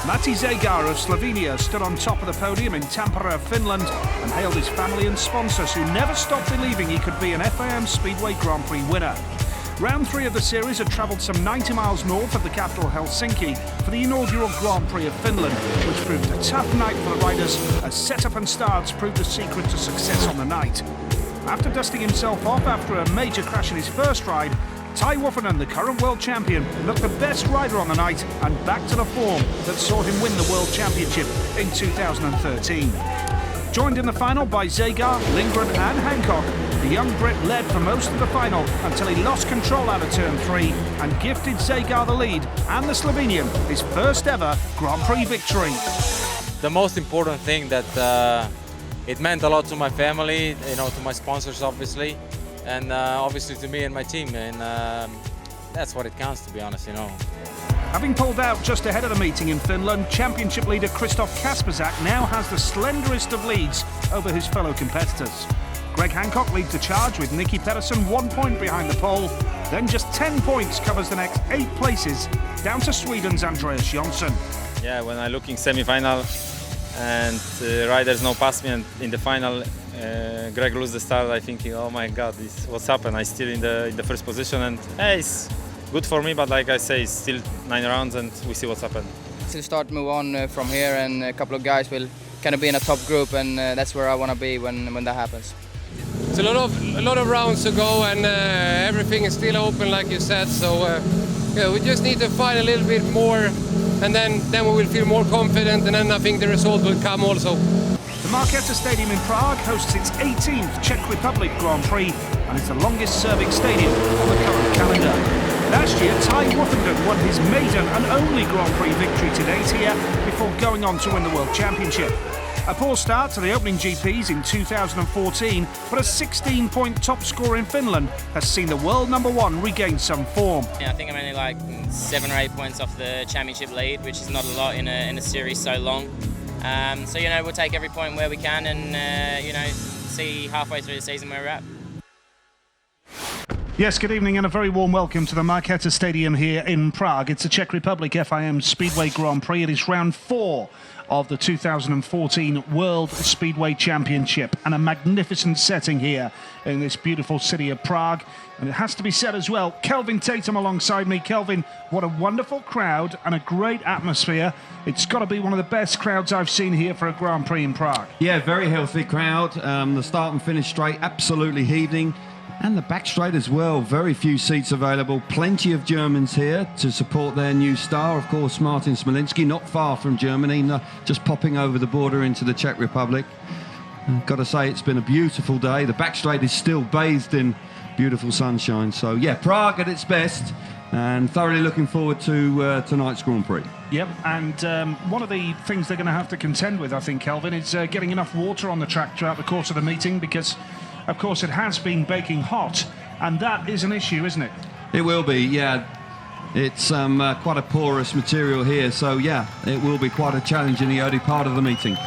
Matti Zegar of Slovenia stood on top of the podium in Tampere, Finland, and hailed his family and sponsors who never stopped believing he could be an FIM Speedway Grand Prix winner. Round 3 of the series had travelled some 90 miles north of the capital Helsinki for the inaugural Grand Prix of Finland, which proved a tough night for the riders as setup and starts proved the secret to success on the night. After dusting himself off after a major crash in his first ride, Ty Woffernan, the current world champion, looked the best rider on the night and back to the form that saw him win the World Championship in 2013. Joined in the final by Zegar, Lindgren and Hancock, the young Brit led for most of the final until he lost control out of turn 3 and gifted Zegar the lead and the Slovenian his first ever Grand Prix victory. The most important thing that it meant a lot to my family, to my sponsors obviously, and obviously to me and my team, and that's what it counts, to be honest, Having pulled out just ahead of the meeting in Finland, championship leader Krzysztof Kasperzak now has the slenderest of leads over his fellow competitors. Greg Hancock leads the charge with Nicky Pedersen 1 point behind the pole, then just 10 points covers the next 8 places, down to Sweden's Andreas Jonsson. Yeah, when I look in semi-final and riders now pass me, and in the final Greg lose the start, I think, oh my God, what's happened? I'm still in the first position, and hey, it's good for me, but like I say, it's still 9 rounds and we see what's happened. Still start move on from here, and a couple of guys will kind of be in a top group, and that's where I want to be when that happens. It's a lot of rounds to go, and everything is still open, like you said. So we just need to fight a little bit more, and then we will feel more confident, and then I think the result will come also. The Markéta Stadium in Prague hosts its 18th Czech Republic Grand Prix, and it's the longest serving stadium on the current calendar. Last year, Ty Woffernan won his maiden and only Grand Prix victory to date here before going on to win the World Championship. A poor start to the opening GPs in 2014, but a 16-point top score in Finland has seen the world #1 regain some form. Yeah, I think I'm only like 7 or 8 points off the championship lead, which is not a lot in a series so long. So we'll take every point where we can, and see halfway through the season where we're at. Yes, good evening and a very warm welcome to the Markéta Stadium here in Prague. It's the Czech Republic FIM Speedway Grand Prix. It is round 4 of the 2014 World Speedway Championship, and a magnificent setting here in this beautiful city of Prague. And it has to be said as well, Kelvin Tatum alongside me. Kelvin, what a wonderful crowd and a great atmosphere. It's got to be one of the best crowds I've seen here for a Grand Prix in Prague. Yeah, very healthy crowd. The start and finish straight absolutely heaving. And the back straight as well, very few seats available. Plenty of Germans here to support their new star, of course, Martin Smolinski, not far from Germany, just popping over the border into the Czech Republic. Got to say, it's been a beautiful day. The back straight is still bathed in beautiful sunshine. So, yeah, Prague at its best, and thoroughly looking forward to tonight's Grand Prix. Yep, and one of the things they're going to have to contend with, I think, Kelvin, is getting enough water on the track throughout the course of the meeting, because of course, it has been baking hot, and that is an issue, isn't it? It will be, yeah. It's quite a porous material here, so yeah, it will be quite a challenge in the early part of the meeting.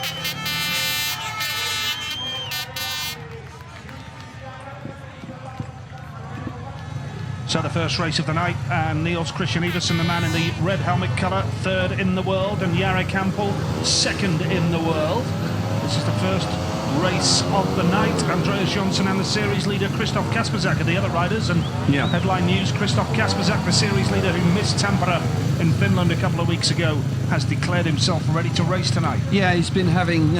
So the first race of the night, and Niels Christian Iversen, the man in the red helmet colour, 3rd in the world, and Jari Kampel, 2nd in the world. This is the first race of the night. Andreas Jonsson and the series leader Krzysztof Kasperzak are the other riders, and headline news, Krzysztof Kasperzak, the series leader who missed Tampere in Finland a couple of weeks ago, has declared himself ready to race tonight. Yeah, he's been having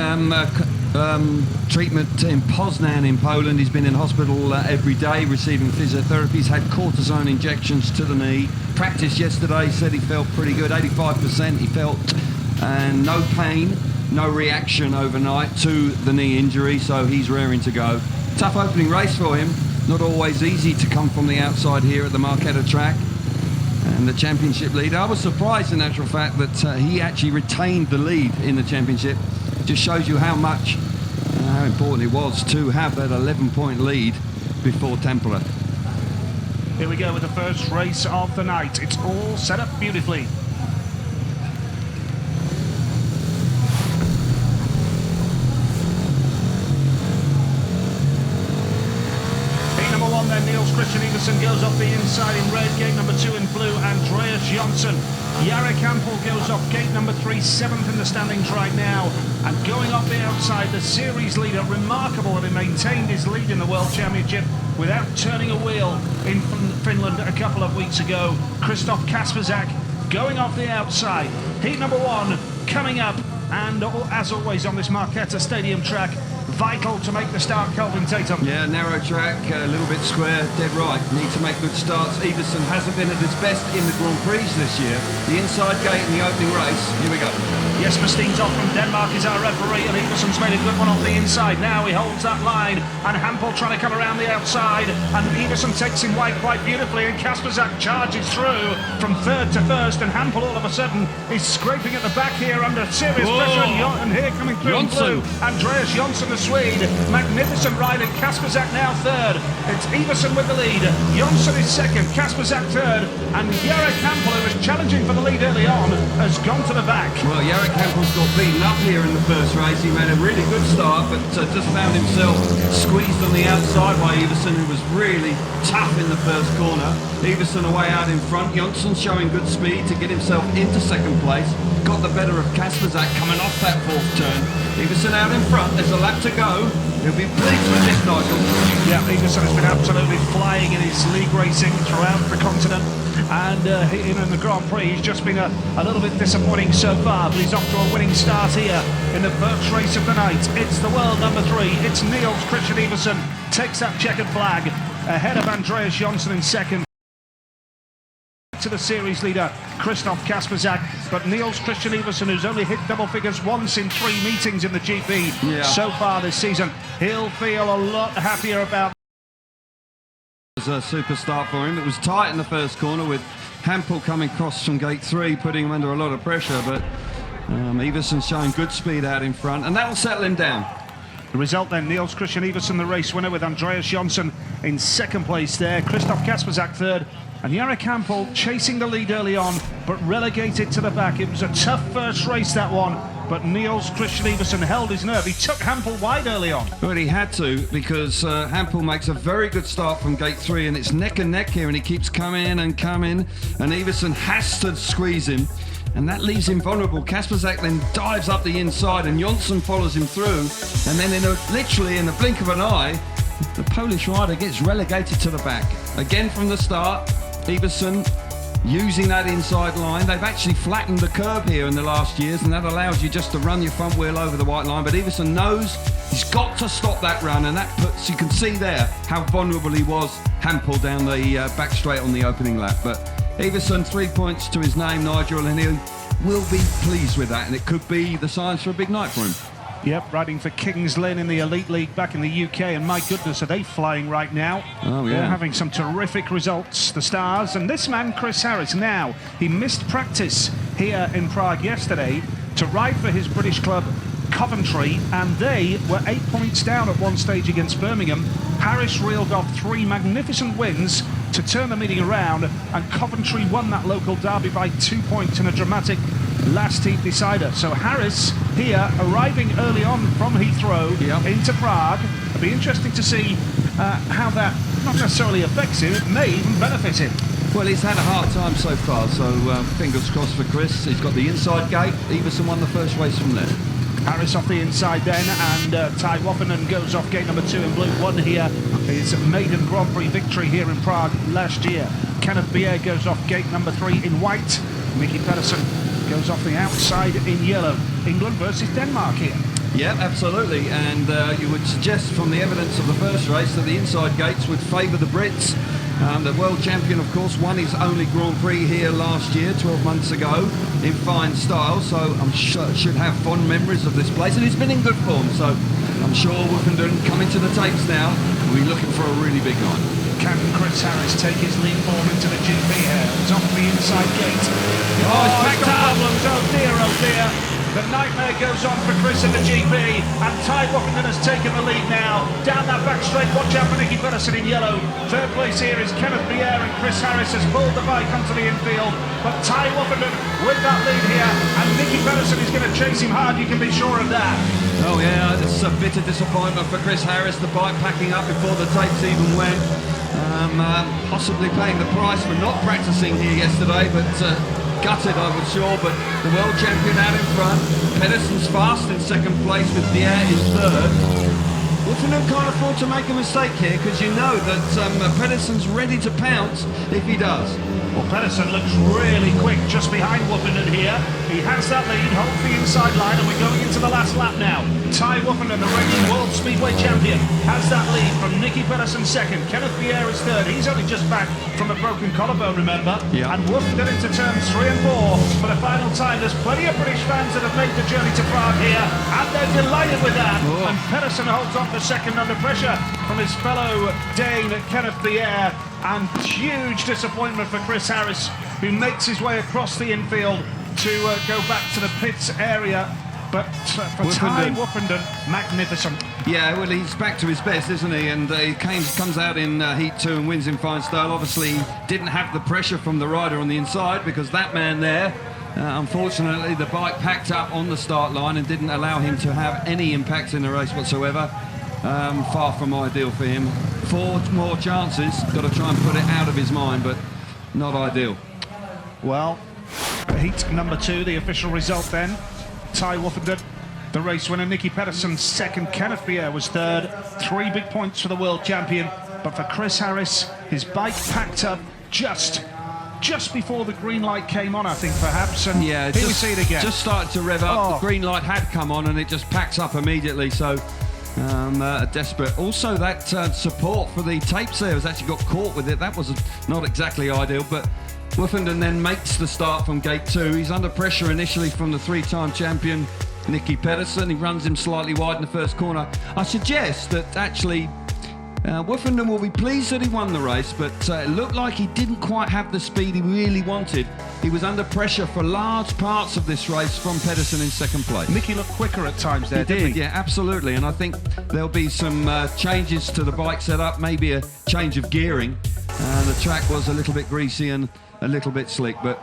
treatment in Poznan in Poland. He's been in hospital every day receiving physiotherapy. He's had cortisone injections to the knee. Practice yesterday, said he felt pretty good, 85% he felt, and no pain. No reaction overnight to the knee injury, so he's raring to go. Tough opening race for him. Not always easy to come from the outside here at the Markéta track. And the championship leader, I was surprised in actual fact that he actually retained the lead in the championship. It just shows you how important it was to have that 11-point lead before Tampere. Here we go with the first race of the night. It's all set up beautifully. one then. Niels Christian Iversen goes off the inside in red. Gate number 2 in blue, Andreas Jonsson. Jarek Hampel goes off gate number 3, 7th in the standings right now. And going off the outside, the series leader, remarkable that he maintained his lead in the World Championship without turning a wheel in Finland a couple of weeks ago. Krzysztof Kasperzak going off the outside. Heat number 1 coming up, and as always on this Marketa Stadium track, vital to make the start, Kelvin Tatum. Yeah, narrow track, a little bit square, dead right. Need to make good starts. Iversen hasn't been at his best in the Grand Prix this year. The inside gate in the opening race. Here we go. Jesper Steentoft from Denmark is our referee, and Iversen's made a good one off the inside. Now he holds that line, and Hampel trying to come around the outside, and Iversen takes him wide quite beautifully, and Kasperzak charges through from 3rd to 1st, and Hampel all of a sudden is scraping at the back here under serious pressure, and here coming through in blue, Andreas Jonsson, the Swede. Magnificent ride, and Kasperzak now 3rd. It's Iversen with the lead. Jonsson is 2nd, Kasperzak 3rd, and Jarek Hampel, who was challenging for the lead early on, has gone to the back. Well, Jarek Hampel's got beaten up here in the first race. He made a really good start, but just found himself squeezed on the outside by Iversen, who was really tough in the first corner. Iversen away out in front. Jonsson showing good speed to get himself into 2nd place. Got the better of Kasperzak coming off that 4th turn. Iversen out in front. There's a lap to go. He'll be pleased with this, Nigel. Yeah, Iversen has been absolutely flying in his league racing throughout the continent, and in the Grand Prix he's just been a little bit disappointing so far, but he's off to a winning start here in the first race of the night. It's the world number 3. It's Niels Christian Iversen takes that checkered flag ahead of Andreas Jonsson in 2nd. To the series leader Krzysztof Kasperzak, but Niels Christian Iversen, who's only hit double figures once in 3 meetings in the GP so far this season, he'll feel a lot happier about. It was a super start for him. It was tight in the first corner with Hampel coming across from gate 3, putting him under a lot of pressure, but Iversen's showing good speed out in front, and that'll settle him down. The result then, Niels Christian Iversen, the race winner, with Andreas Jonsson in 2nd place there, Krzysztof Kasperzak 3rd, and Jarek Hampel chasing the lead early on, but relegated to the back. It was a tough first race, that one, but Niels Christian Iversen held his nerve. He took Hampel wide early on. Well, he had to, because Hampel makes a very good start from gate 3, and it's neck and neck here, and he keeps coming, and Iversen has to squeeze him, and that leaves him vulnerable. Kasperzak then dives up the inside, and Jonsson follows him through, and then literally in the blink of an eye, the Polish rider gets relegated to the back. Again from the start, Iversen using that inside line. They've actually flattened the curb here in the last years, and that allows you just to run your front wheel over the white line, but Iversen knows he's got to stop that run, and that puts, you can see there how vulnerable he was, Hampel down the back straight on the opening lap. But Iversen, 3 points to his name, Nigel, and he will be pleased with that, and it could be the signs for a big night for him. Yep, riding for Kings Lynn in the Elite League back in the UK, and my goodness, are they flying right now. Oh, yeah. They're having some terrific results, the Stars. And this man, Chris Harris, now, he missed practice here in Prague yesterday to ride for his British club Coventry, and they were 8 points down at one stage against Birmingham. Harris reeled off 3 magnificent wins to turn the meeting around, and Coventry won that local derby by 2 points in a dramatic last heat decider. So Harris here arriving early on from Heathrow into Prague. It'll be interesting to see how that not necessarily affects him, it may even benefit him. Well, he's had a hard time so far, so fingers crossed for Chris. He's got the inside gate. Iversen won the first race from there. Harris off the inside then, and Ty Woffinen goes off gate number 2 in blue. Won here his maiden Grand Prix victory here in Prague last year. Kenneth Bier goes off gate number 3 in white. Mickey Pedersen goes off the outside in yellow. England versus Denmark here. Yeah, absolutely, and you would suggest from the evidence of the first race that the inside gates would favour the Brits. The world champion, of course, won his only Grand Prix here last year, 12 months ago, in fine style, so I'm sure should have fond memories of this place, and he's been in good form, so I'm sure Woofenden coming to the tapes now, we'll be looking for a really big night. Can Chris Harris take his lead form into the GP here? It's off the inside gate. Oh, it's back to problems. Oh dear, oh dear. The nightmare goes on for Chris in the GP, and Ty Woffenden has taken the lead now. Down that back straight, watch out for Nicky Pedersen in yellow. Third place here is Kenneth Bier, and Chris Harris has pulled the bike onto the infield. But Ty Woffenden with that lead here, and Nicky Pedersen is going to chase him hard, you can be sure of that. Oh yeah, it's a bitter disappointment for Chris Harris, the bike packing up before the tapes even went. Possibly paying the price for not practicing here yesterday, but gutted, I was sure. But the world champion out in front. Pedersen's fast in second place with Dier in third. Wolfenden can't afford to make a mistake here, because you know that Pedersen's ready to pounce if he does. Well, Pedersen looks really quick just behind Wolfenden here. He has that lead, holds the inside line, and we're going into the last lap now. Ty Wolfenden, the reigning World Speedway champion, has that lead from Nicky Pedersen second. Kenneth Pierre is third. He's only just back from a broken collarbone, remember? Yeah. And Wolfenden into turns 3 and 4 for the final time. There's plenty of British fans that have made the journey to Prague here, and they're delighted with that. Oh. And Pedersen holds on for second under pressure from his fellow Dane, Kenneth Pierre. And huge disappointment for Chris Harris, who makes his way across the infield to go back to the pits area. But for Ty Wolfenden, magnificent. Yeah, well, he's back to his best, isn't he? And he comes out in Heat 2 and wins in fine style. Obviously, he didn't have the pressure from the rider on the inside, because that man there, unfortunately, the bike packed up on the start line and didn't allow him to have any impact in the race whatsoever. Far from ideal for him. 4 more chances, got to try and put it out of his mind, but not ideal. Well, heat number 2, the official result then. Ty Wolfenden, the race winner. Nicky Pedersen second. Kenneth Pierre was third. 3 big points for the world champion. But for Chris Harris, his bike packed up just before the green light came on, I think, perhaps. And yeah, here we see it again. Just started to rev up. The green light had come on, and it just packs up immediately. So desperate. Also, that support for the tapes there has actually got caught with it. That was not exactly ideal, but Wolfenden then makes the start from gate 2. He's under pressure initially from the 3-time champion Nicky Pedersen. He runs him slightly wide in the first corner. I suggest that actually Wolfenden will be pleased that he won the race, but it looked like he didn't quite have the speed he really wanted. He was under pressure for large parts of this race from Pedersen in second place. Nicky looked quicker at times there, didn't he? Yeah, absolutely. And I think there'll be some changes to the bike setup, maybe a change of gearing. The track was a little bit greasy and a little bit slick, but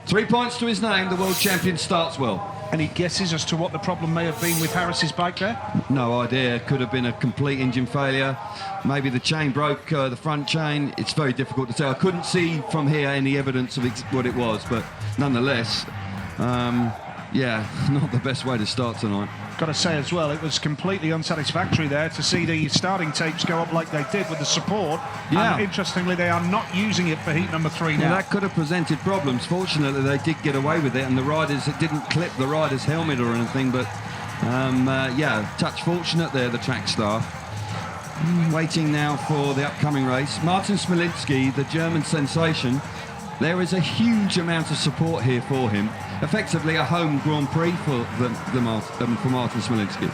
3 points to his name. The world champion starts well. Any guesses as to what the problem may have been with Harris's bike there? No idea. Could have been a complete engine failure. Maybe the chain broke, the front chain. It's very difficult to tell. I couldn't see from here any evidence of what it was, but nonetheless, yeah, not the best way to start tonight. Got to say as well, it was completely unsatisfactory there to see the starting tapes go up like they did with the support. Yeah. And interestingly, they are not using it for heat number 3 now. Well, that could have presented problems. Fortunately, they did get away with it, and the riders, it didn't clip the rider's helmet or anything, but yeah, touch fortunate there, the track staff. Waiting now for the upcoming race. Martin Smolinski, the German sensation. There is a huge amount of support here for him. Effectively a home Grand Prix for Martin Smolinski.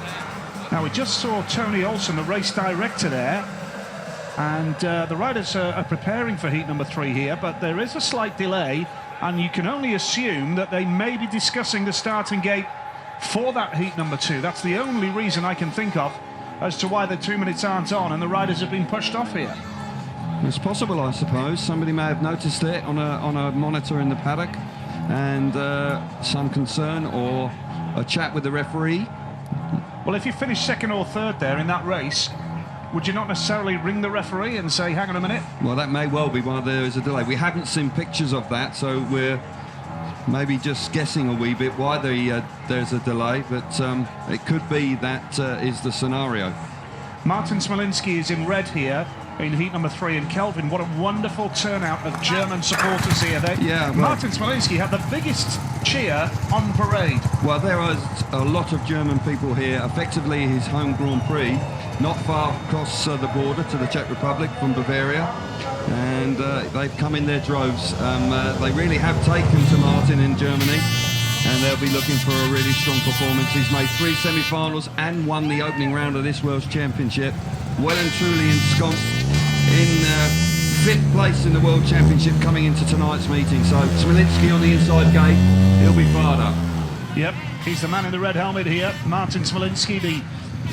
Now, we just saw Tony Olsen, the race director there, and the riders are preparing for heat number 3 here, but there is a slight delay, and you can only assume that they may be discussing the starting gate for that heat number 2. That's the only reason I can think of as to why the 2 minutes aren't on and the riders have been pushed off here. It's possible, I suppose. Somebody may have noticed it on a monitor in the paddock, and some concern or a chat with the referee. Well, if you finish second or third there in that race, would you not necessarily ring the referee and say, hang on a minute? Well, that may well be why there is a delay. We haven't seen pictures of that, so we're maybe just guessing a wee bit why there's a delay, but it could be that is the scenario. Martin Smolinski is in red here in heat number 3, and Kelvin, what a wonderful turnout of German supporters here. Well, Martin Smolinski had the biggest cheer on parade. Well, there are a lot of German people here. Effectively his home Grand Prix, not far across the border to the Czech Republic from Bavaria, and they've come in their droves. They really have taken to Martin in Germany, and they'll be looking for a really strong performance. He's made 3 semi-finals and won the opening round of this World Championship. Well and truly ensconced in 5th place in the World Championship coming into tonight's meeting. So Smolinski on the inside gate, he'll be fired up. Yep, he's the man in the red helmet here. Martin Smolinski, the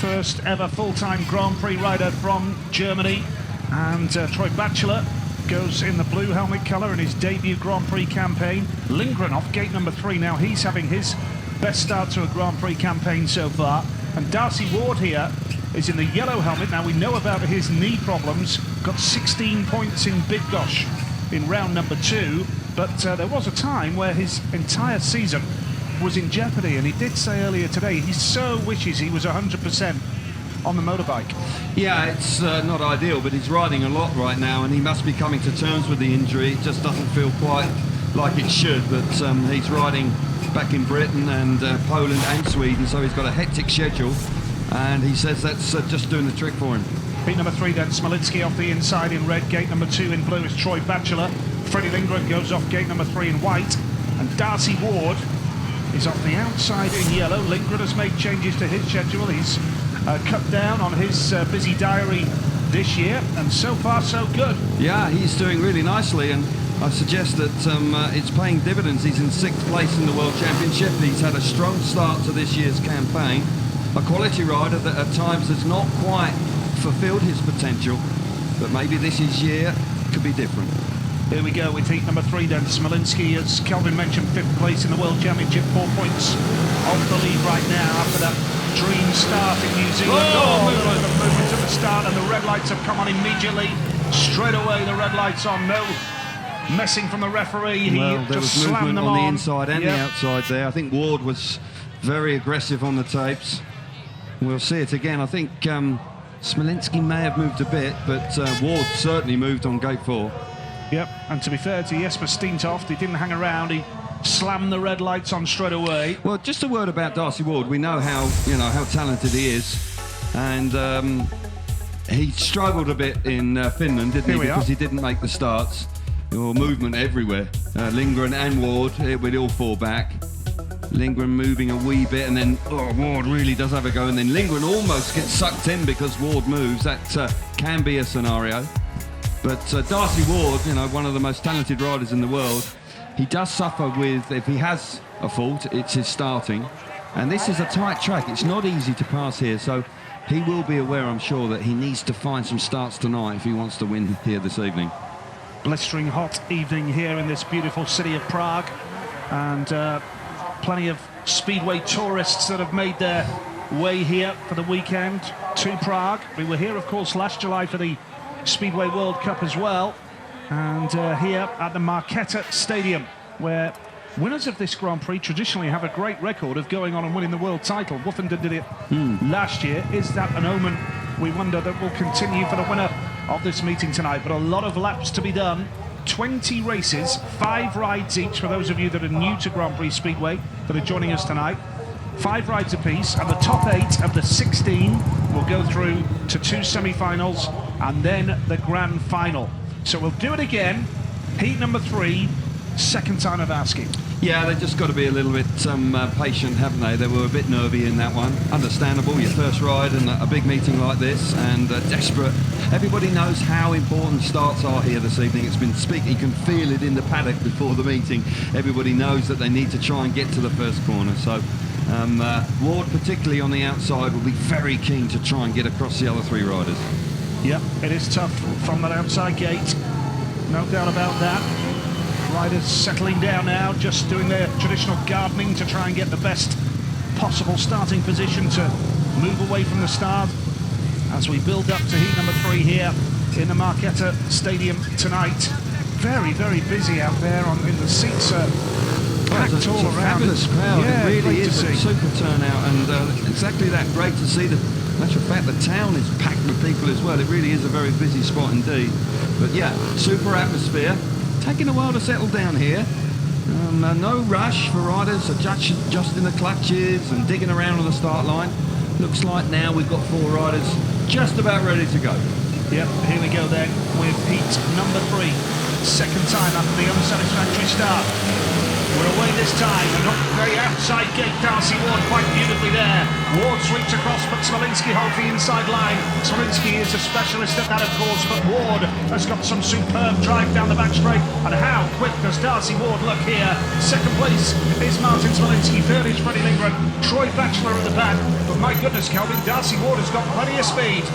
first ever full-time Grand Prix rider from Germany. And Troy Batchelor goes in the blue helmet colour in his debut Grand Prix campaign. Lindgren off gate number 3 now. He's having his best start to a Grand Prix campaign so far. And Darcy Ward here is in the yellow helmet. Now we know about his knee problems. Got 16 points in Big Gosh in round number 2, but there was a time where his entire season was in jeopardy, and he did say earlier today he so wishes he was 100% on the motorbike. Yeah, it's not ideal, but he's riding a lot right now, and he must be coming to terms with the injury. It just doesn't feel quite like it should, but he's riding back in Britain and Poland and Sweden, so he's got a hectic schedule, and he says that's just doing the trick for him. Heat number 3 then, Smolinski off the inside in red. Gate number 2 in blue is Troy Batchelor. Freddie Lindgren goes off gate number 3 in white, and Darcy Ward is off the outside in yellow. Lindgren has made changes to his schedule. He's cut down on his busy diary this year, and so far so good. Yeah, he's doing really nicely, and I suggest that it's paying dividends. He's in 6th place in the World Championship. He's had a strong start to this year's campaign. A quality rider that at times has not quite fulfilled his potential, but maybe this year could be different. Here we go with heat number 3 then. Smolinski, as Kelvin mentioned, 5th place in the World Championship, 4 points off the lead right now after that dream start in New Zealand. The movement at the start, and the red lights have come on immediately. Straight away the red lights on. No messing from the referee. Well, there was movement on the inside and the outside there. I think Ward was very aggressive on the tapes. We'll see it again. I think Smolinski may have moved a bit, but Ward certainly moved on gate 4. Yep, and to be fair to Jesper Steentoft, he didn't hang around. He slammed the red lights on straight away. Well, just a word about Darcy Ward. We know how talented he is, and he struggled a bit in Finland, didn't he? Because he didn't make the starts. Or movement everywhere. Lindgren and Ward, it would all fall back. Lindgren moving a wee bit, and then Ward really does have a go, and then Lindgren almost gets sucked in because Ward moves. That can be a scenario. But Darcy Ward, one of the most talented riders in the world, he does suffer with, if he has a fault, it's his starting. And this is a tight track. It's not easy to pass here, so he will be aware, I'm sure, that he needs to find some starts tonight if he wants to win here this evening. Blistering hot evening here in this beautiful city of Prague, and plenty of Speedway tourists that have made their way here for the weekend to Prague. We were here, of course, last July for the Speedway World Cup as well, and here at the Marquetta Stadium, where winners of this Grand Prix traditionally have a great record of going on and winning the world title. Woofenden did it last year. Is that an omen, we wonder, that will continue for the winner of this meeting tonight? But a lot of laps to be done. 20 races, 5 rides each for those of you that are new to Grand Prix Speedway that are joining us tonight. 5 rides apiece, and the top 8 of the 16 will go through to 2 semi-finals and then the grand final. So we'll do it again. Heat number 3, second time of asking. Yeah, they've just got to be a little bit patient, haven't they? They were a bit nervy in that one. Understandable, your first ride in a big meeting like this, and desperate. Everybody knows how important starts are here this evening. It's been speaking, you can feel it in the paddock before the meeting. Everybody knows that they need to try and get to the first corner. So Ward, particularly on the outside, will be very keen to try and get across the other 3 riders. Yep, it is tough from that outside gate. No doubt about that. Riders settling down now, just doing their traditional gardening to try and get the best possible starting position to move away from the start as we build up to heat number 3 here in the Marquetta Stadium tonight. Very, very busy out there in the seats. Packed all around. Fabulous crowd. Yeah, it really is a see. super turnout, and exactly that. Great to see. Matter of fact, the town is packed with people as well. It really is a very busy spot indeed. But yeah, super atmosphere. Taking a while to settle down here. No rush for riders, adjusting the clutches and digging around on the start line. Looks like now we've got 4 riders just about ready to go. Yep, here we go then with heat number 3. Second time after the unsatisfactory start. We're away this time, and up the outside gate, Darcy Ward quite beautifully there. Ward sweeps across, but Smolinski holds the inside line. Smolinski is a specialist at that, of course, but Ward has got some superb drive down the back straight. And how quick does Darcy Ward look here? Second place is Martin Smolinski, third is Freddie Lindgren, Troy Batchelor at the back. But my goodness, Kelvin, Darcy Ward has got plenty of speed.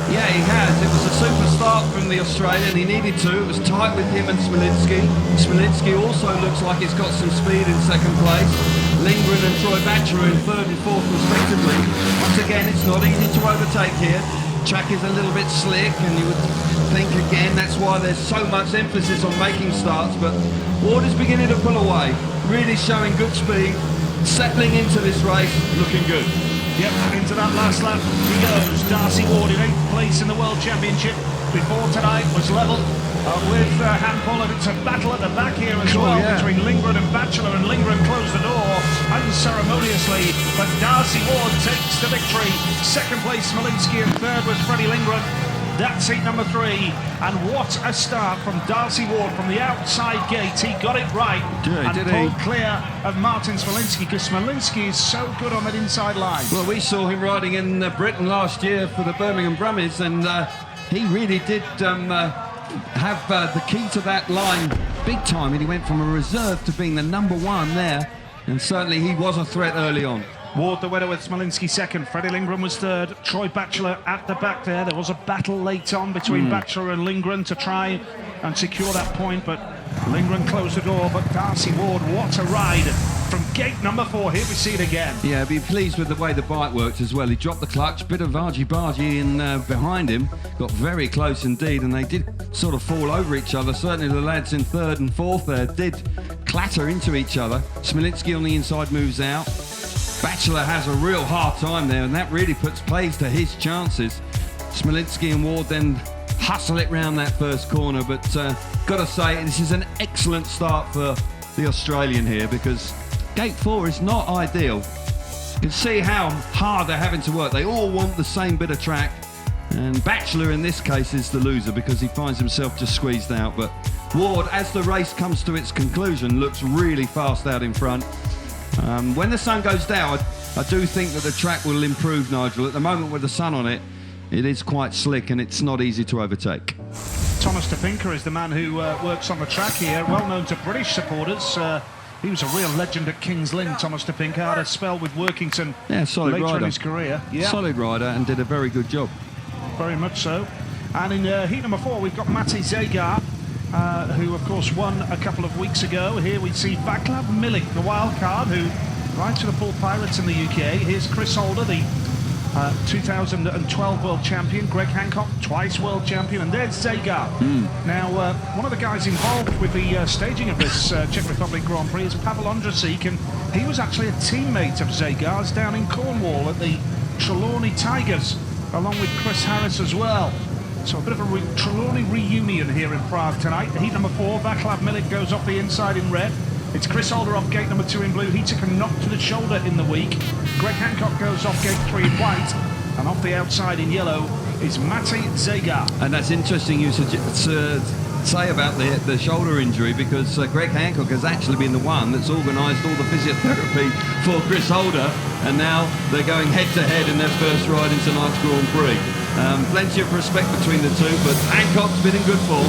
Yeah, he has. It was a super start from the Australian. He needed to. It was tight with him and Smolinski. Smolinski also looks like he's got some speed in second place. Lindgren and Troy Batchelor in third and fourth respectively. Once again, it's not easy to overtake here. Track is a little bit slick, and you would think again that's why there's so much emphasis on making starts, but Ward is beginning to pull away, really showing good speed, settling into this race, looking good. Yep, into that last lap he goes. Darcy Ward in 8th place in the World Championship. Before tonight was level with handball, and it's a battle at the back here as well between Lindgren and Batchelor, and Lindgren closed the door unceremoniously, but Darcy Ward takes the victory. Second place Smolinski, and third was Freddie Lindgren. That's seat number 3, and what a start from Darcy Ward from the outside gate. He got it right and pulled clear of Martin Smolinski, because Smolinski is so good on that inside line. Well, we saw him riding in Britain last year for the Birmingham Brummies, and he really did have the key to that line big time, and he went from a reserve to being the number 1 there, and certainly he was a threat early on. Ward the winner with Smolinski second. Freddie Lindgren was third. Troy Batchelor at the back there. There was a battle late on between Batchelor and Lindgren to try and secure that point, but Lindgren closed the door. But Darcy Ward, what a ride from gate number 4. Here we see it again. Yeah, be pleased with the way the bike worked as well. He dropped the clutch, bit of argy-bargy in behind him, got very close indeed, and they did sort of fall over each other. Certainly the lads in third and fourth there did clatter into each other. Smolinski on the inside moves out. Batchelor has a real hard time there, and that really puts plays to his chances. Smolinski and Ward then hustle it round that first corner, but got to say, this is an excellent start for the Australian here, because gate 4 is not ideal. You can see how hard they're having to work. They all want the same bit of track, and Batchelor in this case is the loser because he finds himself just squeezed out. But Ward, as the race comes to its conclusion, looks really fast out in front. When the sun goes down, I do think that the track will improve, Nigel. At the moment with the sun on it, it is quite slick and it's not easy to overtake. Thomas Topinka is the man who works on the track here, well known to British supporters. He was a real legend at Kings Lynn, Thomas Topinka. Had a spell with Workington later in his career. Yeah. Solid rider and did a very good job. Very much so. And in heat number 4, we've got Matti Zegar, who of course won a couple of weeks ago. Here we see Vaclav Milik, the wild card, who rides for the Pool Pirates in the UK. Here's Chris Holder, the 2012 world champion. Greg Hancock, twice world champion. And there's Zegar. Now, one of the guys involved with the staging of this Czech Republic Grand Prix is Pavel Ondrusík, and he was actually a teammate of Zegar's down in Cornwall at the Trelawney Tigers, along with Chris Harris as well. So a bit of a Trelawney reunion here in Prague tonight. Heat number 4, Vaclav Milik goes off the inside in red. It's Chris Holder off gate number 2 in blue. He took a knock to the shoulder in the week. Greg Hancock goes off gate 3 in white. And off the outside in yellow is Matti Zegar. And that's interesting you say about the shoulder injury, because Greg Hancock has actually been the one that's organised all the physiotherapy for Chris Holder. And now they're going head-to-head in their first ride in tonight's Grand Prix. Plenty of respect between the two, but Hancock's been in good form.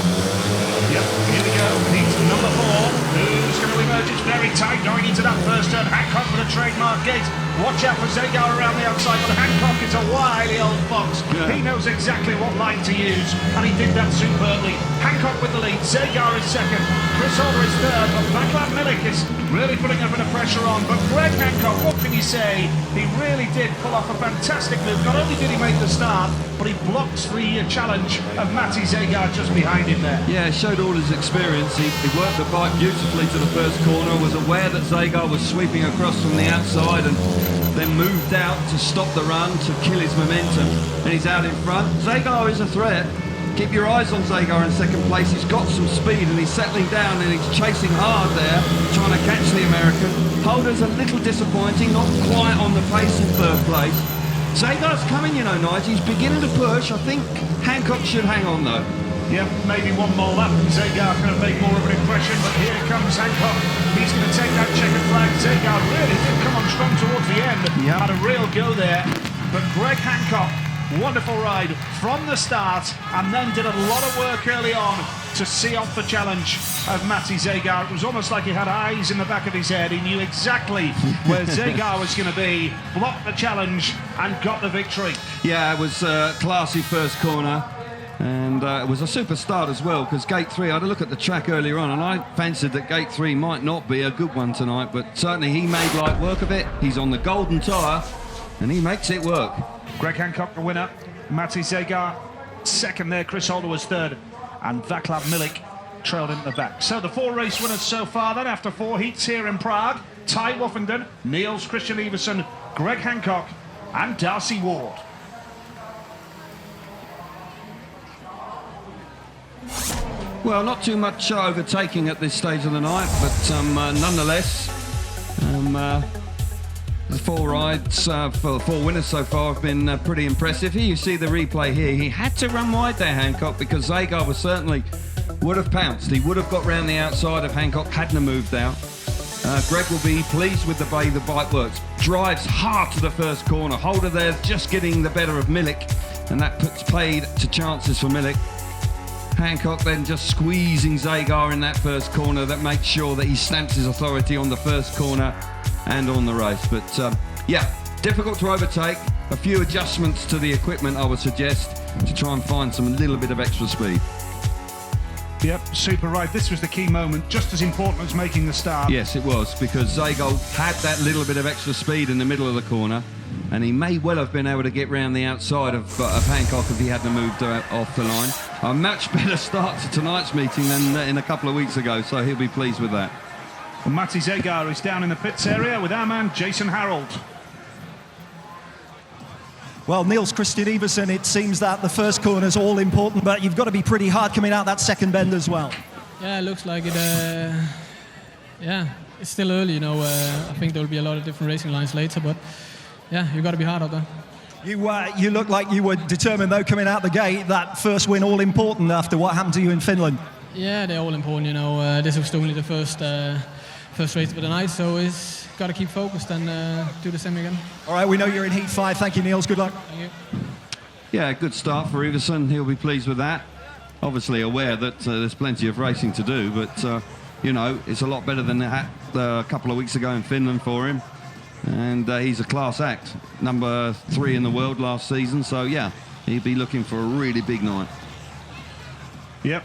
Yep, here we go. Heat number 4. Who's going to emerge? It's very tight going into that first turn. Hancock for the trademark gate. Watch out for Zegar around the outside, but Hancock is a wily old fox. Yeah. He knows exactly what line to use, and he did that superbly. Hancock with the lead. Zegar is second. Chris Holder is third, but Vaclav Milik is really putting a bit of pressure on. But Greg Hancock, what can you say? He really did pull off a fantastic move. Not only did he make the start, but he blocks the challenge of Matti Zegar just behind him there. Yeah, showed all his experience. He worked the bike beautifully to the first corner, was aware that Zegar was sweeping across from the outside, and then moved out to stop the run, to kill his momentum, and he's out in front. Zegar is a threat. Keep your eyes on Zegar in second place. He's got some speed and he's settling down and he's chasing hard there, trying to catch the American. Holder's a little disappointing, not quite on the pace in third place. Zegar's coming, you know, Nigel. He's beginning to push. I think Hancock should hang on, though. Yeah, maybe one more lap and Zegar can make more of an impression, but here comes Hancock. He's going to take that checkered flag. Zegar really did come on strong towards the end. Yep. Had a real go there, but Greg Hancock, wonderful ride from the start, and then did a lot of work early on to see off the challenge of Matti Zegar. It was almost like he had eyes in the back of his head. He knew exactly where Zegar was going to be, blocked the challenge and got the victory. Yeah, it was a classy first corner. And it was a super start as well, because Gate 3, I had a look at the track earlier on, and I fancied that Gate 3 might not be a good one tonight, but certainly he made light work of it. He's on the golden tyre, and he makes it work. Greg Hancock, the winner. Matti Zegar, second there. Chris Holder was third. And Vaclav Milik trailed into the back. So the 4 race winners so far then, after 4 heats here in Prague. Ty Woffenden, Niels Christian Iversen, Greg Hancock, and Darcy Ward. Well, not too much overtaking at this stage of the night, but nonetheless, the 4 rides for the 4 winners so far have been pretty impressive. Here you see the replay here. He had to run wide there, Hancock, because Zegar would have pounced. He would have got round the outside if Hancock hadn't have moved out. Greg will be pleased with the way the bike works. Drives hard to the first corner. Holder there just getting the better of Milik, and that puts paid to chances for Milik. Hancock then just squeezing Zegar in that first corner. That makes sure that he stamps his authority on the first corner and on the race. But yeah, difficult to overtake. A few adjustments to the equipment, I would suggest, to try and find some little bit of extra speed. Yep, super ride. This was the key moment, just as important as making the start. Yes, it was, because Zegar had that little bit of extra speed in the middle of the corner, and he may well have been able to get round the outside of Hancock if he hadn't moved off the line. A much better start to tonight's meeting than in a couple of weeks ago, so he'll be pleased with that. Well, Matti Zegar is down in the pits area with our man Jason Harold. Well, Niels Christian Iversen, it seems that the first corner is all important, but you've got to be pretty hard coming out that second bend as well. Yeah, it looks like it. Yeah, it's still early, you know. I think there will be a lot of different racing lines later, but yeah, you've got to be hard out there. You look like you were determined, though, coming out the gate. That first win all important after what happened to you in Finland. Yeah, they're all important, you know. This was only the first race of the night, so it's got to keep focused and do the same again. All right, we know you're in Heat 5. Thank you, Niels. Good luck. Thank you. Yeah, good start for Iversen. He'll be pleased with that. Obviously aware that there's plenty of racing to do, but, you know, it's a lot better than it had a couple of weeks ago in Finland for him. And he's a class act. Number 3 in the world last season, so, yeah, he'd be looking for a really big night. Yep,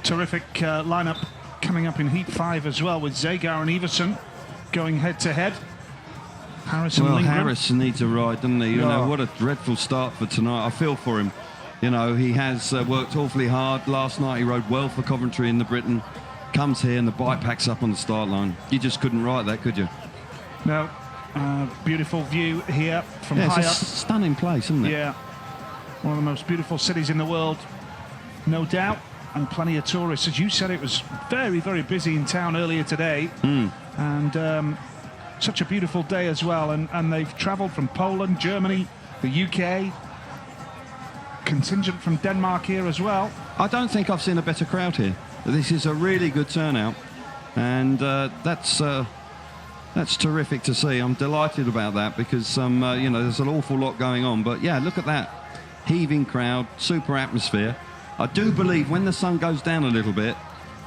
terrific lineup coming up in Heat 5 as well, with Zegar and Iversen going head-to-head. Harrison Well, Lindgren. Harris needs a ride, doesn't he? You know, what a dreadful start for tonight. I feel for him. You know, he has worked awfully hard. Last night he rode well for Coventry in the Britain. Comes here and the bike packs up on the start line. You just couldn't ride that, could you? No. Beautiful view here from high high up. It's a stunning place, isn't it? Yeah. One of the most beautiful cities in the world, no doubt. And plenty of tourists. As you said, it was very, very busy in town earlier today. And such a beautiful day as well. And they've travelled from Poland, Germany, the UK. Contingent from Denmark here as well. I don't think I've seen a better crowd here. This is a really good turnout. And that's terrific to see. I'm delighted about that because, you know, there's an awful lot going on. But, yeah, look at that. Heaving crowd, super atmosphere. I do believe when the sun goes down a little bit,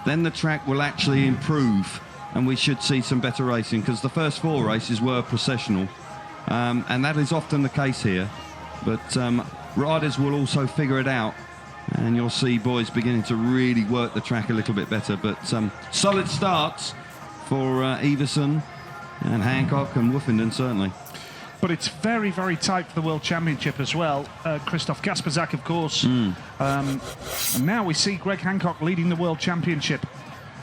then the track will actually improve and we should see some better racing because the first 4 races were processional and that is often the case here. But riders will also figure it out and you'll see boys beginning to really work the track a little bit better. But solid starts for Iversen and Hancock and Woffenden, certainly. But it's very, very tight for the World Championship as well. Christoph Kasperzak, of course. And now we see Greg Hancock leading the World Championship.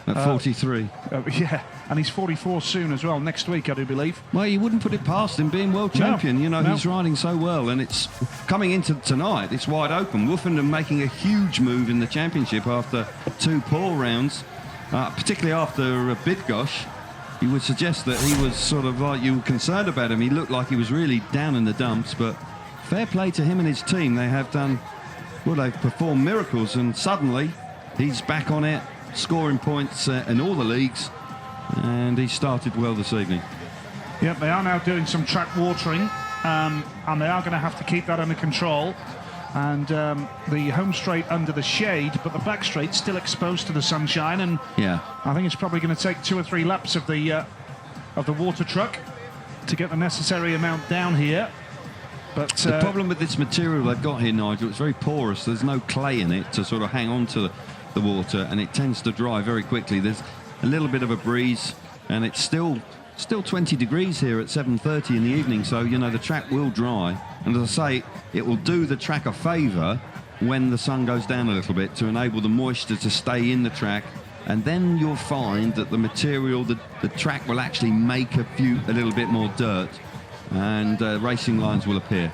At 43. Yeah, and he's 44 soon as well, next week, I do believe. Well, you wouldn't put it past him being world champion. You know, he's riding so well, and it's coming into tonight, it's wide open. Woffenden making a huge move in the championship after 2 poor rounds, particularly after Bidgosh. You would suggest that he was sort of like you were concerned about him. He looked like he was really down in the dumps, but fair play to him and his team. They have done, well, they've performed miracles, and suddenly he's back on it, scoring points in all the leagues, and he started well this evening. Yep, they are now doing some track watering, and they are going to have to keep that under control. And the home straight under the shade, but the back straight still exposed to the sunshine. And yeah, I think it's probably going to take 2 or 3 laps of the water truck to get the necessary amount down here. But the problem with this material they've got here, Nigel, it's very porous. There's no clay in it to sort of hang on to the water, and it tends to dry very quickly. There's a little bit of a breeze, and it's still 20 degrees here at 7:30 in the evening, so you know the track will dry. And as I say, it will do the track a favour when the sun goes down a little bit to enable the moisture to stay in the track, and then you'll find that the material, the track will actually make a little bit more dirt, and racing lines will appear.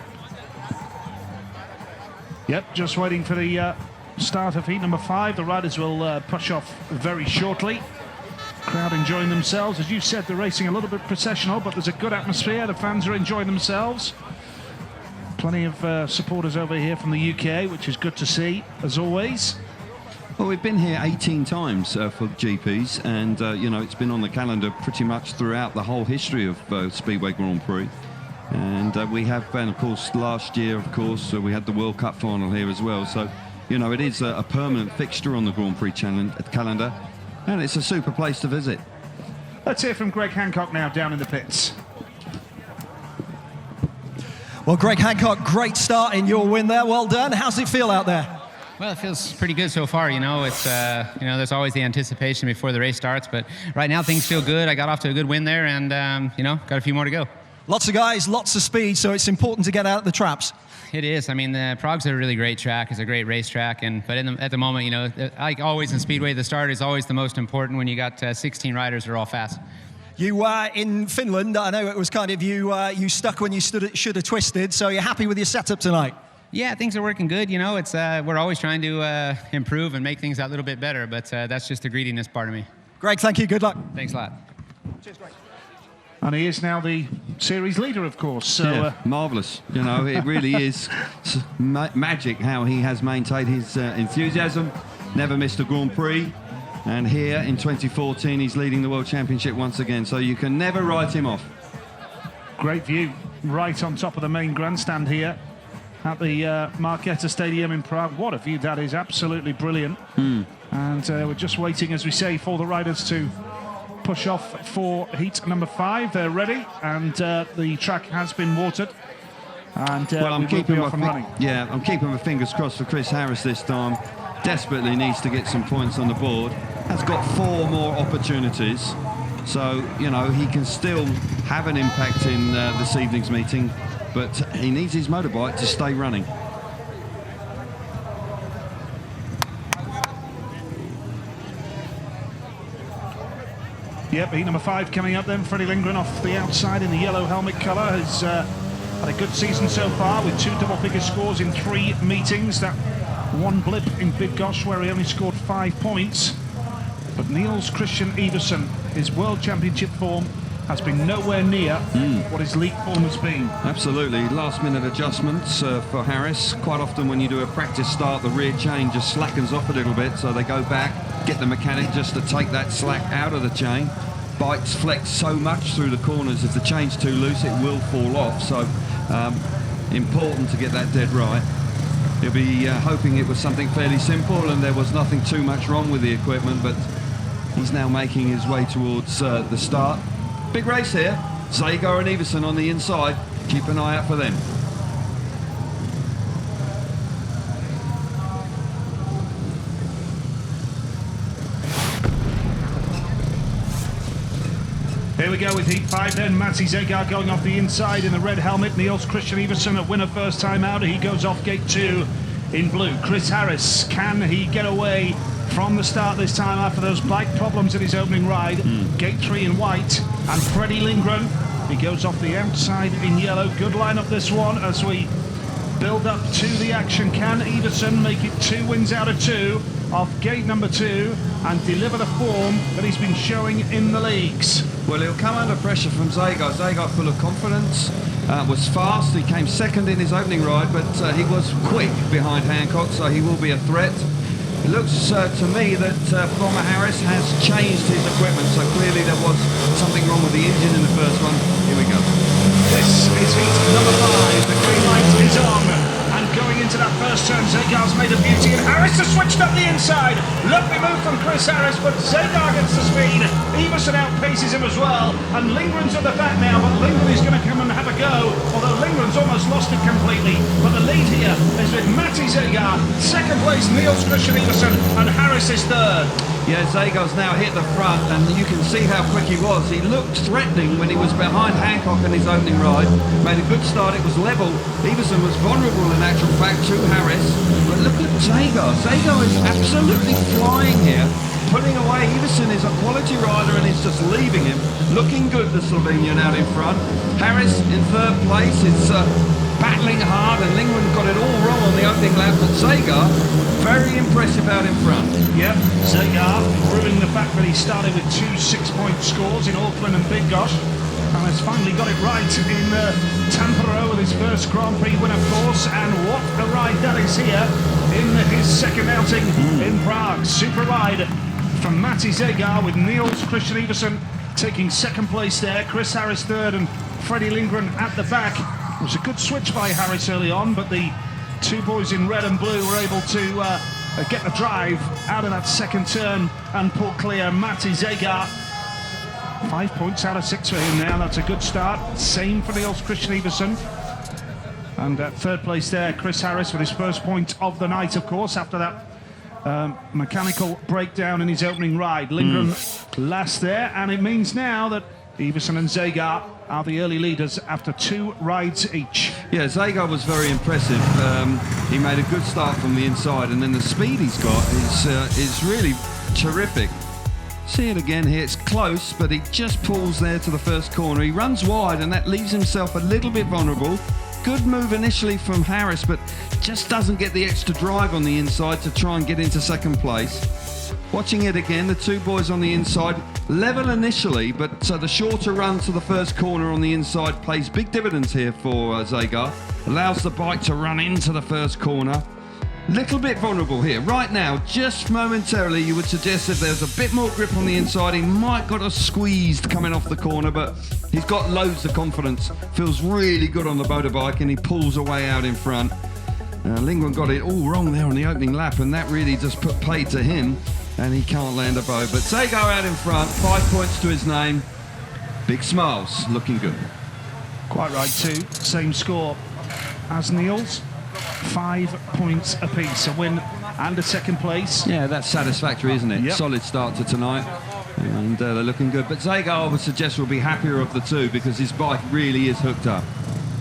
Yep, just waiting for the start of heat number 5. The riders will push off very shortly. Crowd enjoying themselves. As you said, the racing a little bit processional, but there's a good atmosphere. The fans are enjoying themselves. Plenty of supporters over here from the UK, which is good to see, as always. Well, we've been here 18 times for GPs, and you know, it's been on the calendar pretty much throughout the whole history of Speedway Grand Prix. And we have, and of course, last year, of course, we had the World Cup final here as well. So, you know, it is a permanent fixture on the Grand Prix calendar, and it's a super place to visit. Let's hear from Greg Hancock now down in the pits. Well, Greg Hancock, great start in your win there. Well done. How's it feel out there? Well, it feels pretty good so far. You know, it's you know, there's always the anticipation before the race starts, but right now things feel good. I got off to a good win there, and you know, got a few more to go. Lots of guys, lots of speed, so it's important to get out of the traps. It is. I mean, Prague's a really great track. It's a great racetrack, but at the moment, you know, like always in Speedway, the start is always the most important when you got 16 riders who are all fast. You were in Finland. I know it was kind of you stuck when you should have twisted. So you're happy with your setup tonight? Yeah, things are working good. You know, it's we're always trying to improve and make things a little bit better, but that's just the greediness part of me. Greg, thank you. Good luck. Thanks a lot. Cheers, Greg. And he is now the series leader, of course. So yeah, marvellous. You know, it really is magic how he has maintained his enthusiasm, never missed a Grand Prix. And here in 2014, he's leading the World Championship once again, so you can never write him off. Great view right on top of the main grandstand here at the Markéta Stadium in Prague. What a view that is, absolutely brilliant. And we're just waiting, as we say, for the riders to push off for heat number 5. They're ready, and the track has been watered. And well, I'm keeping running. Yeah, I'm keeping my fingers crossed for Chris Harris this time. Desperately needs to get some points on the board. Has got 4 more opportunities, so you know he can still have an impact in this evening's meeting, but he needs his motorbike to stay running. Yep, heat number 5 coming up then. Freddie Lindgren off the outside in the yellow helmet colour has had a good season so far with 2 double-figure scores in 3 meetings. That one blip in Big Gosh where he only scored 5 points. But Niels Christian Iversen, his World Championship form has been nowhere near what his league form has been. Absolutely. Last-minute adjustments for Harris. Quite often when you do a practice start, the rear chain just slackens off a little bit, so they go back, get the mechanic just to take that slack out of the chain. Bikes flex so much through the corners, if the chain's too loose, it will fall off, so important to get that dead right. He'll be hoping it was something fairly simple and there was nothing too much wrong with the equipment, but he's now making his way towards the start. Big race here. Zagar and Iversen on the inside. Keep an eye out for them. Here we go with heat 5 then. Matty Zagar going off the inside in the red helmet. Niels Christian Iversen, a winner first time out. He goes off gate 2 in blue. Chris Harris, can he get away from the start this time after those bike problems in his opening ride? Gate 3 in white. And Freddie Lindgren, he goes off the outside in yellow. Good lineup this one as we build up to the action. Can Iversen make it 2 wins out of 2 off gate number 2 and deliver the form that he's been showing in the leagues? Well, he'll come under pressure from Zagar. Zagar full of confidence, was fast. He came second in his opening ride, but he was quick behind Hancock, so he will be a threat. It looks to me that former Harris has changed his equipment, so clearly there was something wrong with the engine in the first one. Here we go. This is heat number 5. The green light is on, and going into that first turn. Zagar's made a beauty, and Harris has switched up the inside. Lovely move from Chris Harris, but Zagar gets the speed. Everson outpaces him as well, and Lindgren's at the back now, but Lindgren is going to come and have a go, although Lindgren's almost lost it completely. But the lead here is with Matti Zagar, second place Niels Christian Everson, and Harris is third. Yeah, Zagar's now hit the front, and you can see how quick he was. He looked threatening when he was behind Hancock in his opening ride. Made a good start, it was level. Everson was vulnerable in actual fact to Harris. But look at Zagar. Zagar is absolutely flying here. Pulling away, Everson is a quality rider and he's just leaving him. Looking good, the Slovenian out in front. Harris in third place, it's battling hard, and Lindgren got it all wrong on the opening lap, but Zagar, very impressive out in front. Yep, Zagar proving the fact that he started with 2 6-point scores in Auckland and Big Gosh, and has finally got it right in Tampere with his first Grand Prix win, of course, and what a ride that is here in his second outing in Prague. Super ride from Matti Zagar with Niels Christian Everson taking second place there, Chris Harris third, and Freddie Lindgren at the back. It was a good switch by Harris early on, but the two boys in red and blue were able to get the drive out of that second turn and pull clear. Matti Zagar, 5 points out of 6 for him now. That's a good start. Same for Niels Christian Everson. And at third place there, Chris Harris with his first point of the night, of course, after that mechanical breakdown in his opening ride. Lindgren last there, and it means now that Everson and Zagar are the early leaders after 2 rides each. Yeah, Zagar was very impressive. He made a good start from the inside, and then the speed he's got is really terrific. See it again here, it's close, but he just pulls there to the first corner. He runs wide, and that leaves himself a little bit vulnerable. Good move initially from Harris, but just doesn't get the extra drive on the inside to try and get into second place. Watching it again, the two boys on the inside, level initially, but the shorter run to the first corner on the inside plays big dividends here for Zagar. Allows the bike to run into the first corner. Little bit vulnerable here. Right now, just momentarily, you would suggest if there's a bit more grip on the inside, he might got a squeezed coming off the corner, but he's got loads of confidence. Feels really good on the motorbike, and he pulls away out in front. Lindgren got it all wrong there on the opening lap, and that really just put paid to him, and he can't land a bow. But Zagar out in front, 5 points to his name. Big smiles, looking good. Quite right too. Same score as Niels. 5 points apiece, a win and a second place. Yeah, that's satisfactory, isn't it? Yep. Solid start to tonight, and they're looking good. But Zagar, I would suggest, will be happier of the two because his bike really is hooked up.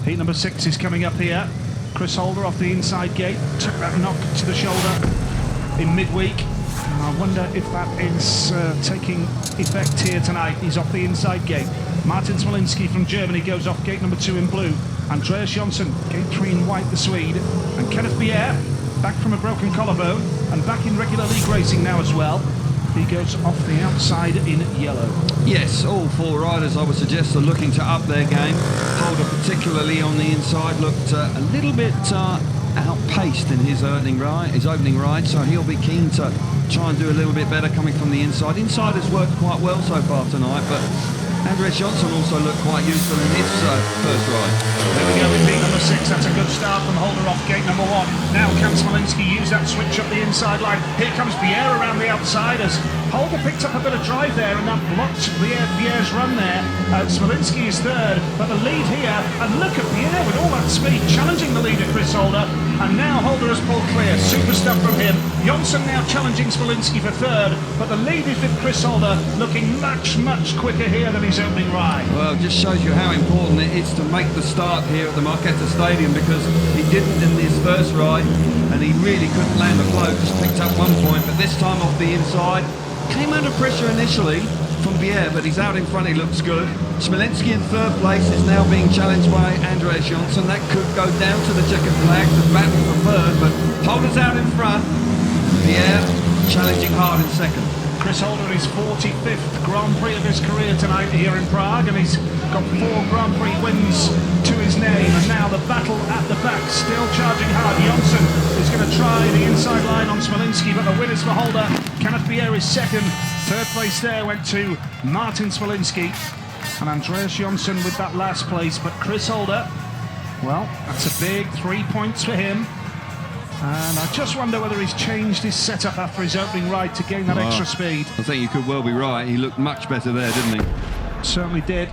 Heat number 6 is coming up here. Chris Holder off the inside gate, took that knock to the shoulder in midweek. And I wonder if that is taking effect here tonight. He's off the inside gate. Martin Smolinski from Germany goes off gate number 2 in blue. Andreas Jonsson, gate 3 in white, the Swede. And Kenneth Pierre, back from a broken collarbone and back in regular league racing now as well. He goes off the outside in yellow. Yes, all 4 riders, I would suggest, are looking to up their game. Holder, particularly on the inside, looked a little bit outpaced in his opening ride, so he'll be keen to try and do a little bit better coming from the inside. Inside has worked quite well so far tonight, but Andreas Jonsson also looked quite useful in his first ride. There we go with gate number 6. That's a good start from Holder off gate number 1. Now can Smolinski use that switch up the inside line. Here comes Pierre around the outside as Holder picked up a bit of drive there, and that blocked Pierre's run there. Smolinski is third, but the lead here, and look at Pierre with all that speed, challenging the leader, Chris Holder. And now Holder has pulled clear. Super stuff from him. Jonsson now challenging Smolinski for third, but the lead is with Chris Holder, looking much, much quicker here than his opening ride. Well, it just shows you how important it is to make the start here at the Marquetta Stadium, because he didn't in his first ride, and he really couldn't land the flow, just picked up 1 point, but this time off the inside. Came under pressure initially from Pierre, but he's out in front, he looks good. Smolinski in third place is now being challenged by Andreas Jonsson. That could go down to the checkered flag, the battle for third, but Holder's out in front. Pierre challenging hard in second. Chris Holder is 45th Grand Prix of his career tonight here in Prague, and he's got 4 Grand Prix wins to his name. And now the battle at the back, still charging hard. Jonsson is going to try the inside line on Smolinski, but the win is for Holder. Kenneth Pierre is second. Third place there went to Martin Smolinski, and Andreas Jonsson with that last place. But Chris Holder, well, that's a big 3 points for him. And I just wonder whether he's changed his setup after his opening ride to gain that extra speed. I think you could well be right. He looked much better there, didn't he? Certainly did.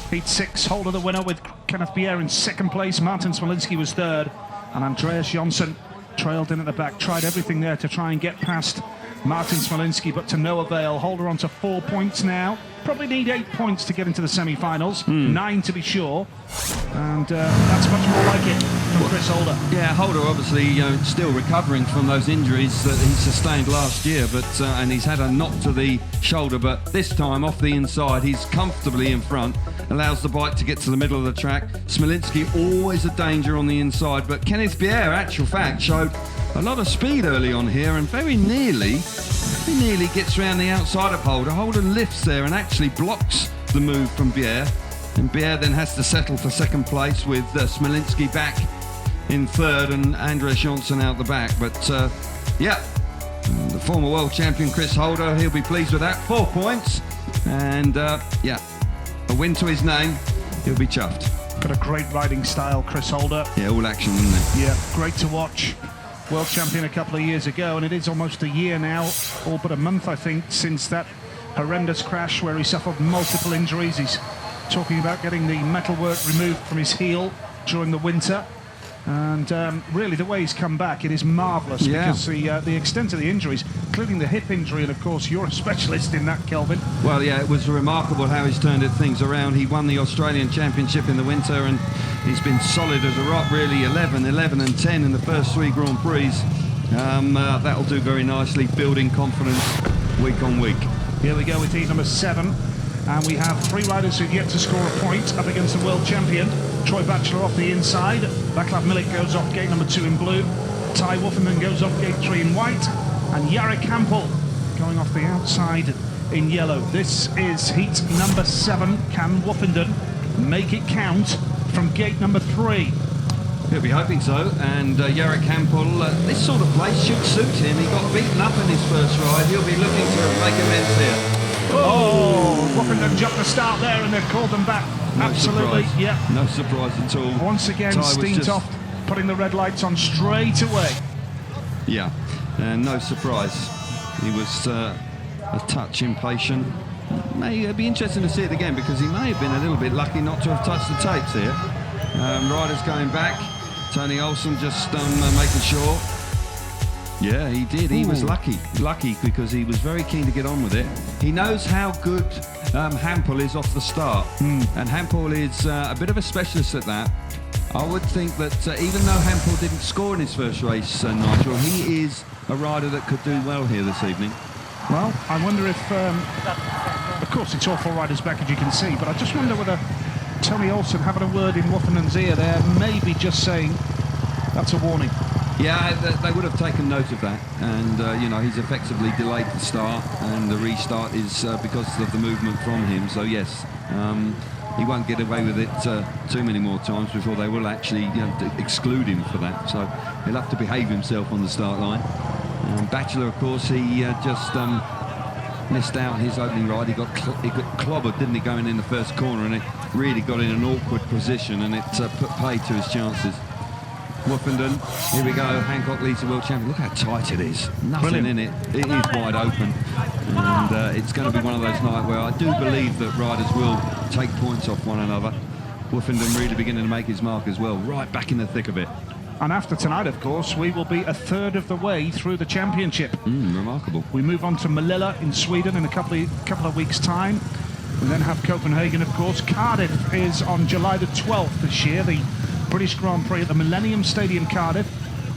Heat 6, Holder the winner with Kenneth Pierre in second place. Martin Smolinski was third. And Andreas Jonsson trailed in at the back. Tried everything there to try and get past Martin Smolinski, but to no avail. Holder on to 4 points now. Probably need 8 points to get into the semi-finals. 9 to be sure. And that's much more like it from Chris Holder. Yeah, Holder obviously still recovering from those injuries that he sustained last year, but and he's had a knock to the shoulder, but this time off the inside, he's comfortably in front, allows the bike to get to the middle of the track. Smolinski always a danger on the inside, but Kenneth Pierre, actual fact, showed a lot of speed early on here and very nearly gets around the outside of Holder. Holder lifts there and actually blocks the move from Pierre. And Pierre then has to settle for second place with Smolinski back in third and Andreas Jonsson out the back. But yeah, the former world champion Chris Holder, he'll be pleased with that. 4 points and yeah, a win to his name. He'll be chuffed. Got a great riding style, Chris Holder. Yeah, all action, isn't it? Yeah, great to watch. World champion a couple of years ago, and it is almost a year now, all but a month, I think, since that horrendous crash where he suffered multiple injuries. He's talking about getting the metalwork removed from his heel during the winter. And really, the way he's come back, it is marvellous, because the extent of the injuries, including the hip injury, and of course, you're a specialist in that, Kelvin. Well, yeah, it was remarkable how he's turned things around. He won the Australian Championship in the winter, and he's been solid as a rock, really. 11 and 10 in the first 3 Grand Prix. That'll do very nicely, building confidence week on week. Here we go with heat number 7. And we have 3 riders who've yet to score a point up against the world champion. Troy Batchelor off the inside. Vaclav Milik goes off gate number 2 in blue. Ty Woofenden goes off gate 3 in white. And Jarek Hampel going off the outside in yellow. This is heat number 7. Can Woofenden make it count from gate number 3? He'll be hoping so. And Jarek Hampel, this sort of place should suit him. He got beaten up in his first ride. He'll be looking to make amends here. Oh, Woofenden jumped the start there and they've called them back. No Absolutely, surprise. yeah. No surprise at all. Once again, Steentoft putting the red lights on straight away. Yeah, and no surprise. He was a touch impatient. It'd be interesting to see it again because he may have been a little bit lucky not to have touched the tapes here. Riders going back. Tony Olsen just making sure. Yeah, he did. He was lucky because he was very keen to get on with it. He knows how good Hampel is off the start, and Hampel is a bit of a specialist at that. I would think that even though Hampel didn't score in his first race, Nigel, he is a rider that could do well here this evening. Well, I wonder if, of course, it's all 4 riders back, as you can see, but I just wonder whether Tony Olsen having a word in Woofenden's ear there, maybe just saying that's a warning. Yeah, they would have taken note of that, and you know, he's effectively delayed the start, and the restart is because of the movement from him. So yes, he won't get away with it too many more times before they will actually exclude him for that. So he'll have to behave himself on the start line. Batchelor, of course, he just missed out on his opening ride. He got clobbered, didn't he, going in the first corner, and it really got in an awkward position, and it put pay to his chances. Woofenden, here we go, Hancock leads the world champion. Look how tight it is, nothing in it. It is wide open, and it's going to be one of those nights where I do believe that riders will take points off one another. Woofenden really beginning to make his mark as well, right back in the thick of it. And after tonight, of course, we will be a third of the way through the championship. Remarkable. We move on to Manila in Sweden in a couple of weeks' time. We then have Copenhagen, of course. Cardiff is on July the 12th this year, the British Grand Prix at the Millennium Stadium, Cardiff,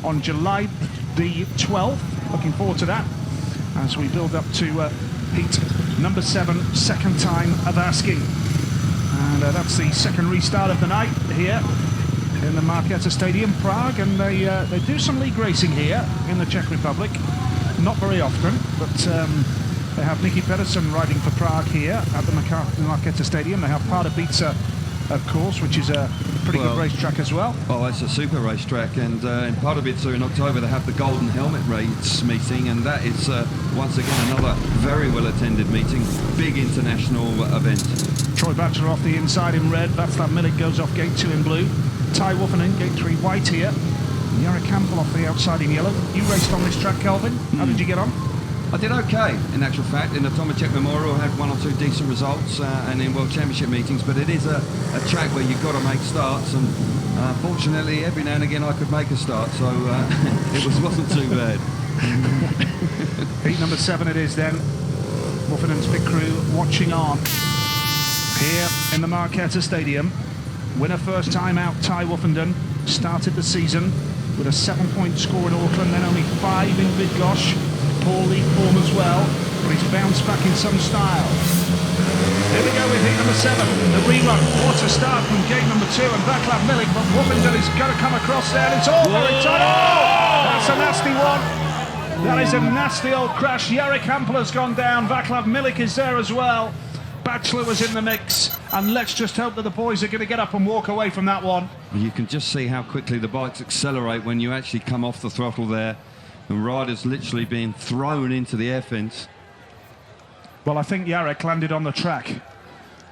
on July the 12th. Looking forward to that as we build up to heat number 7, second time of asking. And that's the second restart of the night here in the Markéta Stadium, Prague, and they do some league racing here in the Czech Republic. Not very often, but they have Nicky Pedersen riding for Prague here at the Markéta Stadium. They have Pardubice, of course, which is a pretty good racetrack as well. Oh, it's a super racetrack, and in Pardubice in October they have the Golden Helmet Race meeting, and that is once again another very well attended meeting, big international event. Troy Batchelor off the inside in red. Vaclav Milik goes off gate 2 in blue. Ty Woofenden, gate 3 white here. Jarek Campbell off the outside in yellow. You raced on this track, Kelvin. How did you get on? I did okay, in actual fact. In the Tomacek Memorial, I had 1 or 2 decent results, and in World Championship meetings, but it is a track where you've got to make starts, and fortunately, every now and again I could make a start, so it wasn't too bad. Heat number 7 it is then. Woffinden's pit crew watching on here in the Marquetta Stadium. Winner first time out, Ty Woffenden, started the season with a 7-point score in Auckland, then only 5 in Bydgoszcz. Poor lead form as well, but he's bounced back in some style. Here we go with heat number 7, the rerun. What a start from gate number 2, and Vaclav Milik, but Woffenden is going to come across there, and it's all very tight. Oh, that's a nasty one. That is a nasty old crash. Jarek Campbell has gone down. Vaclav Milik is there as well. Bachelor was in the mix, and let's just hope that the boys are going to get up and walk away from that one. You can just see how quickly the bikes accelerate when you actually come off the throttle there. And riders literally being thrown into the air fence. Well, I think Jarek landed on the track.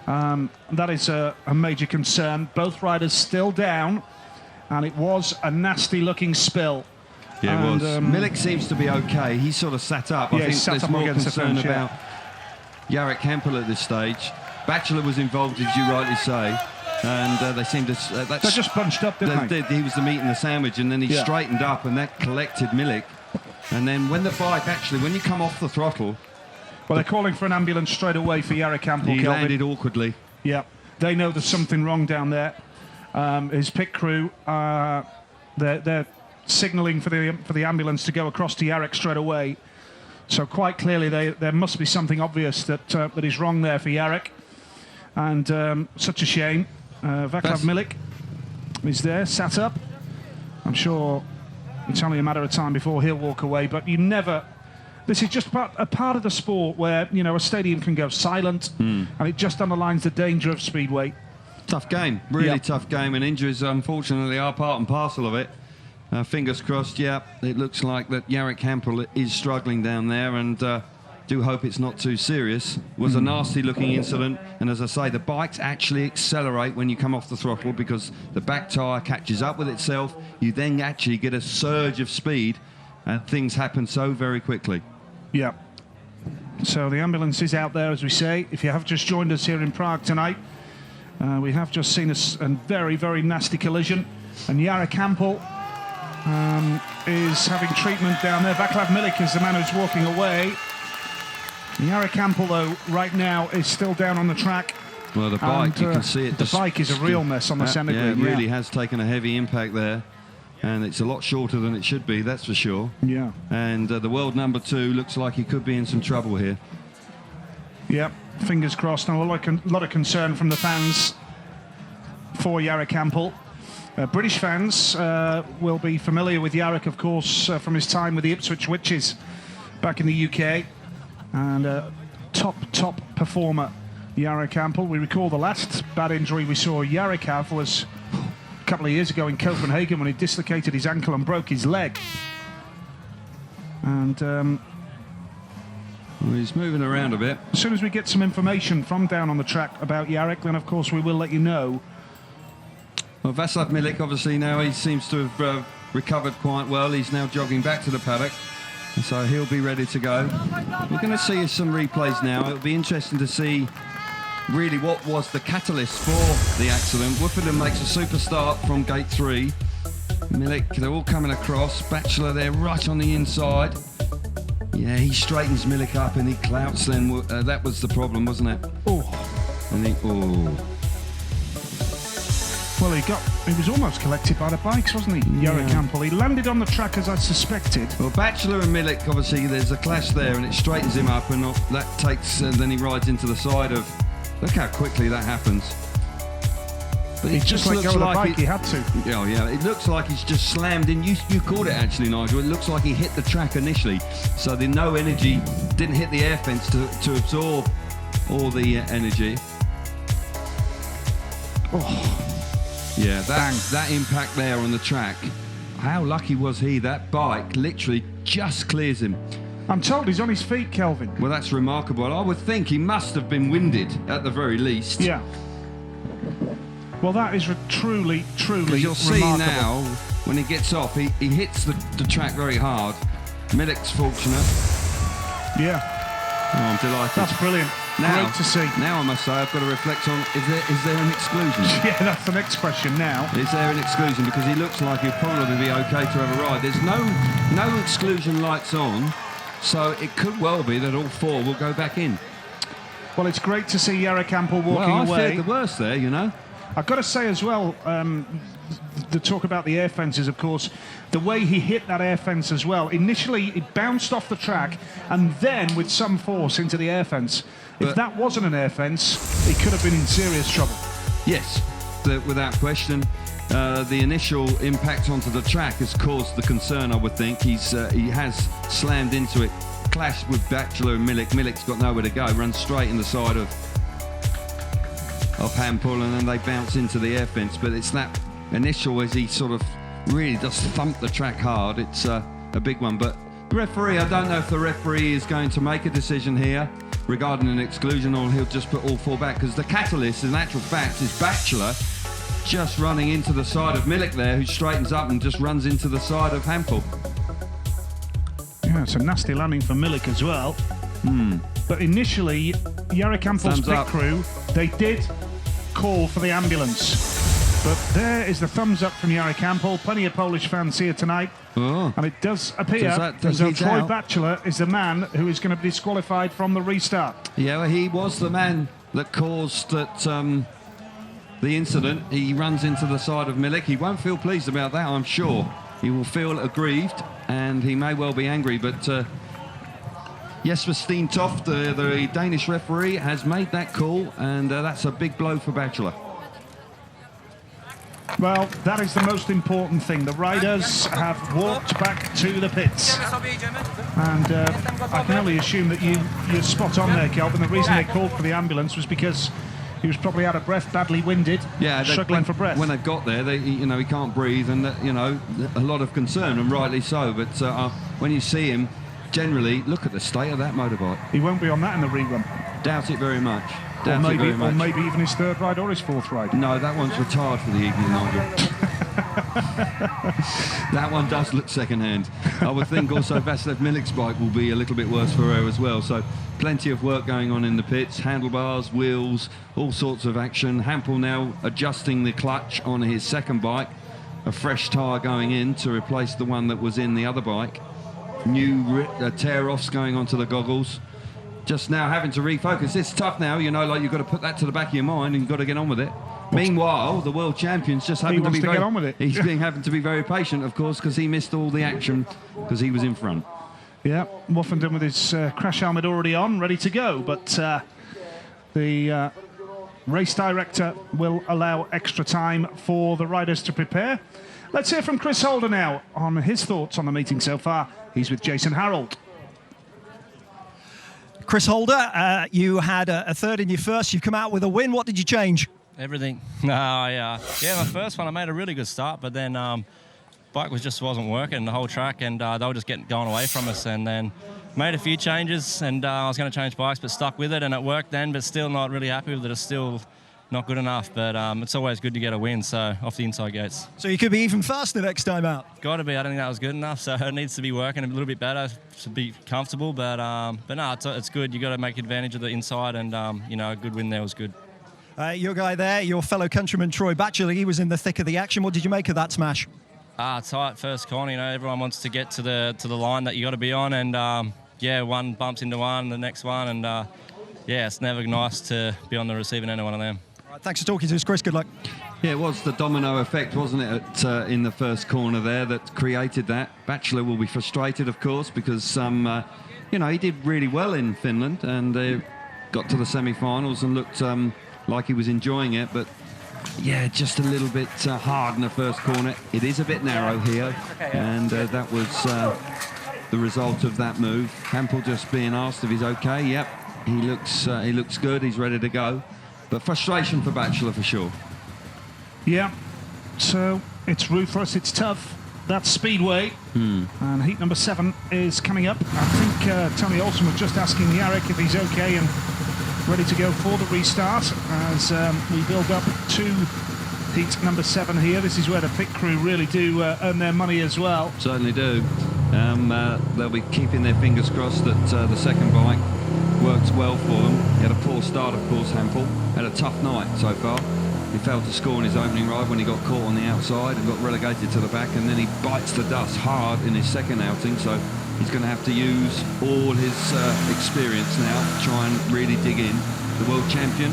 That is a major concern. Both riders still down, and it was a nasty-looking spill. Yeah, it was. Milik seems to be okay. He sort of sat up. I think there's more concern about Jarek Campbell at this stage. Bachelor was involved, as you rightly say. And they seemed to... they just bunched up, didn't they? He was the meat and the sandwich, and then he straightened up, and that collected Milik. And then when the bike actually, when you come off the throttle... Well, they're calling for an ambulance straight away for Jarek Campbell. He landed awkwardly. Yeah, they know there's something wrong down there. His pit crew, they're signalling for the ambulance to go across to Jarek straight away. So quite clearly, there must be something obvious that is wrong there for Jarek. And such a shame. Vaclav Milik is there, sat up. I'm sure it's only a matter of time before he'll walk away, but you never... This is just a part of the sport where, you know, a stadium can go silent, and it just underlines the danger of Speedway. Tough game, really tough game, and injuries, unfortunately, are part and parcel of it. Fingers crossed, it looks like that Jarek Campbell is struggling down there, and do hope it's not too serious. It was a nasty-looking incident, and as I say, the bikes actually accelerate when you come off the throttle because the back tyre catches up with itself. You then actually get a surge of speed, and things happen so very quickly. Yeah. So the ambulance is out there, as we say. If you have just joined us here in Prague tonight, we have just seen a very, very nasty collision, and Jarek Campbell is having treatment down there. Vaclav Milik is the man who's walking away. Jarek Campbell, though, right now is still down on the track. Well, the bike, you can see it. The bike is a real mess on the centre grid. It really has taken a heavy impact there. And it's a lot shorter than it should be, that's for sure. Yeah. And the world number 2 looks like he could be in some trouble here. Yep, fingers crossed. Now, a lot of concern from the fans for Jarek Campbell. British fans will be familiar with Jarek, of course, from his time with the Ipswich Witches back in the UK. And top performer, Jarek Campbell. We recall the last bad injury we saw Jarek have was a couple of years ago in Copenhagen when he dislocated his ankle and broke his leg. And well, he's moving around a bit. As soon as we get some information from down on the track about Jarek, then of course we will let you know. Well, Vaclav Milik, obviously now he seems to have recovered quite well. He's now jogging back to the paddock, and so he'll be ready to go. We're going to see some replays now. It'll be interesting to see really what was the catalyst for the accident. Woffinden makes a super start from gate 3. Milik, they're all coming across. Bachelor there right on the inside. Yeah, he straightens Milik up and he clouts them. That was the problem, wasn't it? Oh. And Well, he was almost collected by the bikes, wasn't he, Jarek Campbell? He landed on the track as I suspected. Well, Bachelor and Milik, obviously, there's a clash there, and it straightens him up, and that takes. Then he rides into the side of. Look how quickly that happens. But he just let go of the bike. He had to. Oh yeah, it looks like he's just slammed in. You called it actually, Nigel. It looks like he hit the track initially, so the no energy didn't hit the air fence to absorb all the energy. Oh. Yeah, that impact there on the track. How lucky was he? That bike literally just clears him. I'm told he's on his feet, Kelvin. Well, that's remarkable. I would think he must have been winded at the very least. Yeah. Well, that is truly you'll remarkable. see now, when he gets off, he hits the track very hard. Milik's fortunate. Yeah. Oh, I'm delighted. That's brilliant. Great to see. Now I must say I've got to reflect on, is there an exclusion? Yeah, that's the next question now. Is there an exclusion? Because he looks like he'll probably be okay to have a ride. There's no exclusion lights on, so it could well be that all 4 will go back in. Well, it's great to see Jarek Hampel walking away. I feared the worst there, you know. I've got to say as well, the talk about the air fences, of course, the way he hit that air fence as well. Initially, it bounced off the track and then with some force into the air fence. If that wasn't an air fence, he could have been in serious trouble. Yes, without question. The initial impact onto the track has caused the concern, I would think. He has slammed into it, clashed with Bachelor and Milik. Milik's got nowhere to go, runs straight in the side of Hampel, and then they bounce into the air fence. But it's that initial, as he sort of really does thump the track hard. It's a big one. But the referee, I don't know if the referee is going to make a decision here regarding an exclusion, or he'll just put all 4 back, because the catalyst, in actual fact, is Bachelor just running into the side of Milik there, who straightens up and just runs into the side of Hampel. Yeah, it's a nasty landing for Milik as well. But initially, Jarek Hampel's pit crew, they did call for the ambulance. But there is the thumbs up from Jarek Hampel. Plenty of Polish fans here tonight. Oh. And it does appear as though Troy Bachelor is the man who is going to be disqualified from the restart. Yeah, well, he was the man that caused that, the incident. He runs into the side of Milik. He won't feel pleased about that, I'm sure. He will feel aggrieved, and he may well be angry. But Jesper Steentoft, the Danish referee, has made that call, and that's a big blow for Bachelor. Well, that is the most important thing. The riders have walked back to the pits. And I can only assume that you're spot on there, Kelvin. The reason they called for the ambulance was because he was probably out of breath, badly winded, struggling for breath. When they got there, he can't breathe, and a lot of concern, and rightly so. But when you see him, generally, look at the state of that motorbike. He won't be on that in the rerun. Doubt it very much. Or maybe even his 3rd ride or his 4th ride. No, that one's retired for the evening, Nigel. That one does look second-hand. I would think also Vasilij Milik's bike will be a little bit worse for her as well. So plenty of work going on in the pits, handlebars, wheels, all sorts of action. Hampel now adjusting the clutch on his 2nd bike. A fresh tyre going in to replace the one that was in the other bike. New tear-offs going onto the goggles. Just now having to refocus. It's tough now, like you've got to put that to the back of your mind and you've got to get on with it. Meanwhile, the world champion's just having to get on with it. He's having to be very patient, of course, because he missed all the action because he was in front. Yeah, Woffenden with his crash helmet already on, ready to go. But the race director will allow extra time for the riders to prepare. Let's hear from Chris Holder now on his thoughts on the meeting so far. He's with Jason Harold. Chris Holder, you had a 3rd in your first. You've come out with a win. What did you change? Everything. My first one I made a really good start, but then bike wasn't working the whole track, and they were just going away from us. And then made a few changes, and I was going to change bikes, but stuck with it, and it worked then. But still not really happy with it. It's still not good enough. But it's always good to get a win. So off the inside gates. So you could be even faster next time out. Got to be. I don't think that was good enough. So it needs to be working a little bit better to be comfortable. But no, it's good. You got to make advantage of the inside, and a good win there was good. Your guy there, your fellow countryman Troy Bachelor, he was in the thick of the action. What did you make of that smash? Tight first corner. Everyone wants to get to the line that you got to be on, and one bumps into one, the next one, and it's never nice to be on the receiving end of one of them. All right, thanks for talking to us, Chris. Good luck. Yeah, it was the domino effect, wasn't it, in the first corner there that created that. Bachelor will be frustrated, of course, because he did really well in Finland, and they got to the semi-finals and looked like he was enjoying it, but just a little bit hard in the first corner. It is a bit narrow here, and that was the result of that move. Hampel just being asked if he's okay. Yep, he looks good. He's ready to go, but frustration for Bachelor for sure. Yeah, so it's ruthless, it's tough. That's Speedway, and heat number 7 is coming up. I think Tony Olsen was just asking Jarek if he's okay and ready to go for the restart as we build up to Heat number 7 here. This is where the pit crew really do earn their money as well. Certainly do. They'll be keeping their fingers crossed that the second bike works well for them. He had a poor start, of course, Hampel. Had a tough night so far. He failed to score in his opening ride when he got caught on the outside and got relegated to the back, and then he bites the dust hard in his second outing, so he's going to have to use all his experience now to try and really dig in. The world champion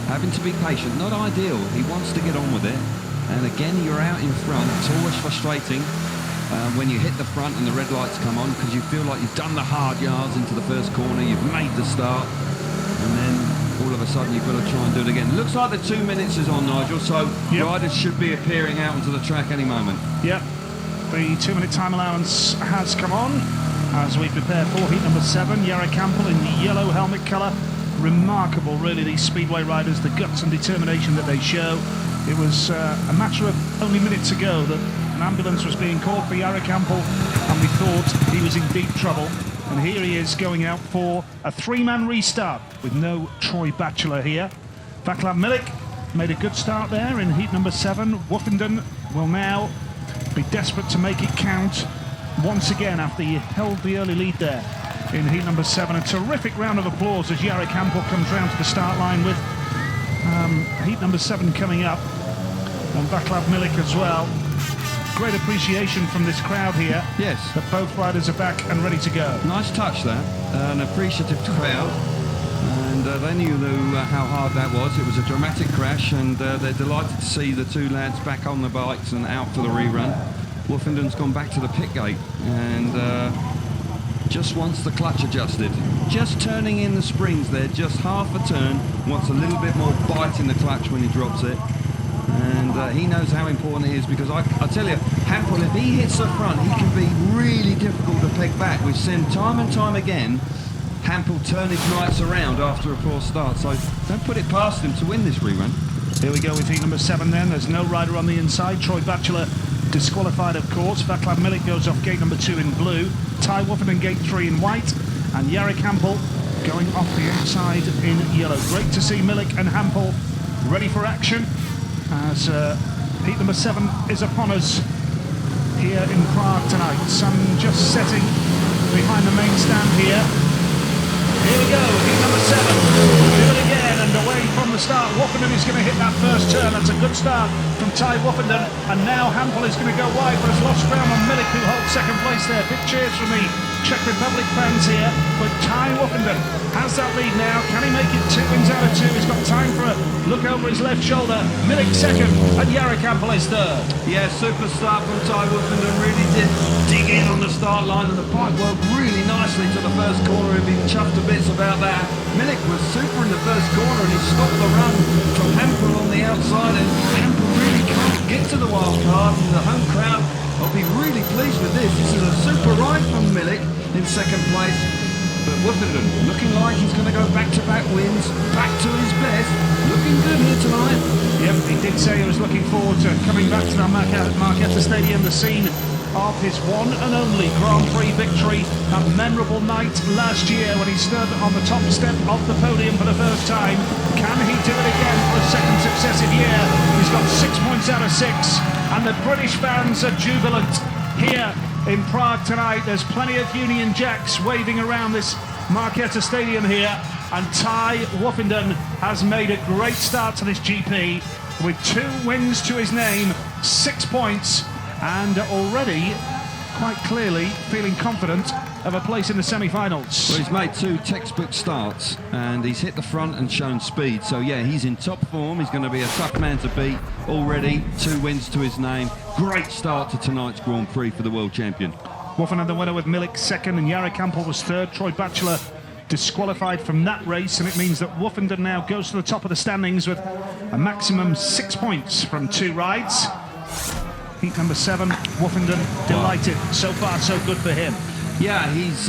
having to be patient, not ideal. He wants to get on with it, and again you're out in front. It's always frustrating when you hit the front and the red lights come on, because you feel like you've done the hard yards into the first corner, you've made the start, and then all of a sudden you've got to try and do it again. Looks like the 2 minutes is on, Nigel, so riders should be appearing out onto the track any moment. Yep, the 2-minute time allowance has come on as we prepare for heat number 7. Jari Campbell in the yellow helmet colour. Remarkable, really, these Speedway riders, the guts and determination that they show. It was a matter of only minutes ago that an ambulance was being called for Jari Campbell, and we thought he was in deep trouble. And here he is going out for a 3-man restart with no Troy Batchelor here. Vaclav Milik made a good start there in heat number 7. Woofenden will now be desperate to make it count once again after he held the early lead there in heat number 7. A terrific round of applause as Jari Campbell comes round to the start line with heat number 7 coming up, and Vaclav Milik as well. Great appreciation from this crowd here. Yes. That both riders are back and ready to go. Nice touch that. An appreciative crowd. And they knew how hard that was. It was a dramatic crash, and they're delighted to see the two lads back on the bikes and out for the rerun. Woofenden's gone back to the pit gate and just wants the clutch adjusted. Just turning in the springs there, just half a turn. Wants a little bit more bite in the clutch when he drops it. And he knows how important it is, because I tell you, Hampel, if he hits the front, he can be really difficult to peg back. We've seen time and time again Hampel turn his nights around after a poor start, so don't put it past him to win this rerun. Here we go with heat number 7 then. There's no rider on the inside. Troy Batchelor disqualified, of course. Vaclav Milik goes off gate number 2 in blue. Ty Woofenden gate 3 in white. And Jari Campbell going off the outside in yellow. Great to see Milik and Hampel ready for action as heat number 7 is upon us here in Prague tonight. Sun just setting behind the main stand here. Here we go, heat number 7. Do it again, and away from the start. Woofenden is going to hit that first turn. That's a good start from Ty Woofenden. And now Hampel is going to go wide, but has lost ground on Milik, who holds second place there. Big cheers from the Czech Republic fans here. But Ty Woofenden has that lead now. Can he make it 2 wins out of 2? He's got time for a look over his left shoulder. Milik second, and Jari Campbell is third. Yeah, super start from Ty Woofenden. Really did dig in on the start line, and the bike worked really nicely to the first corner. He'd been chuffed to bits about that. Milik was super in the first corner, and he stopped the run from Hampel on the outside, and Hampel really can't get to the wild card, and the home crowd will be really pleased with this. This is a super ride from Milik in second place. But Woofenden looking like he's going to go back-to-back wins, back to his best. Looking good here tonight. Yep, he did say he was looking forward to coming back to the Marquetta Stadium, the scene of his one and only Grand Prix victory. That memorable night last year when he stood on the top step of the podium for the first time. Can he do it again for a second successive year? He's got 6 points out of 6, and the British fans are jubilant here in Prague tonight. There's plenty of Union Jacks waving around this Marquetta Stadium here, and Ty Woofenden has made a great start to this GP with 2 wins to his name, 6 points, and already quite clearly feeling confident of a place in the semi-finals. Well, he's made 2 textbook starts, and he's hit the front and shown speed. So yeah, he's in top form. He's going to be a tough man to beat already. 2 wins to his name. Great start to tonight's Grand Prix for the world champion. Woofenden the winner with Milik second, and Jari Campbell was third. Troy Batchelor disqualified from that race, and it means that Woofenden now goes to the top of the standings with a maximum 6 points from 2 rides. Heat number 7, Woofenden delighted. So far, so good for him. Yeah, he's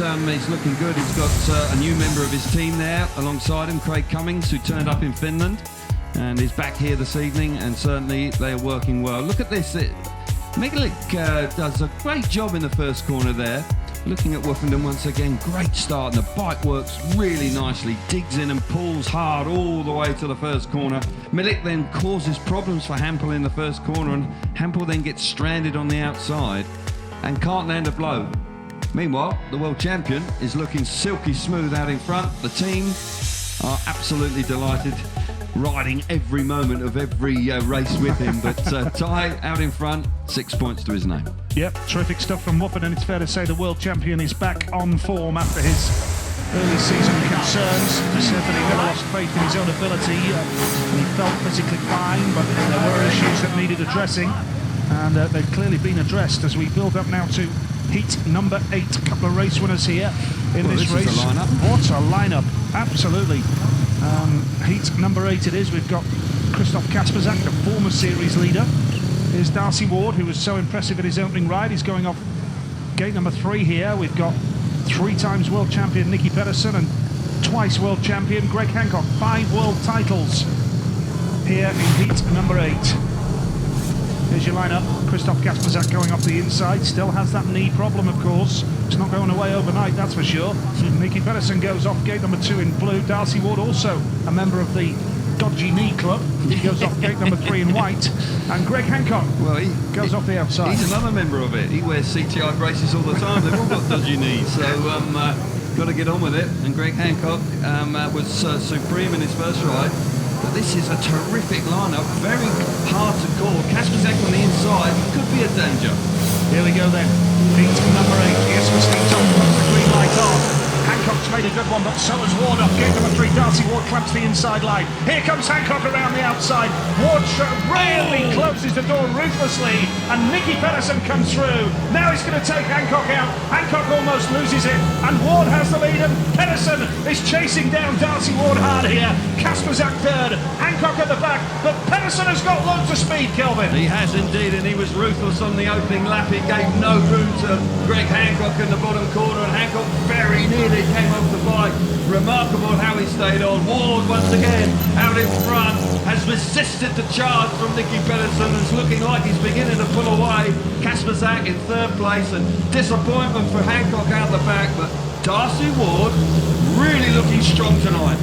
looking good. He's got a new member of his team there alongside him, Craig Cummings, who turned up in Finland and is back here this evening, and certainly they are working well. Look at this. Milik does a great job in the first corner there. Looking at Woofenden once again, great start, and the bike works really nicely, digs in and pulls hard all the way to the first corner. Milik then causes problems for Hampel in the first corner, and Hampel then gets stranded on the outside and can't land a blow. Meanwhile, the world champion is looking silky smooth out in front. The team are absolutely delighted, riding every moment of every race with him, but Ty out in front, 6 points to his name. Yep, terrific stuff from Woofenden, and it's fair to say the world champion is back on form after his early season concerns. He said that he never lost faith in his own ability, and he felt physically fine, but there were issues that needed addressing, and they've clearly been addressed as we build up now to heat number 8. A couple of race winners here in this race. Is a lineup. What a lineup, absolutely. Heat number 8 it is. We've got Christoph Kasperzak, the former series leader. Here's Darcy Ward, who was so impressive in his opening ride. He's going off gate number 3 here. We've got 3 times world champion Nicky Pedersen and twice world champion Greg Hancock. 5 world titles here in heat number 8. Here's your lineup. Christoph Kasperzak going off the inside. Still has that knee problem, of course. It's not going away overnight, that's for sure. Nicky Pedersen goes off gate number 2 in blue. Darcy Ward, also a member of the Dodgy Knee Club. He goes off gate number 3 in white. And Greg Hancock goes off the outside. He's another member of it. He wears CTI braces all the time. They've all got dodgy knees, so got to get on with it. And Greg Hancock was supreme in his first ride. But this is a terrific lineup, very hard to call. Kasperzak on the inside could be a danger. Here we go then. Heat number 8. Yes, we're still top. The green light on. Hancock's made a good one, but so has Ward off gate number 3. Darcy Ward clamps the inside line. Here comes Hancock around the outside. Ward really closes the door ruthlessly, and Nicky Pedersen comes through. Now he's going to take Hancock out. Hancock almost loses it, and Ward has the lead, and Pedersen is chasing down Darcy Ward hard here. Kasperzak third, Hancock at the back, but Pedersen has got loads of speed, Kelvin. He has indeed, and he was ruthless on the opening lap. He gave no room to Greg Hancock in the bottom corner, and Hancock very nearly came off the bike. Remarkable how he stayed on. Ward once again out in front, has resisted the charge from Nicky Pedersen. It's looking like he's beginning to pull away. Kasperzak in third place, and disappointment for Hancock out the back, but Darcy Ward really looking strong tonight.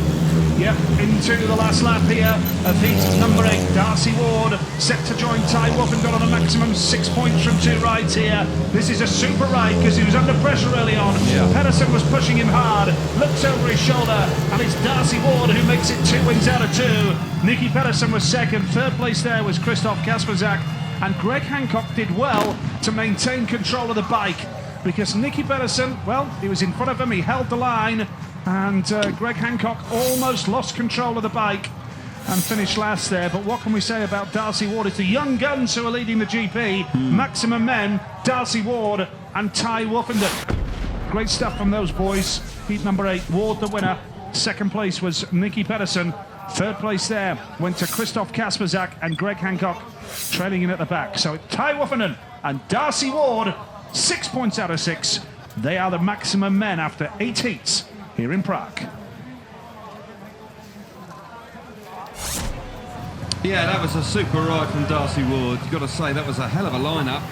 Yep, into the last lap here of heat number 8. Darcy Ward set to join Ty Woofenden on a maximum 6 points from 2 rides here. This is a super ride because he was under pressure early on. Yeah. Pedersen was pushing him hard, looks over his shoulder, and it's Darcy Ward who makes it 2 wins out of 2. Nicky Pedersen was second. Third place there was Christoph Kasperzak, and Greg Hancock did well to maintain control of the bike because Nicky Pedersen, well, he was in front of him, he held the line, and Greg Hancock almost lost control of the bike and finished last there. But what can we say about Darcy Ward? It's the young guns who are leading the GP. Maximum men, Darcy Ward and Ty Woofenden. Great stuff from those boys. Heat number 8, Ward the winner. Second place was Nicky Pedersen. Third place there went to Christoph Kasperzak, and Greg Hancock trailing in at the back. So Ty Woofenden and Darcy Ward, 6 points out of 6. They are the maximum men after 8 heats here in Prague. Yeah, that was a super ride from Darcy Ward. You've got to say, that was a hell of a lineup.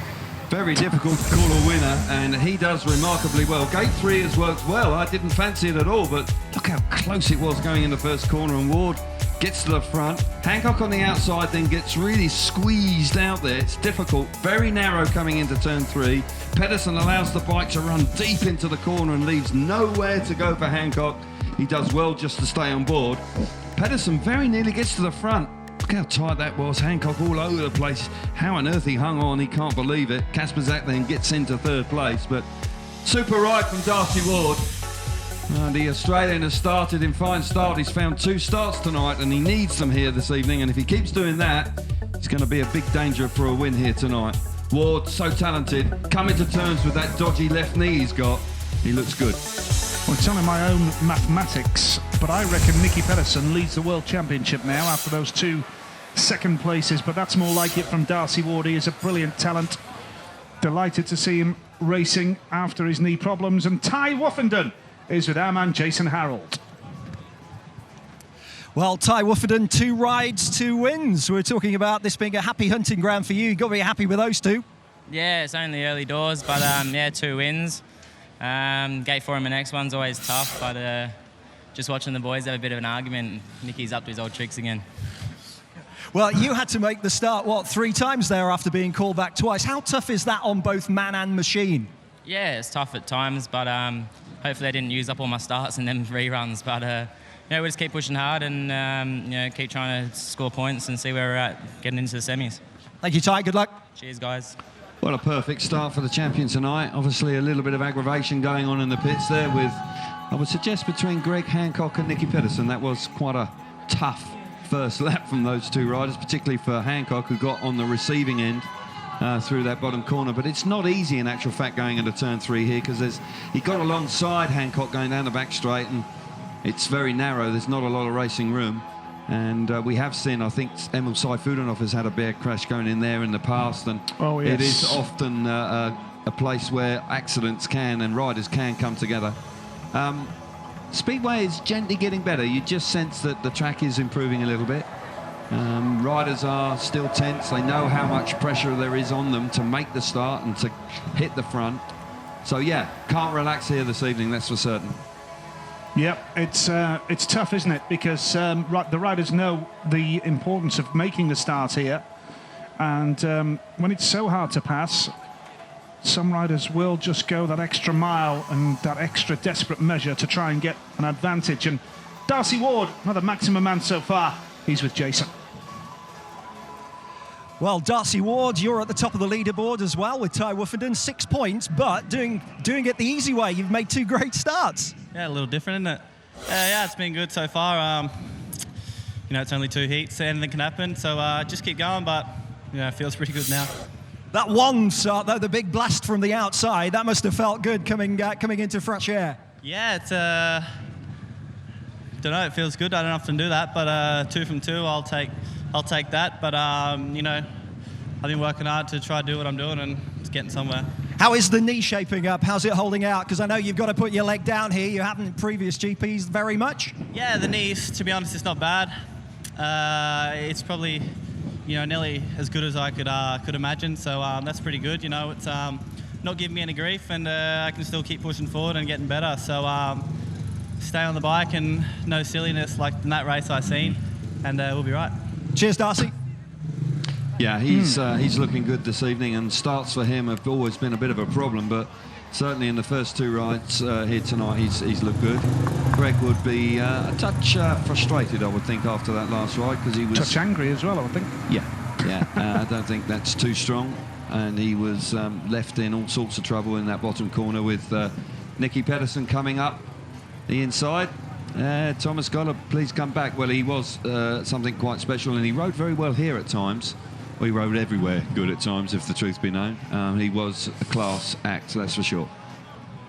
Very difficult to call a winner, and he does remarkably well. Gate 3 has worked well. I didn't fancy it at all, but look how close it was going in the first corner, and Ward gets to the front. Hancock on the outside then gets really squeezed out there. It's difficult, very narrow coming into turn 3. Pedersen allows the bike to run deep into the corner and leaves nowhere to go for Hancock. He does well just to stay on board. Pedersen very nearly gets to the front. Look how tight that was. Hancock all over the place. How on earth he hung on, he can't believe it. Kasperzak then gets into third place, but super ride from Darcy Ward. The Australian has started in fine style. He's found 2 starts tonight, and he needs them here this evening, and if he keeps doing that, he's going to be a big danger for a win here tonight. Ward, so talented, coming to terms with that dodgy left knee he's got. He looks good. Well, it's only my own mathematics, but I reckon Nicky Pedersen leads the World Championship now after those 2 second places, but that's more like it from Darcy Ward. He is a brilliant talent. Delighted to see him racing after his knee problems. And Ty Woofenden is with our man Jason Harold. Well, Ty Woofenden, 2 rides, 2 wins. We're talking about this being a happy hunting ground for you. You've got to be happy with those 2. Yeah, it's only early doors, but yeah, 2 wins. Gate 4 in my next one's always tough, but just watching the boys have a bit of an argument, Nicky's up to his old tricks again. Well, you had to make the start, 3 times there after being called back twice. How tough is that on both man and machine? Yeah, it's tough at times, but hopefully I didn't use up all my starts and then reruns. But we just keep pushing hard and keep trying to score points and see where we're at getting into the semis. Thank you, Ty. Good luck. Cheers, guys. Well, a perfect start for the champion tonight. Obviously, a little bit of aggravation going on in the pits there with, I would suggest, between Greg Hancock and Nicky Pedersen. That was quite a tough first lap from those 2 riders, particularly for Hancock, who got on the receiving end through that bottom corner. But it's not easy, in actual fact, going into turn 3 here, because he got alongside Hancock going down the back straight, and it's very narrow. There's not a lot of racing room. And we have seen, I think, Emil Saifudanov has had a bear crash going in there in the past, and yes. It is often a place where accidents can and riders can come together. Speedway is gently getting better. You just sense that the track is improving a little bit. Riders are still tense. They know how much pressure there is on them to make the start and to hit the front. So yeah, can't relax here this evening, that's for certain. Yep, it's tough, isn't it? Because the riders know the importance of making the start here, and when it's so hard to pass, some riders will just go that extra mile and that extra desperate measure to try and get an advantage. And Darcy Ward, another maximum man so far, he's with Jason. Well, Darcy Ward, you're at the top of the leaderboard as well with Ty Woofenden, 6 points, but doing it the easy way. You've made 2 great starts. Yeah, a little different, isn't it? Yeah, it's been good so far. It's only 2 heats, so anything can happen. So just keep going, but it feels pretty good now. That one start, though, the big blast from the outside, that must have felt good coming into fresh air. Yeah, it's don't know, it feels good. I don't often do that, but 2 from 2, I'll take that. But I've been working hard to try to do what I'm doing, and it's getting somewhere. How is the knee shaping up? How's it holding out? Because I know you've got to put your leg down here. You haven't in previous GPs very much. Yeah, the knees, to be honest, it's not bad. It's probably nearly as good as I could imagine. So that's pretty good. It's not giving me any grief, and I can still keep pushing forward and getting better. So stay on the bike and no silliness like in that race I seen, and we'll be right. Cheers, Darcy. Yeah, he's looking good this evening, and starts for him have always been a bit of a problem, but certainly in the first 2 rides here tonight, he's looked good. Greg would be a touch frustrated, I would think, after that last ride, because he was... Touch angry as well, I would think. Yeah. I don't think that's too strong, and he was left in all sorts of trouble in that bottom corner with Nicky Pedersen coming up the inside. Thomas Goller, please come back. Well, he was something quite special, and he rode very well here at times. Well, he rode everywhere good at times, if the truth be known. He was a class act, that's for sure.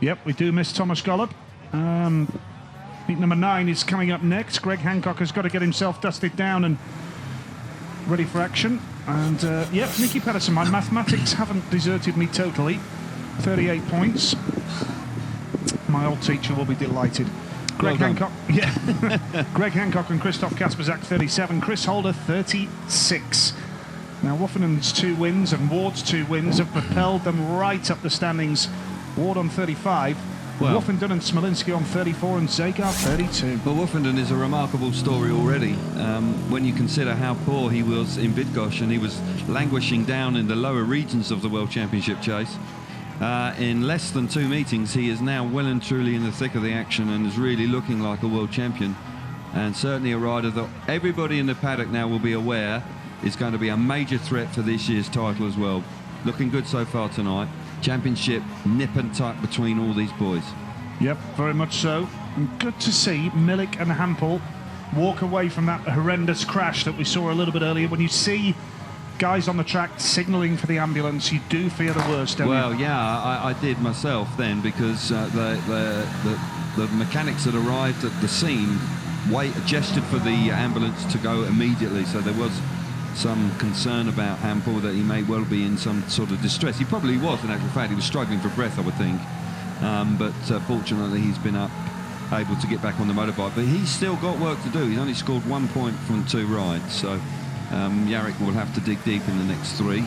Yep, we do miss Thomas Gollop. Heat number 9 is coming up next. Greg Hancock has got to get himself dusted down and ready for action. And, Nicky Pedersen, my mathematics haven't deserted me totally. 38 points. My old teacher will be delighted. Greg Hancock, Greg Hancock and Christoph Kasperzak, 37. Chris Holder, 36. Now, Woofenden's 2 wins and Ward's 2 wins have propelled them right up the standings. Ward on 35, Woofenden and Smolinski on 34, and Zagar 32. Well, Woofenden is a remarkable story already. When you consider how poor he was in Bydgoszcz, and he was languishing down in the lower regions of the World Championship chase. In less than 2 meetings, he is now well and truly in the thick of the action and is really looking like a world champion. And certainly a rider that everybody in the paddock now will be aware is going to be a major threat for this year's title as well. Looking good so far tonight. Championship nip and tuck between all these boys. Yep, very much so. And good to see Milik and Hampel walk away from that horrendous crash that we saw a little bit earlier. When you see guys on the track signalling for the ambulance, you do fear the worst, don't you? Well, yeah, I did myself then, because the mechanics that arrived at the scene gestured for the ambulance to go immediately, so there was some concern about Hampel that he may well be in some sort of distress. He probably was, in actual fact. He was struggling for breath, I would think. But fortunately, he's been able to get back on the motorbike. But he's still got work to do. He's only scored 1 point from 2 rides. So Jarek will have to dig deep in the next 3.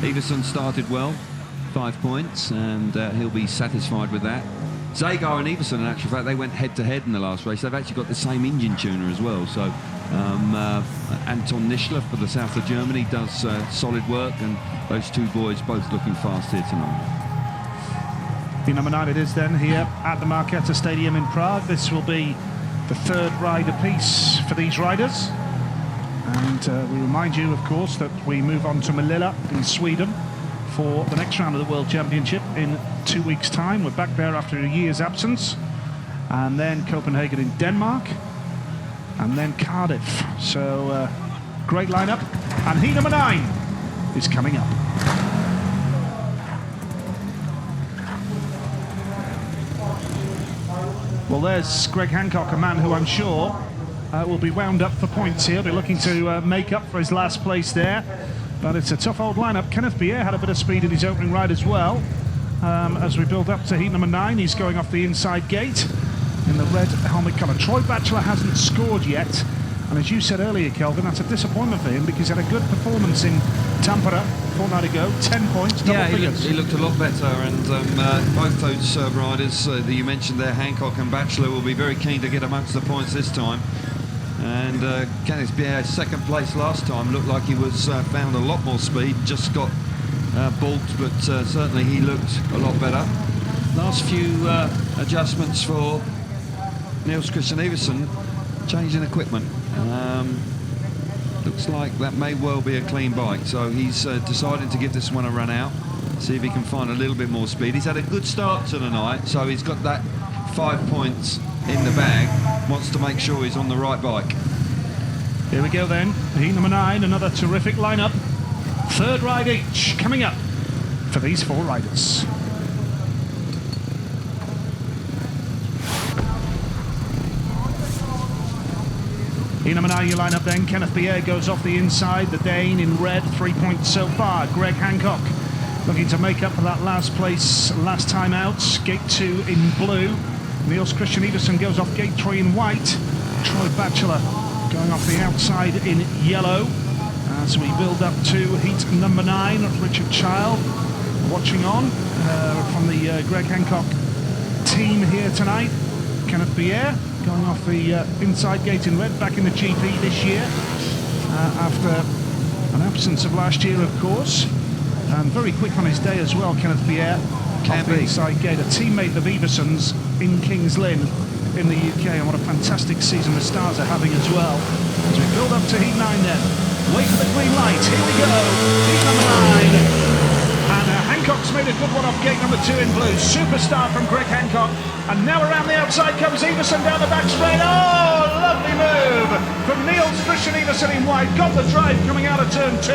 Everson started well. 5 points, and he'll be satisfied with that. Zagar and Iversen, in actual fact, they went head-to-head in the last race. They've actually got the same engine tuner as well. So Anton Nischler for the south of Germany does solid work, and those two boys both looking fast here tonight. The number 9 it is then here at the Markéta Stadium in Prague. This will be the third ride apiece for these riders. And we remind you, of course, that we move on to Melilla in Sweden for the next round of the World Championship in 2 weeks' time. We're back there after a year's absence. And then Copenhagen in Denmark. And then Cardiff. So, great lineup. And heat number 9 is coming up. Well, there's Greg Hancock, a man who I'm sure will be wound up for points here. Be looking to make up for his last place there. But it's a tough old lineup. Kenneth Pierre had a bit of speed in his opening ride as well. As we build up to heat number 9, he's going off the inside gate in the red helmet colour. Troy Batchelor hasn't scored yet. And as you said earlier, Kelvin, that's a disappointment for him because he had a good performance in Tampere a fortnight ago. 10 points, double figures. He looked a lot better, and both those riders that you mentioned there, Hancock and Batchelor, will be very keen to get amongst the points this time. And Kenneth Pierre, second place last time, looked like he was found a lot more speed, just got balked, but certainly he looked a lot better. Last few adjustments for Niels Christian Iversen, changing equipment. Looks like that may well be a clean bike, so he's decided to give this one a run out, see if he can find a little bit more speed. He's had a good start to the night, so he's got that 5 points in the bag, wants to make sure he's on the right bike. Here we go then, heat number 9, another terrific lineup. Third ride each coming up for these 4 riders. Heat number 9, your lineup then. Kenneth Pierre goes off the inside, the Dane in red, 3 points so far. Greg Hancock looking to make up for that last place last time out. Gate 2 in blue. Niels Christian Iversen goes off gate 3 in white. Troy Batchelor going off the outside in yellow. As we build up to heat number 9, Richard Child watching on from the Greg Hancock team here tonight. Kenneth Pierre going off the inside gate in red, back in the GP this year after an absence of last year, of course. And very quick on his day as well, Kenneth Pierre. Off the inside gate, a teammate of Iversen's in Kings Lynn in the UK, and what a fantastic season the Stars are having as well. As we build up to heat 9 then. Wait for the green light, here we go, heat number 9. And Hancock's made a good one off gate number 2 in blue. Superstar from Greg Hancock. And now around the outside comes Iversen down the back straight. Oh, lovely move from Niels Christian Iversen in white. Got the drive coming out of turn 2.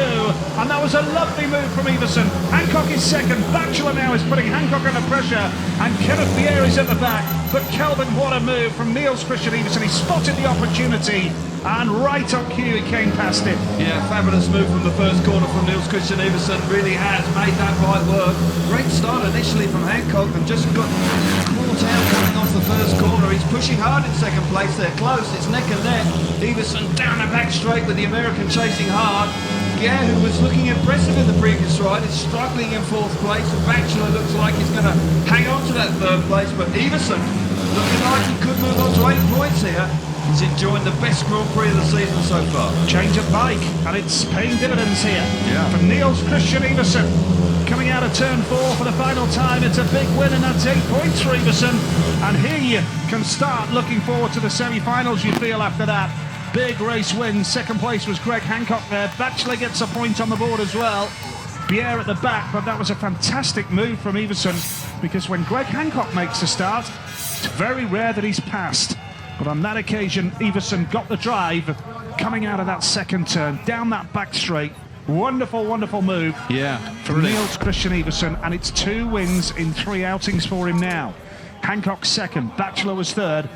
And that was a lovely move from Iversen. Hancock is second. Batchelor now is putting Hancock under pressure. And Kenneth Pierre is at the back. But Kelvin, what a move from Niels Christian Iversen. He spotted the opportunity. And right on cue, he came past it. Yeah, fabulous move from the first corner from Niels Christian Iversen. Really has made that bike work. Great start initially from Hancock, and just got caught out coming off the first corner. He's pushing hard in second place. They're close. It's neck and neck. Iversen down the back straight with the American chasing hard. Pierre, who was looking impressive in the previous ride, is struggling in 4th place. And Batchelor looks like he's going to hang on to that 3rd place. But Iversen looking like he could move on to 8 points here. He's enjoying the best Grand Prix of the season so far. Change of bike, and it's paying dividends here. Yeah. From Niels Christian Iversen. Coming out of turn 4 for the final time. It's a big win, and that's 8 points for Iversen. And he can start looking forward to the semi-finals, you feel, after that. Big race win. Second place was Greg Hancock there. Batchelor gets a point on the board as well. Pierre at the back, but that was a fantastic move from Iversen, because when Greg Hancock makes a start, it's very rare that he's passed. But on that occasion, Iversen got the drive coming out of that second turn, down that back straight. Wonderful, wonderful move. Yeah, from Niels Christian Iversen, and it's 2 wins in 3 outings for him now. Hancock second, Batchelor was third,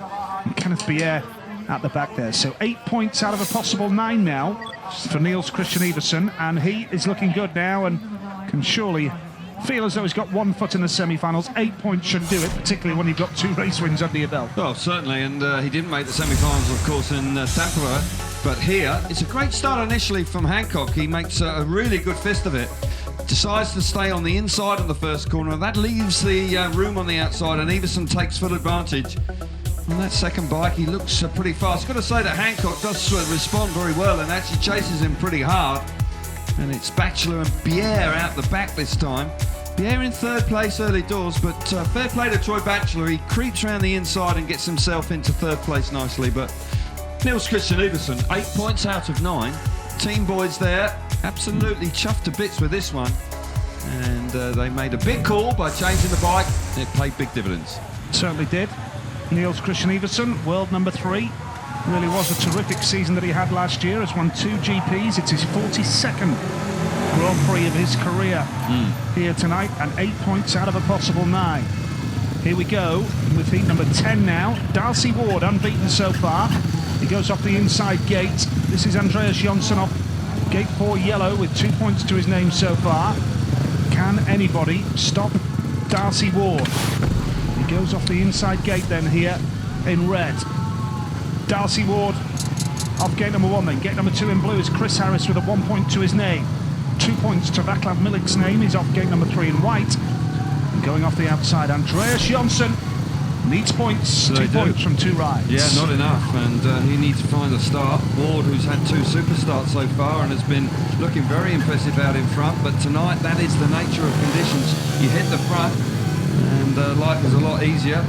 and Kenneth Pierre at the back there. So 8 points out of a possible 9 now for Niels Christian Iversen, and he is looking good now and can surely feel as though he's got 1 foot in the semi-finals. 8 points should do it, particularly when you've got 2 race wins under your belt. Well, certainly, and he didn't make the semi-finals, of course, in Tampere, but here it's a great start initially from Hancock. He makes a really good fist of it. decides to stay on the inside of the first corner. That leaves the room on the outside, and Iversen takes full advantage. On that second bike, he looks pretty fast. Got to say that Hancock does respond very well and actually chases him pretty hard. And it's Batchelor and Bier out the back this time. Bier in third place early doors, but fair play to Troy Batchelor. He creeps around the inside and gets himself into third place nicely. But Niels Christian Iversen, 8 points out of 9. Team boys there, absolutely chuffed to bits with this one. And they made a big call by changing the bike. It paid big dividends. Certainly did. Niels Christian Iversen, world number 3. Really was a terrific season that he had last year. Has won 2 GPs. It's his 42nd Grand Prix of his career here tonight, and 8 points out of a possible 9. Here we go with heat number 10 now. Darcy Ward unbeaten so far. He goes off the inside gate. This is Andreas Jonsson off gate 4 yellow with 2 points to his name so far. Can anybody stop Darcy Ward? He goes off the inside gate then here in red. Darcy Ward off gate number 1 then. Gate number 2 in blue is Chris Harris with a 1 point to his name. 2 points to Vaclav Milik's name. He's off gate number 3 in white. And going off the outside, Andreas Jonsson needs points. 2 points from 2 rides. Yeah, not enough, and he needs to find a start. Ward, who's had 2 super starts so far and has been looking very impressive out in front, but tonight that is the nature of conditions. You hit the front and life is a lot easier.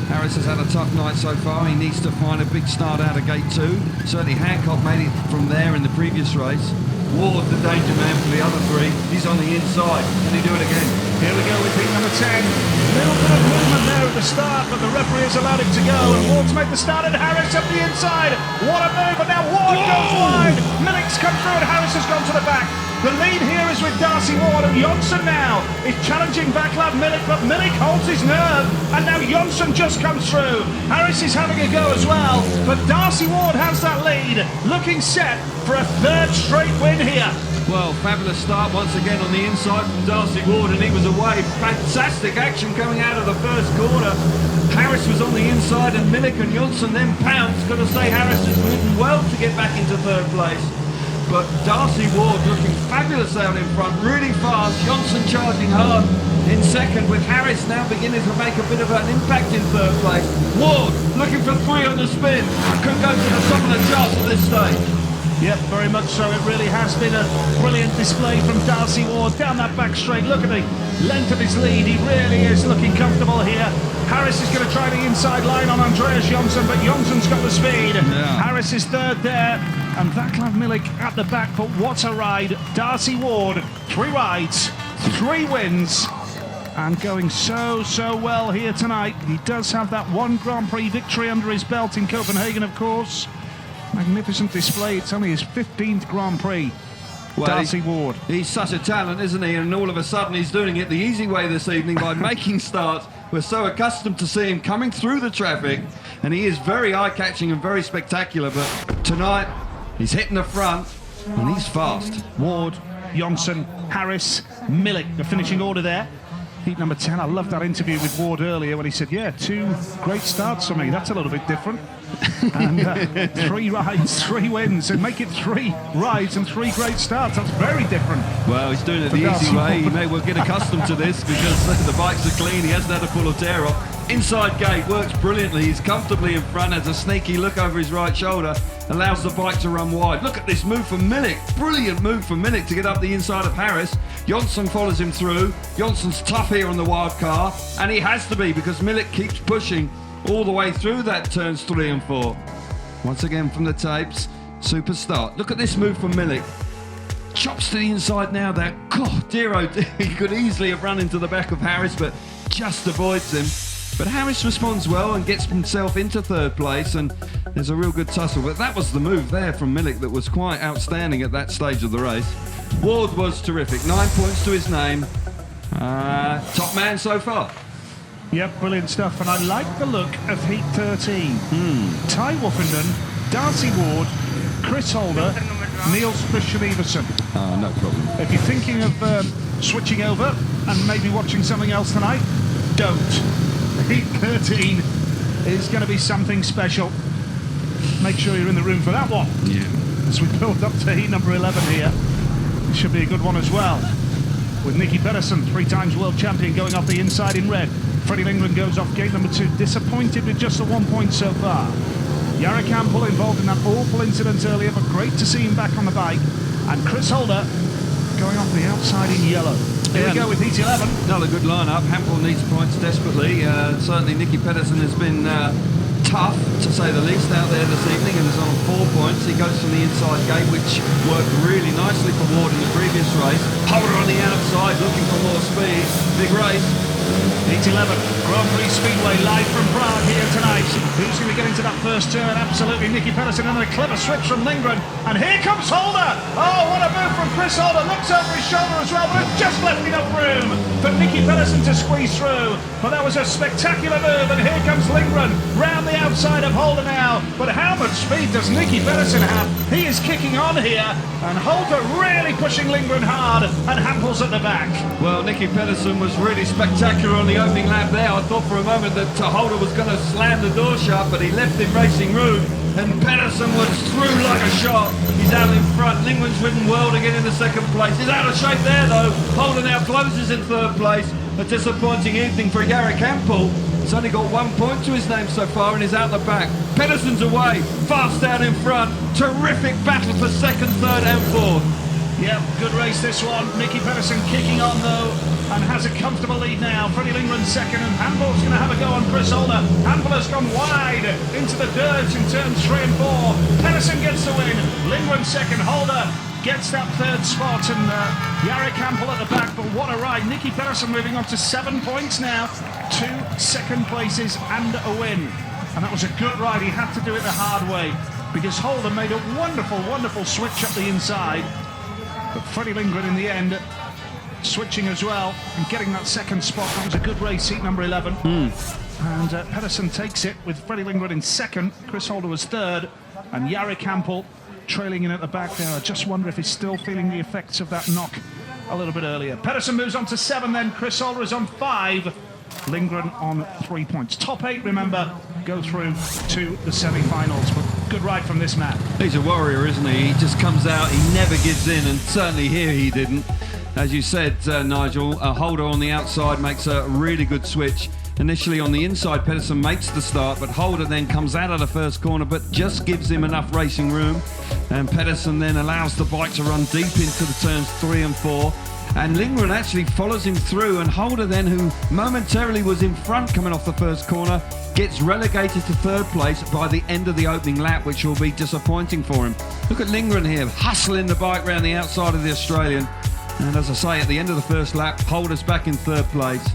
Harris has had a tough night so far. He needs to find a big start out of gate 2. Certainly Hancock made it from there in the previous race. Ward, the danger man for the other 3. He's on the inside. Can he do it again? Here we go with heat number 10. Little bit of movement there at the start, but the referee has allowed it to go. And Ward's made the start, and Harris up the inside. What a move, but now Ward goes wide. Milik's come through, and Harris has gone to the back. The lead here is with Darcy Ward, and Jonsson now is challenging Vaclav Milik, but Milik holds his nerve, and now Jonsson just comes through. Harris is having a go as well, but Darcy Ward has that lead, looking set for a 3rd straight win here. Well, fabulous start once again on the inside from Darcy Ward, and he was away. Fantastic action coming out of the first corner. Harris was on the inside, and Milik and Jonsson then pounced. Got to say, Harris has moved well to get back into 3rd place. But Darcy Ward looking fabulous out in front, really fast. Jonsson charging hard in 2nd, with Harris now beginning to make a bit of an impact in 3rd place. Ward looking for 3 on the spin. Could go to the top of the charts at this stage. Yep, very much so. It really has been a brilliant display from Darcy Ward down that back straight. Look at the length of his lead. He really is looking comfortable here. Harris is going to try the inside line on Andreas Jonsson, but Jonsson's got the speed. Yeah. Harris is 3rd there, and Vaclav Milik at the back. But what a ride. Darcy Ward, 3 rides, 3 wins, and going so well here tonight. He does have that 1 Grand Prix victory under his belt in Copenhagen, of course. Magnificent display. It's only his 15th Grand Prix. Well, Darcy Ward. He's such a talent, isn't he? And all of a sudden he's doing it the easy way this evening by making starts. We're so accustomed to see him coming through the traffic, and he is very eye-catching and very spectacular. But tonight he's hitting the front and he's fast. Ward, Jonsson, Harris, Milik, the finishing order there. Heat number 10. I loved that interview with Ward earlier when he said, yeah, 2 great starts for me. That's a little bit different. And 3 rides, 3 wins, and make it 3 rides and 3 great starts. That's very different. Well, he's doing it the easy way. He may well get accustomed to this because the bikes are clean. He hasn't had to pull a tear off. Inside gate works brilliantly. He's comfortably in front, has a sneaky look over his right shoulder, allows the bike to run wide. Look at this move from Milik. Brilliant move from Milik to get up the inside of Harris. Jonsson follows him through. Jonsson's tough here on the wild car, and he has to be because Milik keeps pushing all the way through that turns 3 and 4. Once again from the tapes, super start. Look at this move from Milik. Chops to the inside now there. God, dear oh dear, he could easily have run into the back of Harris, but just avoids him. But Harris responds well and gets himself into 3rd place, and there's a real good tussle. But that was the move there from Milik that was quite outstanding at that stage of the race. Ward was terrific. 9 points to his name. Top man so far. Yep, brilliant stuff, and I like the look of Heat 13. Ty Woffenden, Darcy Ward, Chris Holder, Niels Christian Iversen. No problem. If you're thinking of switching over and maybe watching something else tonight, don't. Heat 13 is going to be something special. Make sure you're in the room for that one. Yeah. As we build up to heat number 11 here, it should be a good one as well. with Nicky Pedersen, 3 times world champion, going off the inside in red. Freddie Lindgren goes off gate number 2, disappointed with just the 1 point so far. Jarek Hampel involved in that awful incident earlier, but great to see him back on the bike. And Chris Holder going off the outside in yellow. Here we go with heat 11. Another good lineup. Hampel needs points desperately. Certainly Nicky Pedersen has been tough, to say the least, out there this evening, and is on 4 points. He goes from the inside gate, which worked really nicely for Ward in the previous race. Holder on the outside, looking for more speed. Big race. Heat 11, Grand Prix Speedway, live from Prague here tonight. Who's going to get into that first turn? Absolutely Nicky Pedersen, and a clever switch from Lindgren. And here comes Holder. Oh, what a move from Chris Holder. Looks over his shoulder as well, but it's just left enough room for Nicky Pedersen to squeeze through. But that was a spectacular move, and here comes Lindgren round the outside of Holder now. But how much speed does Nicky Pedersen have? He is kicking on here, and Holder really pushing Lindgren hard, and Hampel's at the back. Well, Nicky Pedersen was really spectacular on the opening lap there. I thought for a moment that Holder was going to slam the door shut, but he left him racing room, and Pedersen was through like a shot. He's out in front. Lindgren's ridden well to get into second place. He's out of shape there though. Holder now closes in third place. A disappointing evening for Jarek Hampel. He's only got 1 point to his name so far and is out the back. Pedersen's away, fast out in front. Terrific battle for second, third and fourth. Yeah, good race this one. Nicky Pedersen kicking on though, and has a comfortable lead now. Freddie Lindgren second, and Hampel's going to have a go on Chris Holder. Hampel has gone wide into the dirt in turns 3 and 4. Pedersen gets the win. Lindgren second, Holder gets that third spot, and Jarek Hampel at the back. But what a ride. Nicky Pedersen moving on to 7 points now. 2 second places and a win. And that was a good ride. He had to do it the hard way, because Holder made a wonderful, wonderful switch up the inside. But Freddie Lindgren in the end switching as well and getting that second spot. That was a good race, heat number 11. And Pedersen takes it with Freddie Lindgren in second. Chris Holder was third, and Jarek Hampel trailing in at the back there. I just wonder if he's still feeling the effects of that knock a little bit earlier. Pedersen moves on to 7 then. Chris Holder is on 5. Lindgren on 3 points. Top 8, remember, go through to the semi-finals. But good ride from this man. He's a warrior, isn't he? He just comes out, he never gives in, and certainly here he didn't. As you said, Nigel, Holder on the outside makes a really good switch. Initially on the inside, Pedersen makes the start, but Holder then comes out of the first corner, but just gives him enough racing room. And Pedersen then allows the bike to run deep into the turns 3 and 4. And Lindgren actually follows him through, and Holder then, who momentarily was in front coming off the first corner, gets relegated to third place by the end of the opening lap, which will be disappointing for him. Look at Lindgren here, hustling the bike around the outside of the Australian. And as I say, at the end of the first lap, Holder's back in third place.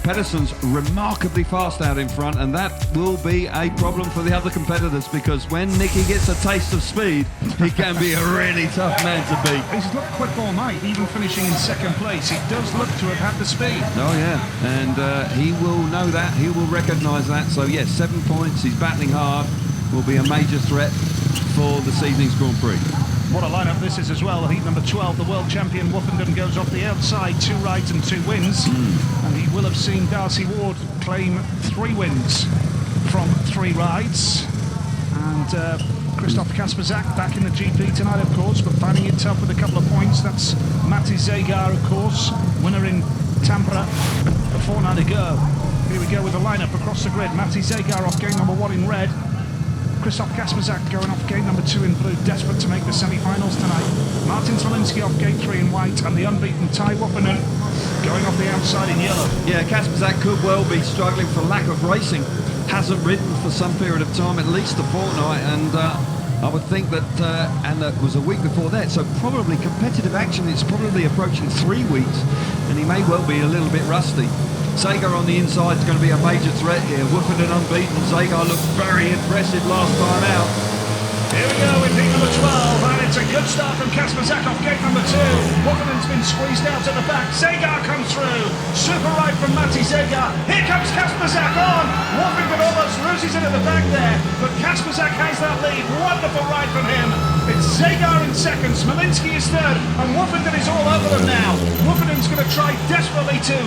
Pedersen's remarkably fast out in front, and that will be a problem for the other competitors, because when Nicky gets a taste of speed, he can be a really tough man to beat. He's looked quick all night, even finishing in second place. He does look to have had the speed. Oh yeah, and he will know that, he will recognise that. So yes, 7 points, he's battling hard, will be a major threat for this evening's Grand Prix. What a lineup this is as well. Heat number 12, the world champion Woffenden goes off the outside, 2 rides and 2 wins. And he will have seen Darcy Ward claim 3 wins from 3 rides. And Christoph Kasperzak back in the GP tonight, of course, but finding it tough with a couple of points. That's Matti Zegar, of course, winner in Tampere a fortnight ago. Here we go with the lineup across the grid. Matti Zegar off gate number 1 in red. Christoph Kasperzak going off gate number 2 in blue, desperate to make the semi-finals tonight. Martin Zwolinski off gate 3 in white, and the unbeaten Ty Woffenden going off the outside in yellow. Yeah, Kasperzak could well be struggling for lack of racing. Hasn't ridden for some period of time, at least a fortnight, and I would think that, and that was a week before that, so probably competitive action, it's probably approaching 3 weeks, and he may well be a little bit rusty. Zegar on the inside is going to be a major threat here. Woffenden unbeaten. Zegar looked very impressive last time out. Here we go with heat number 12, and it's a good start from Kasperzak off gate number 2. Woffenden's been squeezed out at the back. Zegar comes through. Super ride from Matti Zegar. Here comes Kasperzak on. Woffenden almost loses it at the back there, but Kasperzak has that lead. Wonderful ride from him. It's Zegar in second, Smolinski is third, and Woffenden is all over them now. Woffenden's going to try desperately to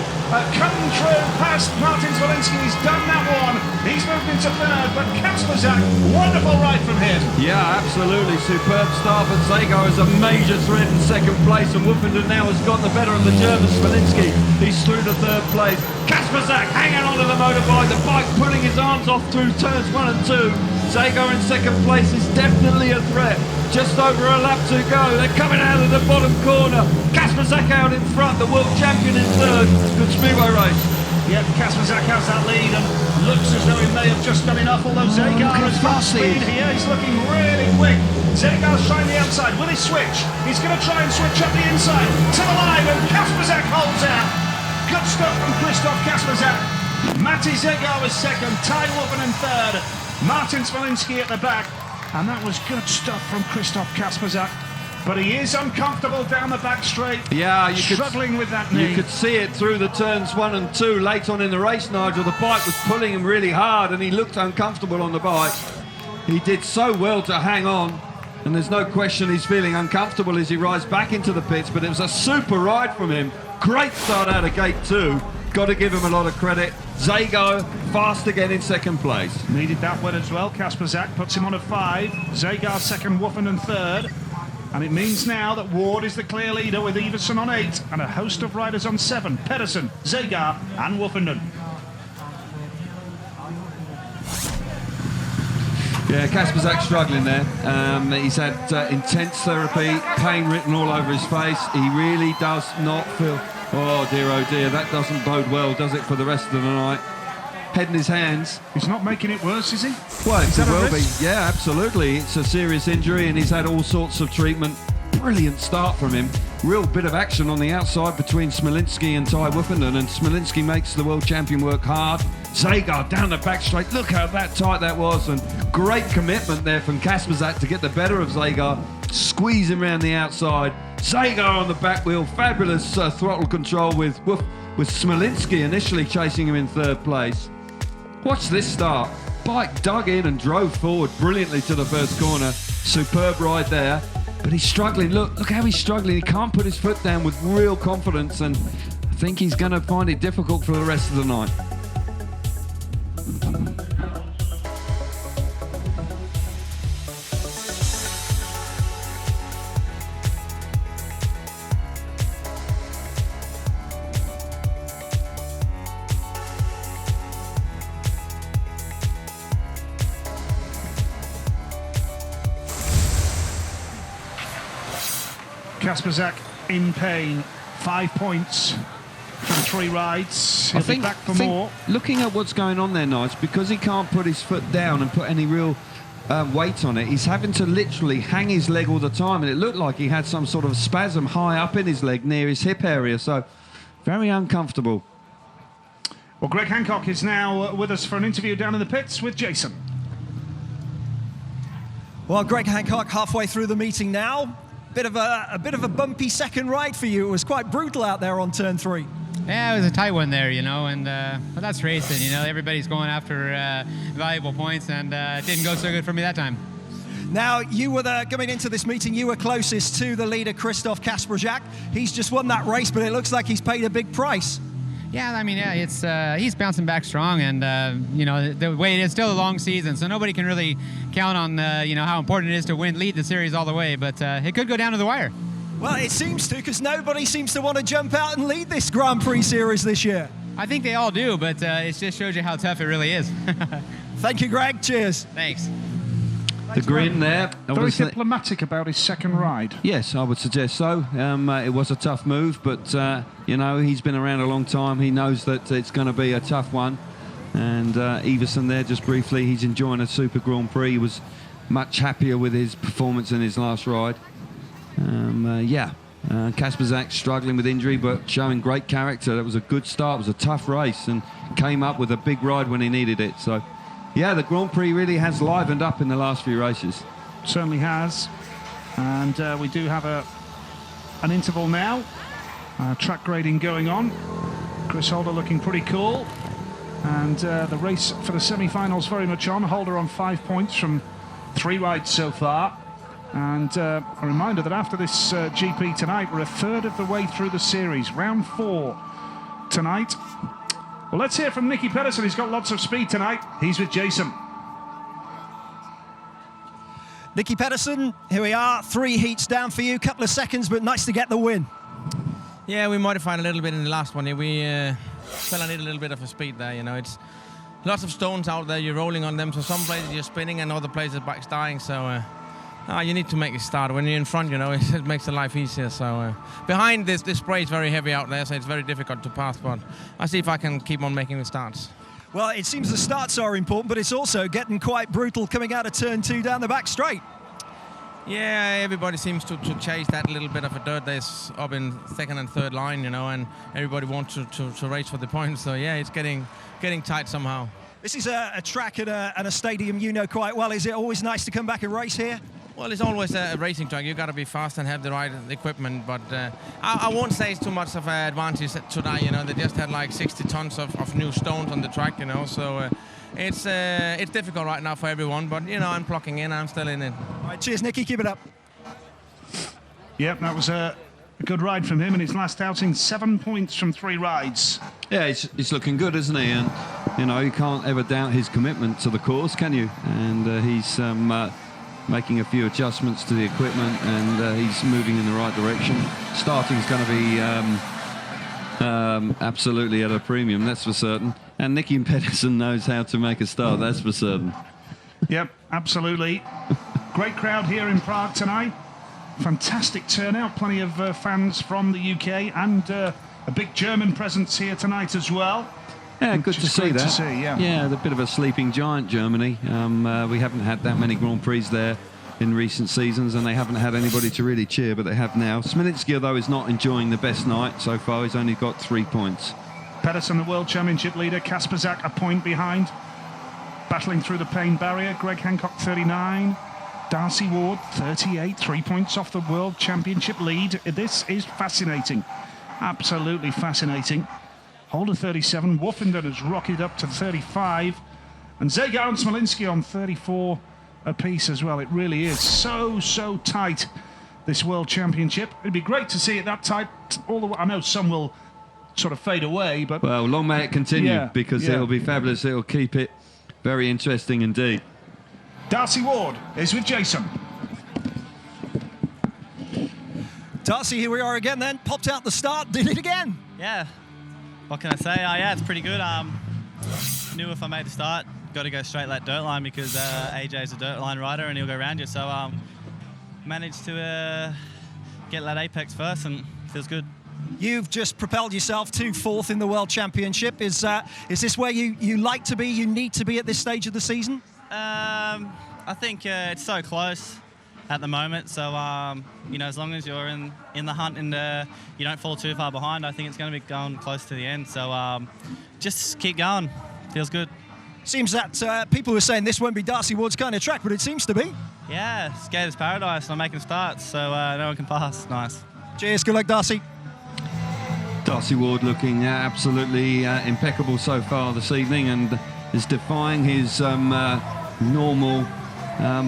come through past Martin Zwolinski. He's done that one. He's moved into third, but Kasperzak, wonderful ride from him. Yeah, absolutely. Superb start, but Zago is a major threat in second place, and Woofenden now has got the better of the German Smolinski. He's through to third place. Kasperzak hanging onto the motorbike, the bike pulling his arms off through turns 1 and 2. Zago in second place is definitely a threat. Just over a lap to go. They're coming out of the bottom corner. Kasperzak out in front, the world champion in third. Good Speedway race. Yep, Kasperzak has that lead and looks as though he may have just done enough, although Zagar has got speed here. He's looking really quick. Zagar's trying the outside with his switch. He's going to try and switch up the inside to the line, and Kasperzak holds out. Good stuff from Krzysztof Kasperzak. Matti Zagar was second, Ty Woofenden third, Martin Smolinski at the back, and that was good stuff from Krzysztof Kasperzak. But he is uncomfortable down the back straight. Yeah, struggling with that knee. You could see it through the turns 1 and 2 late on in the race, Nigel. The bike was pulling him really hard and he looked uncomfortable on the bike. He did so well to hang on, and there's no question he's feeling uncomfortable as he rides back into the pits, but it was a super ride from him. Great start out of gate 2. Got to give him a lot of credit. Zago fast again in second place. Needed that win as well. Kasperzak puts him on a 5. Zagar second, Woofenden third. And it means now that Ward is the clear leader with Iversen on 8 and a host of riders on 7. Pedersen, Zagar and Woofenden. Yeah, Kasperzak struggling there. He's had intense therapy, pain written all over his face. He really does not feel... Oh dear, that doesn't bode well, does it, for the rest of the night? Head in his hands. He's not making it worse, is he? Well, it will be. Yeah, absolutely. It's a serious injury and he's had all sorts of treatment. Brilliant start from him. Real bit of action on the outside between Smolinski and Ty Woofenden, and Smolinski makes the world champion work hard. Zagar down the back straight. Look how that tight that was, and great commitment there from Kasperzak to get the better of Zagar. Squeeze him around the outside. Zagar on the back wheel. Fabulous throttle control with Smolinski initially chasing him in third place. Watch this start. Bike dug in and drove forward brilliantly to the first corner. Superb ride there. But he's struggling. Look how he's struggling. He can't put his foot down with real confidence, and I think he's going to find it difficult for the rest of the night. Kasperzak in pain. 5 points from 3 rides. He'll be back for more. Looking at what's going on there, Nigel, because he can't put his foot down and put any real weight on it, he's having to literally hang his leg all the time, and it looked like he had some sort of spasm high up in his leg near his hip area, so very uncomfortable. Well, Greg Hancock is now with us for an interview down in the pits with Jason. Well, Greg Hancock halfway through the meeting now. A bit of a bumpy second ride for you. It was quite brutal out there on turn 3. Yeah, it was a tight one there, you know, and but that's racing, you know. Everybody's going after valuable points, and it didn't go so good for me that time. Now, you were coming into this meeting, you were closest to the leader, Krzysztof Kasperzak. He's just won that race, but it looks like he's paid a big price. Yeah, I mean, yeah, it's he's bouncing back strong, and you know, the way it is still a long season, so nobody can really count on you know, how important it is to lead the series all the way. But it could go down to the wire. Well, it seems to, because nobody seems to want to jump out and lead this Grand Prix series this year. I think they all do, but it just shows you how tough it really is. Thank you, Greg. Cheers. Thanks. The grin there. Very diplomatic about his second ride. Yes, I would suggest so. It was a tough move, but you know, he's been around a long time. He knows that it's going to be a tough one. And Iversen there, just briefly, he's enjoying a Super Grand Prix. He was much happier with his performance in his last ride. Kasperzak struggling with injury, but showing great character. That was a good start. It was a tough race, and came up with a big ride when he needed it. So, yeah, the Grand Prix really has livened up in the last few races. Certainly has. And we do have an interval now. Track grading going on. Chris Holder looking pretty cool. And the race for the semi-finals very much on. Holder on 5 points from 3 rides so far. And a reminder that after this GP tonight, we're a third of the way through the series. Round 4 tonight. Well, let's hear from Nicky Pedersen. He's got lots of speed tonight. He's with Jason. Nicky Pedersen, here we are, 3 heats down for you, couple of seconds, but nice to get the win. Yeah, we modified a little bit in the last one. We fell on it a little bit of a speed there, you know. It's lots of stones out there, you're rolling on them, so some places you're spinning and other places back's dying, so you need to make a start. When you're in front, you know, it makes the life easier. So behind this spray is very heavy out there, so it's very difficult to pass, but I'll see if I can keep on making the starts. Well, it seems the starts are important, but it's also getting quite brutal coming out of turn 2 down the back straight. Yeah, everybody seems to chase that little bit of a dirt that's up in second and third line, you know, and everybody wants to race for the points. So yeah, it's getting tight somehow. This is a track and a stadium you know quite well. Is it always nice to come back and race here? Well, it's always a racing track. You've got to be fast and have the right equipment, but I won't say it's too much of an advantage today, you know. They just had like 60 tons of new stones on the track, you know, so it's difficult right now for everyone, but, you know, I'm clocking in, I'm still in it. All right, cheers, Nicky, keep it up. Yep, that was a good ride from him in his last outing, 7 points from 3 rides. Yeah, he's looking good, isn't he? And, you know, you can't ever doubt his commitment to the course, can you? And he's making a few adjustments to the equipment, and he's moving in the right direction. Starting's going to be absolutely at a premium, that's for certain. And Nicky Pedersen knows how to make a start, that's for certain. Yep, absolutely. Great crowd here in Prague tonight. Fantastic turnout, plenty of fans from the UK, and a big German presence here tonight as well. Yeah, good to see that. Yeah, a bit of a sleeping giant, Germany. We haven't had that many Grand Prix there in recent seasons, and they haven't had anybody to really cheer, but they have now. Smilinski, though, is not enjoying the best night so far. He's only got 3 points. Pedersen, the World Championship leader. Kasper Zak, a point behind. Battling through the pain barrier. Greg Hancock, 39. Darcy Ward, 38. 3 points off the World Championship lead. This is fascinating. Absolutely fascinating. Holder 37, Woffenden has rocketed up to 35, and Zagar and Smolinski on 34 apiece as well. It really is so tight, this World Championship. It'd be great to see it that tight. I know some will sort of fade away, but... Well, long may it continue, because it'll be fabulous. It'll keep it very interesting indeed. Darcy Ward is with Jason. Darcy, here we are again then. Popped out the start, did it again. Yeah. What can I say? Yeah, it's pretty good. Knew if I made a start, got to go straight that dirt line because AJ's a dirt line rider and he'll go around you. So managed to get that apex first and feels good. You've just propelled yourself to 4th in the World Championship. Is this where you like to be, you need to be at this stage of the season? I think it's so close at the moment, so you know, as long as you're in the hunt and you don't fall too far behind, I think it's going to be going close to the end. So just keep going. Feels good. Seems that people were saying this won't be Darcy Ward's kind of track, but it seems to be. Yeah, Skater's paradise. I'm making starts, so no one can pass. Nice. Cheers. Good luck, Darcy. Darcy Ward looking absolutely impeccable so far this evening, and is defying his normal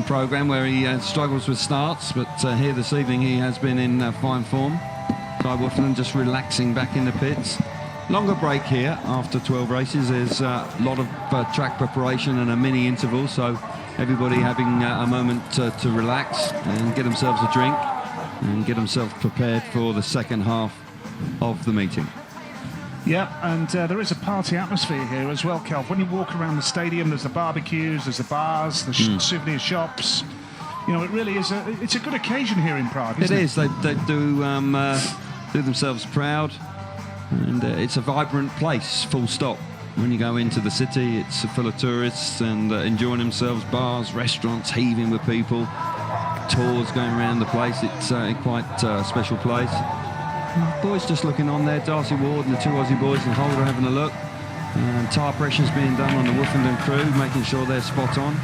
program where he struggles with starts, but here this evening he has been in fine form. Ty Woffenden just relaxing back in the pits. Longer break here after 12 races. There's a lot of track preparation and a mini interval, so everybody having a moment to relax and get themselves a drink and get themselves prepared for the second half of the meeting. Yeah, and there is a party atmosphere here as well, Kelv. When you walk around the stadium, there's the barbecues, there's the bars, the souvenir shops. You know, it really is it's a good occasion here in Prague, isn't it? It is. They do themselves proud, and it's a vibrant place, full stop. When you go into the city, it's full of tourists and enjoying themselves, bars, restaurants heaving with people, tours going around the place. It's quite a special place. Boys just looking on there, Darcy Ward and the 2 Aussie boys and Holder having a look. Tyre pressure's being done on the Woffenden crew, making sure they're spot on.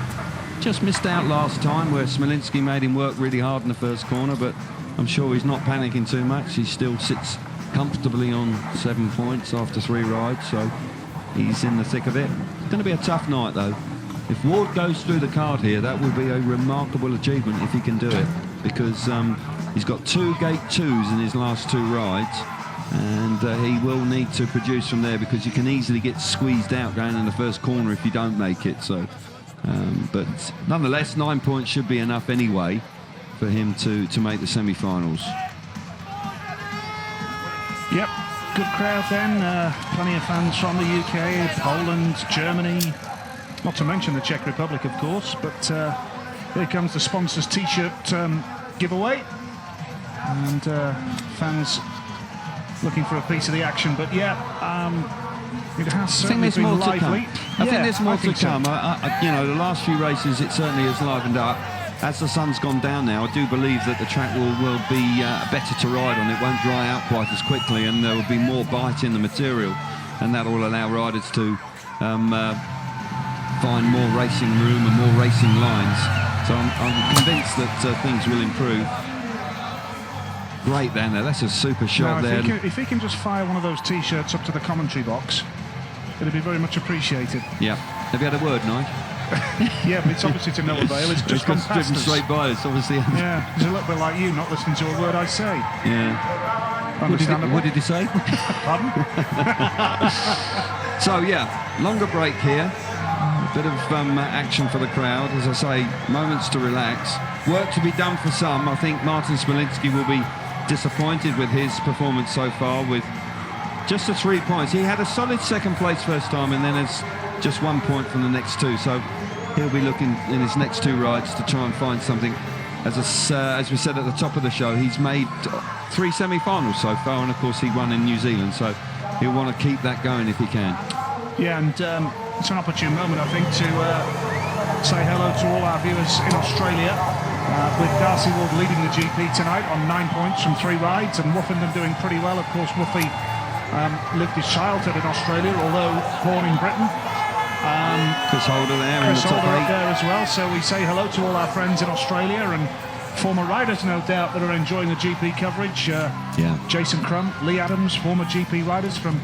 Just missed out last time where Smolinski made him work really hard in the first corner, but I'm sure he's not panicking too much. He still sits comfortably on 7 points after 3 rides, so he's in the thick of it. It's going to be a tough night though. If Ward goes through the card here, that would be a remarkable achievement if he can do it, because he's got 2 gate 2s in his last 2 rides, and he will need to produce from there because you can easily get squeezed out going in the first corner if you don't make it. So But nonetheless, 9 points should be enough anyway for him to make the semi-finals. Yep, good crowd then. Plenty of fans from the UK, Poland, Germany, not to mention the Czech Republic, of course. But here comes the sponsors T-shirt giveaway, and fans looking for a piece of the action. But yeah, it has certainly been lively. I think there's more to come. You know, the last few races, it certainly has livened up. As the sun's gone down now, I do believe that the track will be better to ride on. It won't dry out quite as quickly, and there will be more bite in the material, and that will allow riders to find more racing room and more racing lines. So I'm convinced that things will improve. Great then, that's a super shot now, there. If he can just fire one of those T-shirts up to the commentary box, it'd be very much appreciated. Yeah. Have you had a word, Nige? Yeah, but it's obviously to no avail. It's just gone past driven us. straight by us, obviously. Yeah, it's a little bit like you not listening to a word I say. Yeah. Understandable. What did he say? Pardon? So yeah, longer break here. A bit of action for the crowd. As I say, moments to relax. Work to be done for some. I think Martin Smolinski will be disappointed with his performance so far with just the 3 points. He had a solid second place first time, and then has just 1 point from the next two. So he'll be looking in his next two rides to try and find something. As we said at the top of the show, he's made 3 semi-finals so far, and of course he won in New Zealand. So he'll want to keep that going if he can. Yeah, and it's an opportune moment, I think, to say hello to all our viewers in Australia. With Darcy Ward leading the GP tonight on 9 points from 3 rides, and Woofenden doing pretty well. Of course, Woofy lived his childhood in Australia, although born in Britain. Chris Holder there in the Chris top Holder 8. up there as well. So we say hello to all our friends in Australia and former riders, no doubt, that are enjoying the GP coverage. Jason Crump, Lee Adams, former GP riders from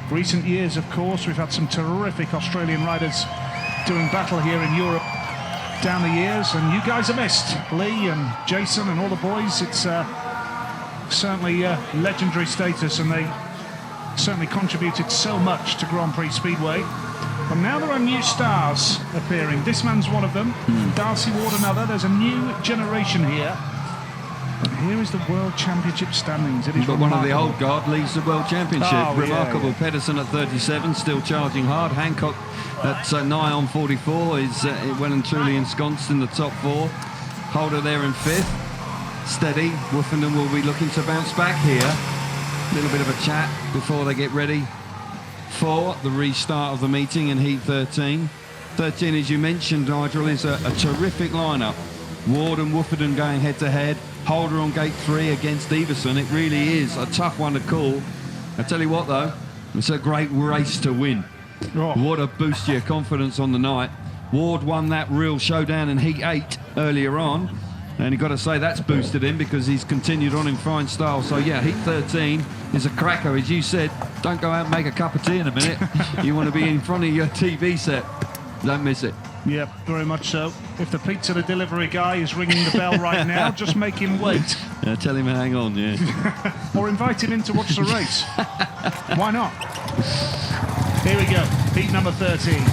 recent years, of course. We've had some terrific Australian riders doing battle here in Europe down the years, and you guys are missed. Lee and Jason and all the boys. It's certainly legendary status, and they certainly contributed so much to Grand Prix Speedway. But now there are new stars appearing. This man's one of them. Darcy Ward another. There's a new generation here. And here is the World Championship standings. It is But one of the old guard leads the World Championship. Oh, Remarkable. yeah. Pedersen at 37, still charging hard. Hancock at nigh on 44 is well and truly ensconced in the top 4. Holder there in 5th. Steady. Woofenden will be looking to bounce back here. A little bit of a chat before they get ready for the restart of the meeting in Heat 13. 13, as you mentioned, Nigel, is a terrific lineup. Ward and Woofenden going head-to-head. Holder on gate 3 against Everson. It really is a tough one to call. I tell you what, though, it's a great race to win. Oh. What a boost to your confidence on the night. Ward won that real showdown in Heat 8 earlier on. And you've got to say that's boosted him because he's continued on in fine style. So, yeah, Heat 13 is a cracker. As you said, don't go out and make a cup of tea in a minute. You want to be in front of your TV set. Don't miss it. Yep, very much so. If the pizza delivery guy is ringing the bell right now, just make him wait. Tell him hang on, yeah. Or invite him in to watch the race. Why not? Here we go, heat number 13.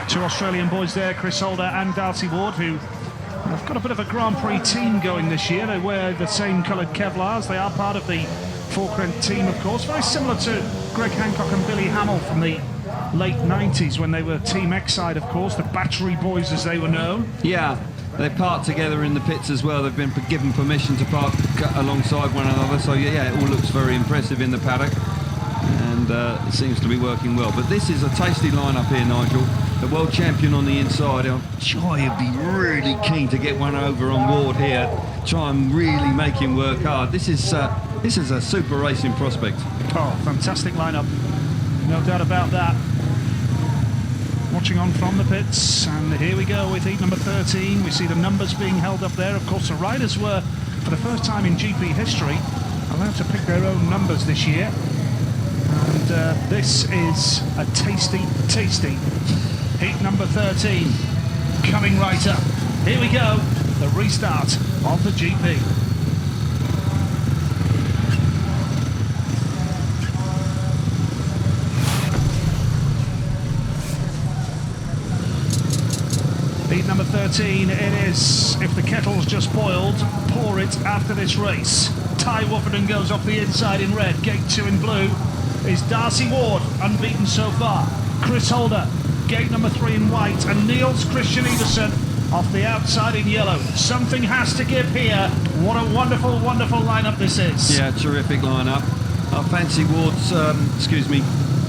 Two Australian boys there, Chris Holder and Darcy Ward, who have got a bit of a Grand Prix team going this year. They wear the same coloured Kevlars. They are part of the Falkland team, of course. Very similar to Greg Hancock and Billy Hamill from the late 90s when they were Team X-Side, of course, the Battery Boys as they were known. Yeah, they park together in the pits as well. They've been given permission to park alongside one another. So, yeah, it all looks very impressive in the paddock. And it seems to be working well. But this is a tasty lineup here, Nigel. The world champion on the inside. I'm sure he'd be really keen to get one over on Ward here. Try and really make him work hard. This is a super racing prospect. Oh, fantastic lineup. No doubt about that. Watching on from the pits, and here we go with heat number 13. We see the numbers being held up there. Of course, the riders were, for the first time in GP history, allowed to pick their own numbers this year. And this is a tasty heat number 13 coming right up. Here we go, the restart of the GP. Heat number 13, it is. If the kettle's just boiled, pour it after this race. Ty Wofferden goes off the inside in red. Gate 2 in blue is Darcy Ward, unbeaten so far. Chris Holder, gate number 3 in white. And Niels Christian Iversen off the outside in yellow. Something has to give here. What a wonderful, wonderful lineup this is. Yeah, terrific lineup. I fancy Ward's,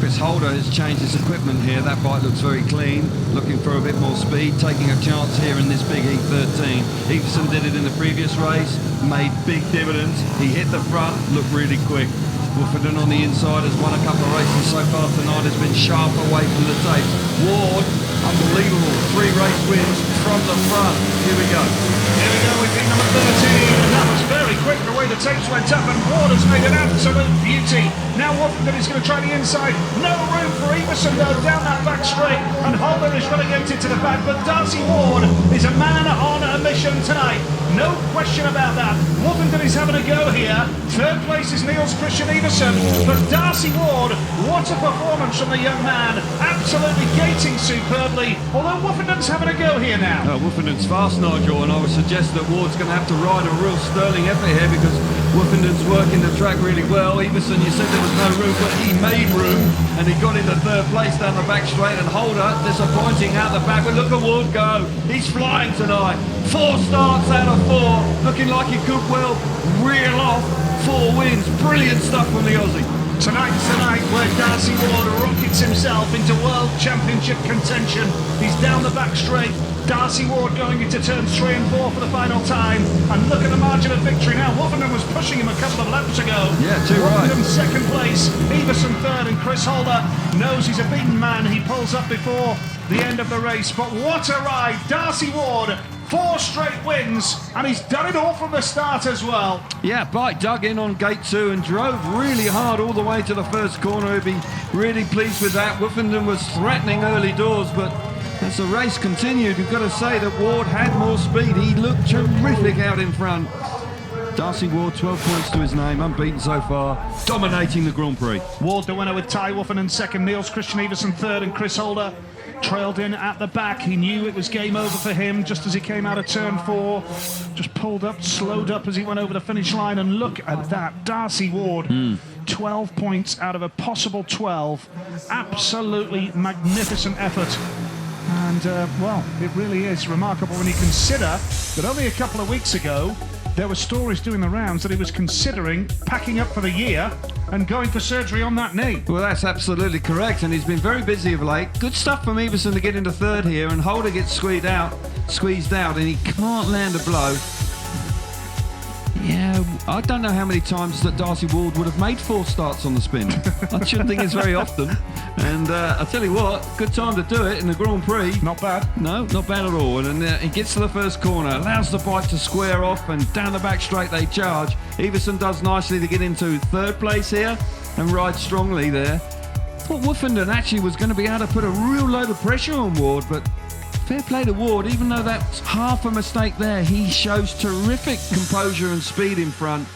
Chris Holder has changed his equipment here. That bike looks very clean, looking for a bit more speed, taking a chance here in this big Heat 13. Iversen did it in the previous race, made big dividends. He hit the front, looked really quick. Wofferden on the inside has won a couple of races so far tonight, has been sharp away from the tapes. Ward, unbelievable, 3 race wins from the front. Here we go. Here we go with Heat number 13, and that was very quick the way the tapes went up, and Ward has made an absolute beauty. Now Wofferden is going to try the inside. No room for Iversen though down that back straight, and Holder is relegated to the back, but Darcy Ward is a man on a mission tonight. No question about that. Wofferden is having a go here. Third place is Niels Christian Iversen, but Darcy Ward, what a performance from the young man. Absolutely gating superbly, although Wofferden's having a go here now. Wofferden's fast, Nigel, and I would suggest that Ward's going to have to ride a real sterling effort here because Wofferden's working the track really well. Iversen, you said there was no room, but he made room, and he got into 3rd place down the back straight, and Holder disappointing out the back, but look at Ward go. He's flying tonight. 4 starts out of 4, looking like he could well reel off 4 wins. Brilliant stuff from the Aussie. Tonight's the night where Darcy Ward rockets himself into World Championship contention. He's down the back straight. Darcy Ward going into turns 3 and 4 for the final time. And look at the margin of victory now. Wofferden was pushing him a couple of laps ago. Yeah, too right. Wofferden 2nd place, Iversen 3rd, and Chris Holder knows he's a beaten man. He pulls up before the end of the race. But what a ride. Darcy Ward, 4 straight wins, and he's done it all from the start as well. Yeah, bike dug in on gate 2 and drove really hard all the way to the first corner. He'd be really pleased with that. Wofferden was threatening early doors, but as the race continued, you've got to say that Ward had more speed. He looked terrific out in front. Darcy Ward, 12 points to his name, unbeaten so far, dominating the Grand Prix. Ward the winner with Ty Wofferden 2nd, Niels Christian Iversen 3rd, and Chris Holder trailed in at the back. He knew it was game over for him just as he came out of turn 4. Just pulled up, slowed up as he went over the finish line, and look at that. Darcy Ward, 12 points out of a possible 12. Absolutely magnificent effort. And, well, it really is remarkable when you consider that only a couple of weeks ago there were stories doing the rounds that he was considering packing up for the year and going for surgery on that knee. Well, that's absolutely correct, and he's been very busy of late. Good stuff from Iversen to get into 3rd here, and Holder gets squeezed out, and he can't land a blow. Yeah, I don't know how many times that Darcy Ward would have made 4 starts on the spin. I shouldn't think it's very often. And I tell you what, good time to do it in the Grand Prix. Not bad. No, not bad at all. And he gets to the first corner, allows the bike to square off, and down the back straight they charge. Iversen does nicely to get into 3rd place here and ride strongly there. Thought Wofferden actually was going to be able to put a real load of pressure on Ward, but fair play to Ward, even though that's half a mistake there, he shows terrific composure and speed in front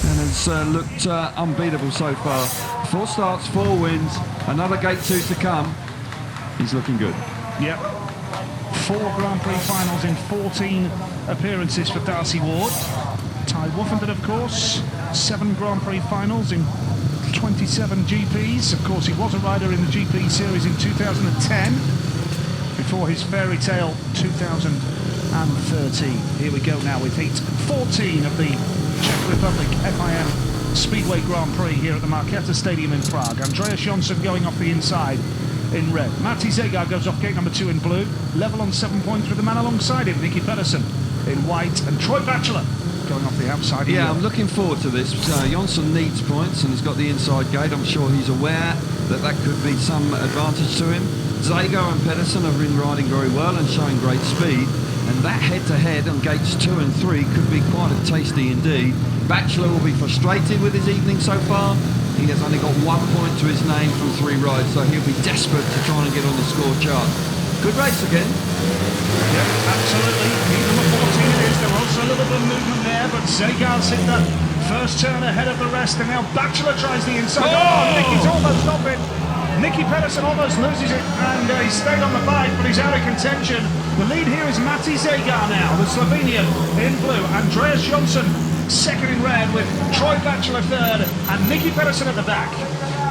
and has looked unbeatable so far. 4 starts, 4 wins, another gate 2 to come. He's looking good. Yep. 4 Grand Prix finals in 14 appearances for Darcy Ward. Ty Wofferden, of course, 7 Grand Prix finals in 27 GPs. Of course, he was a rider in the GP series in 2010. Before his fairy tale 2013. Here we go now with Heat 14 of the Czech Republic FIM Speedway Grand Prix here at the Markéta Stadium in Prague. Andreas Jonsson going off the inside in red. Matti Zegar goes off gate number 2 in blue. Level on 7 points with the man alongside him, Nicky Pedersen in white, and Troy Batchelor going off the outside. Yeah, I'm looking forward to this. Jonsson needs points and he's got the inside gate. I'm sure he's aware that that could be some advantage to him. Zago and Pedersen have been riding very well and showing great speed, and that head-to-head on gates 2 and 3 could be quite a tasty indeed. Batchelor will be frustrated with his evening so far. He has only got 1 point to his name from 3 rides, so he'll be desperate to try and get on the score chart. Good race again. Yeah, absolutely. Heat number 14 it is. There was a little bit of movement there, but Zegar's hit the first turn ahead of the rest, and now Batchelor tries the inside. Oh, Nicky's almost off it. Nicky Pedersen almost loses it, and he stayed on the bike, but he's out of contention. The lead here is Mati Zegar now, the Slovenian in blue. Andreas Johnson second in red, with Troy Batchelor third, and Nicky Pedersen at the back.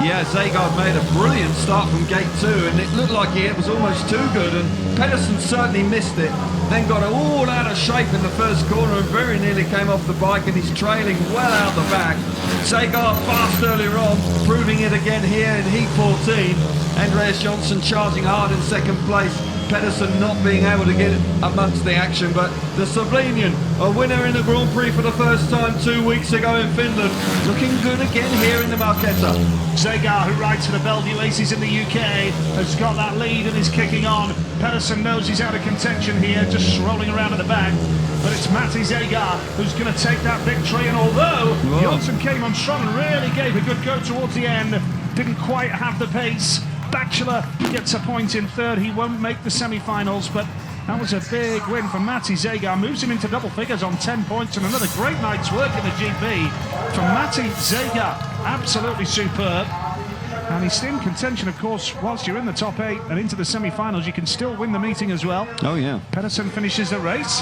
Yeah, Zegar made a brilliant start from gate 2, and it looked like it was almost too good, and Pedersen certainly missed it. Then got it all out of shape in the first corner and very nearly came off the bike, and he's trailing well out the back. Zegar fast earlier on, proving it again here in heat 14. Andreas Johnson charging hard in second place. Pedersen not being able to get amongst the action, but the Slovenian, a winner in the Grand Prix for the first time 2 weeks ago in Finland, looking good again here in the Marketta. Zegar, who rides for the Bellevue Aces in the UK, has got that lead and is kicking on. Pedersen knows he's out of contention here, just rolling around at the back. But it's Mati Zegar who's going to take that victory, and although Johnson came on strong and really gave a good go towards the end, didn't quite have the pace. Batchelor gets a point in third. He won't make the semi-finals, but that was a big win for Mati Zegar. Moves him into double figures on 10 points, and another great night's work in the GP from Mati Zegar. Absolutely superb. And he's still in contention, of course. Whilst you're in the top 8 and into the semi-finals, you can still win the meeting as well. Oh, yeah. Pedersen finishes the race.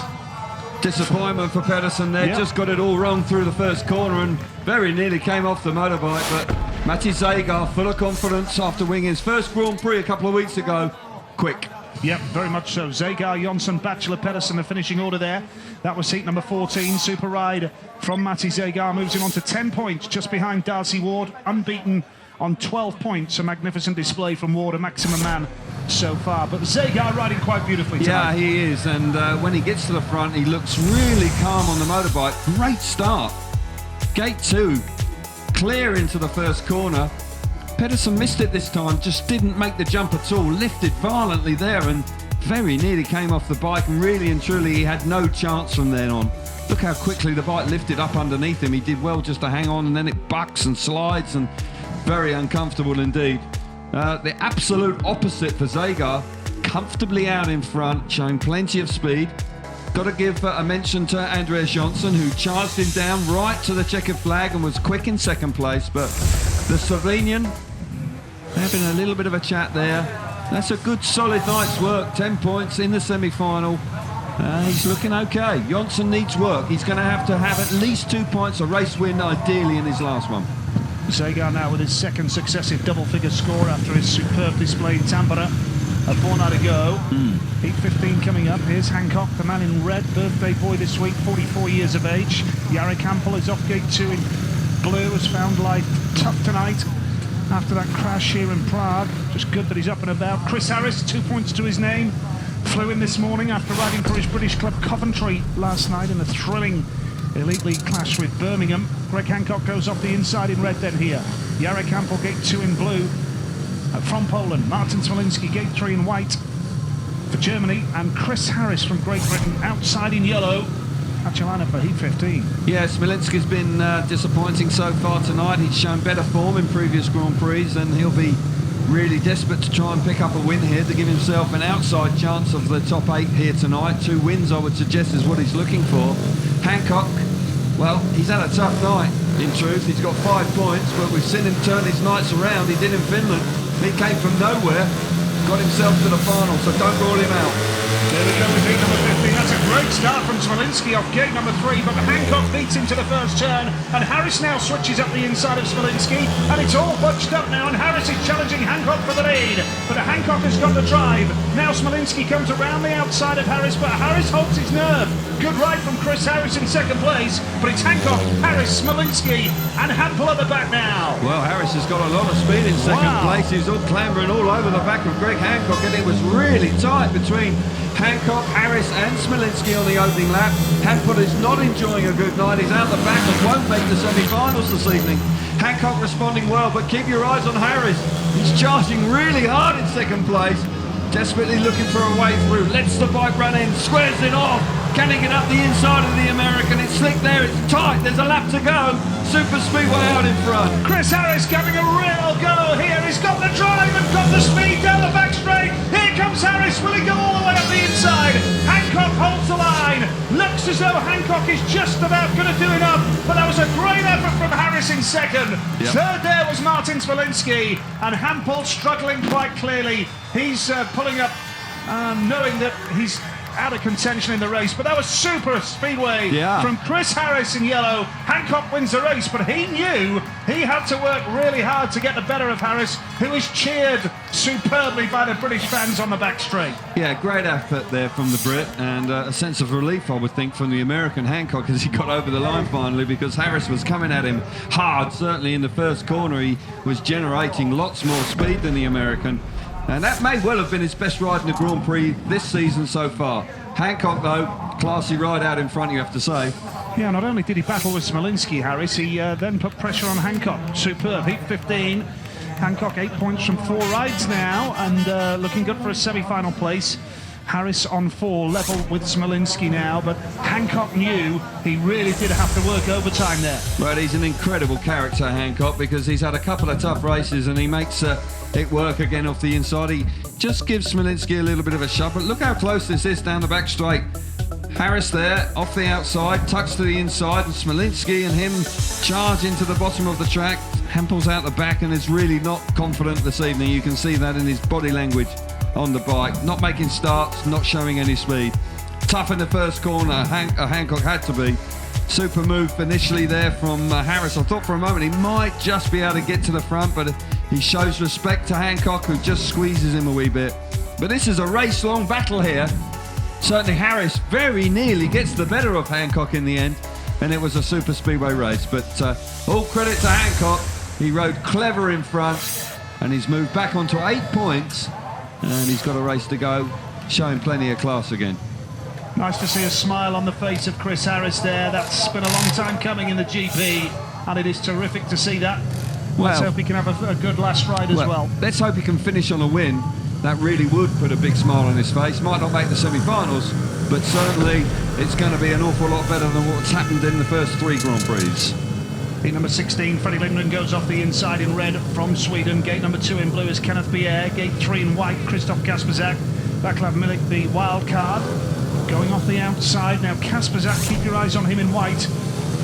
Disappointment for Pedersen there, just got it all wrong through the first corner and very nearly came off the motorbike, but Mati Zegar full of confidence after winning his first Grand Prix a couple of weeks ago. Quick. Yep, very much so. Zegar, Johnson, Batchelor, Pedersen, the finishing order there. That was heat number 14. Super ride from Mati Zegar moves him on to 10 points, just behind Darcy Ward, unbeaten on 12 points. A magnificent display from Ward, a maximum man so far. But Zegar riding quite beautifully tonight. Yeah, he is, and when he gets to the front, he looks really calm on the motorbike. Great start. Gate 2, clear into the first corner. Pedersen missed it this time, just didn't make the jump at all, lifted violently there and very nearly came off the bike, and really and truly he had no chance from then on. Look how quickly the bike lifted up underneath him. He did well just to hang on, and then it bucks and slides, and very uncomfortable indeed. The absolute opposite for Zegar, comfortably out in front, showing plenty of speed. Got to give a mention to Andreas Johnson, who charged him down right to the checkered flag and was quick in second place. But the Slovenian having a little bit of a chat there. That's a good solid night's work, 10 points in the semi-final. He's looking okay. Johnson needs work. He's going to have at least 2 points, a race win ideally in his last one. Zegar now with his second successive double-figure score after his superb display in Tampere a fortnight ago. Heat 15 coming up. Here's Hancock, the man in red, birthday boy this week, 44 years of age. Jarek Hampel is off gate 2 in blue, has found life tough tonight after that crash here in Prague. Just good that he's up and about. Chris Harris, 2 points to his name. Flew in this morning after riding for his British club Coventry last night in a thrilling Elite League clash with Birmingham. Greg Hancock goes off the inside in red then here. Jarek Hampel, gate 2 in blue. From Poland, Martin Smolinski, gate 3 in white for Germany, and Chris Harris from Great Britain outside in yellow. That's your lineup for Heat 15. Yeah, Smolinski's been disappointing so far tonight. He's shown better form in previous Grand Prix, and he'll be really desperate to try and pick up a win here to give himself an outside chance of the top 8 here tonight. 2 wins, I would suggest, is what he's looking for. Hancock, well, he's had a tough night, in truth. He's got 5 points, but we've seen him turn his nights around. He did in Finland. He came from nowhere, got himself to the final, so don't rule him out. There we go with heat number 15. That's a great start from Smolinski off gate number 3, but Hancock beats him to the first turn, and Harris now switches up the inside of Smolinski, and it's all bunched up now, and Harris is challenging Hancock for the lead, but Hancock has got the drive. Now Smolinski comes around the outside of Harris, but Harris holds his nerve. Good ride from Chris Harris in second place, but it's Hancock, Harris, Smolinski, and Hampel at the back now. Well, Harris has got a lot of speed in second place. He's all clambering all over the back of Greg Hancock, and it was really tight between Hancock, Harris and Smolinski on the opening lap. Hampel is not enjoying a good night. He's out the back and won't make the semi-finals this evening. Hancock responding well, but keep your eyes on Harris. He's charging really hard in second place, desperately looking for a way through. Lets the bike run in, squares it off. Can he get up the inside of the American? It's slick there, it's tight, there's a lap to go. Super Speedway out in front. Chris Harris giving a real go here. He's got the drive and got the speed down the back straight. Here comes Harris. Will he go all the way up the inside? Hancock holds the line. Looks looks as though Hancock is just about going to do enough, but that was a great effort from Harris in second. Yep. Third there was Martin Smolinski, and Hampel struggling quite clearly. He's pulling up, knowing that he's out of contention in the race, but that was super Speedway from Chris Harris in yellow. Hancock wins the race, but he knew he had to work really hard to get the better of Harris, who was cheered superbly by the British fans on the back straight. Yeah, great effort there from the Brit, and a sense of relief, I would think, from the American Hancock as he got over the line finally, because Harris was coming at him hard. Certainly in the first corner he was generating lots more speed than the American, and that may well have been his best ride in the Grand Prix this season so far. Hancock, though, classy ride out in front, you have to say. Yeah, not only did he battle with Smolinski, Harris, he then put pressure on Hancock. Superb, heat 15. Hancock 8 points from 4 rides now, and looking good for a semi-final place. Harris on 4, level with Smolinski now, but Hancock knew he really did have to work overtime there. Well, he's an incredible character, Hancock, because he's had a couple of tough races and he makes it work again off the inside. He just gives Smolinski a little bit of a shove, but look how close this is down the back straight. Harris there, off the outside, tucks to the inside, and Smolinski and him charge into the bottom of the track. Hampel's out the back and is really not confident this evening. You can see that in his body language on the bike. Not making starts, not showing any speed. Tough in the first corner, Hancock had to be. Super move initially there from Harris. I thought for a moment he might just be able to get to the front, but he shows respect to Hancock, who just squeezes him a wee bit. But this is a race-long battle here. Certainly Harris very nearly gets the better of Hancock in the end, and it was a super speedway race. But all credit to Hancock. He rode clever in front, and he's moved back onto 8 points, and he's got a race to go, showing plenty of class again. Nice to see a smile on the face of Chris Harris there. That's been a long time coming in the GP, and it is terrific to see that. Let's hope he can have a good last ride as well. Let's hope he can finish on a win. That really would put a big smile on his face. Might not make the semi-finals, but certainly it's going to be an awful lot better than what's happened in the first 3 Grand Prix. Gate number 16, Freddie Lindgren goes off the inside in red from Sweden. Gate number 2 in blue is Kenneth Bier. Gate 3 in white, Christoph Kasperzak. Vaclav Milik, the wild card, going off the outside. Now Kasperzak, keep your eyes on him in white.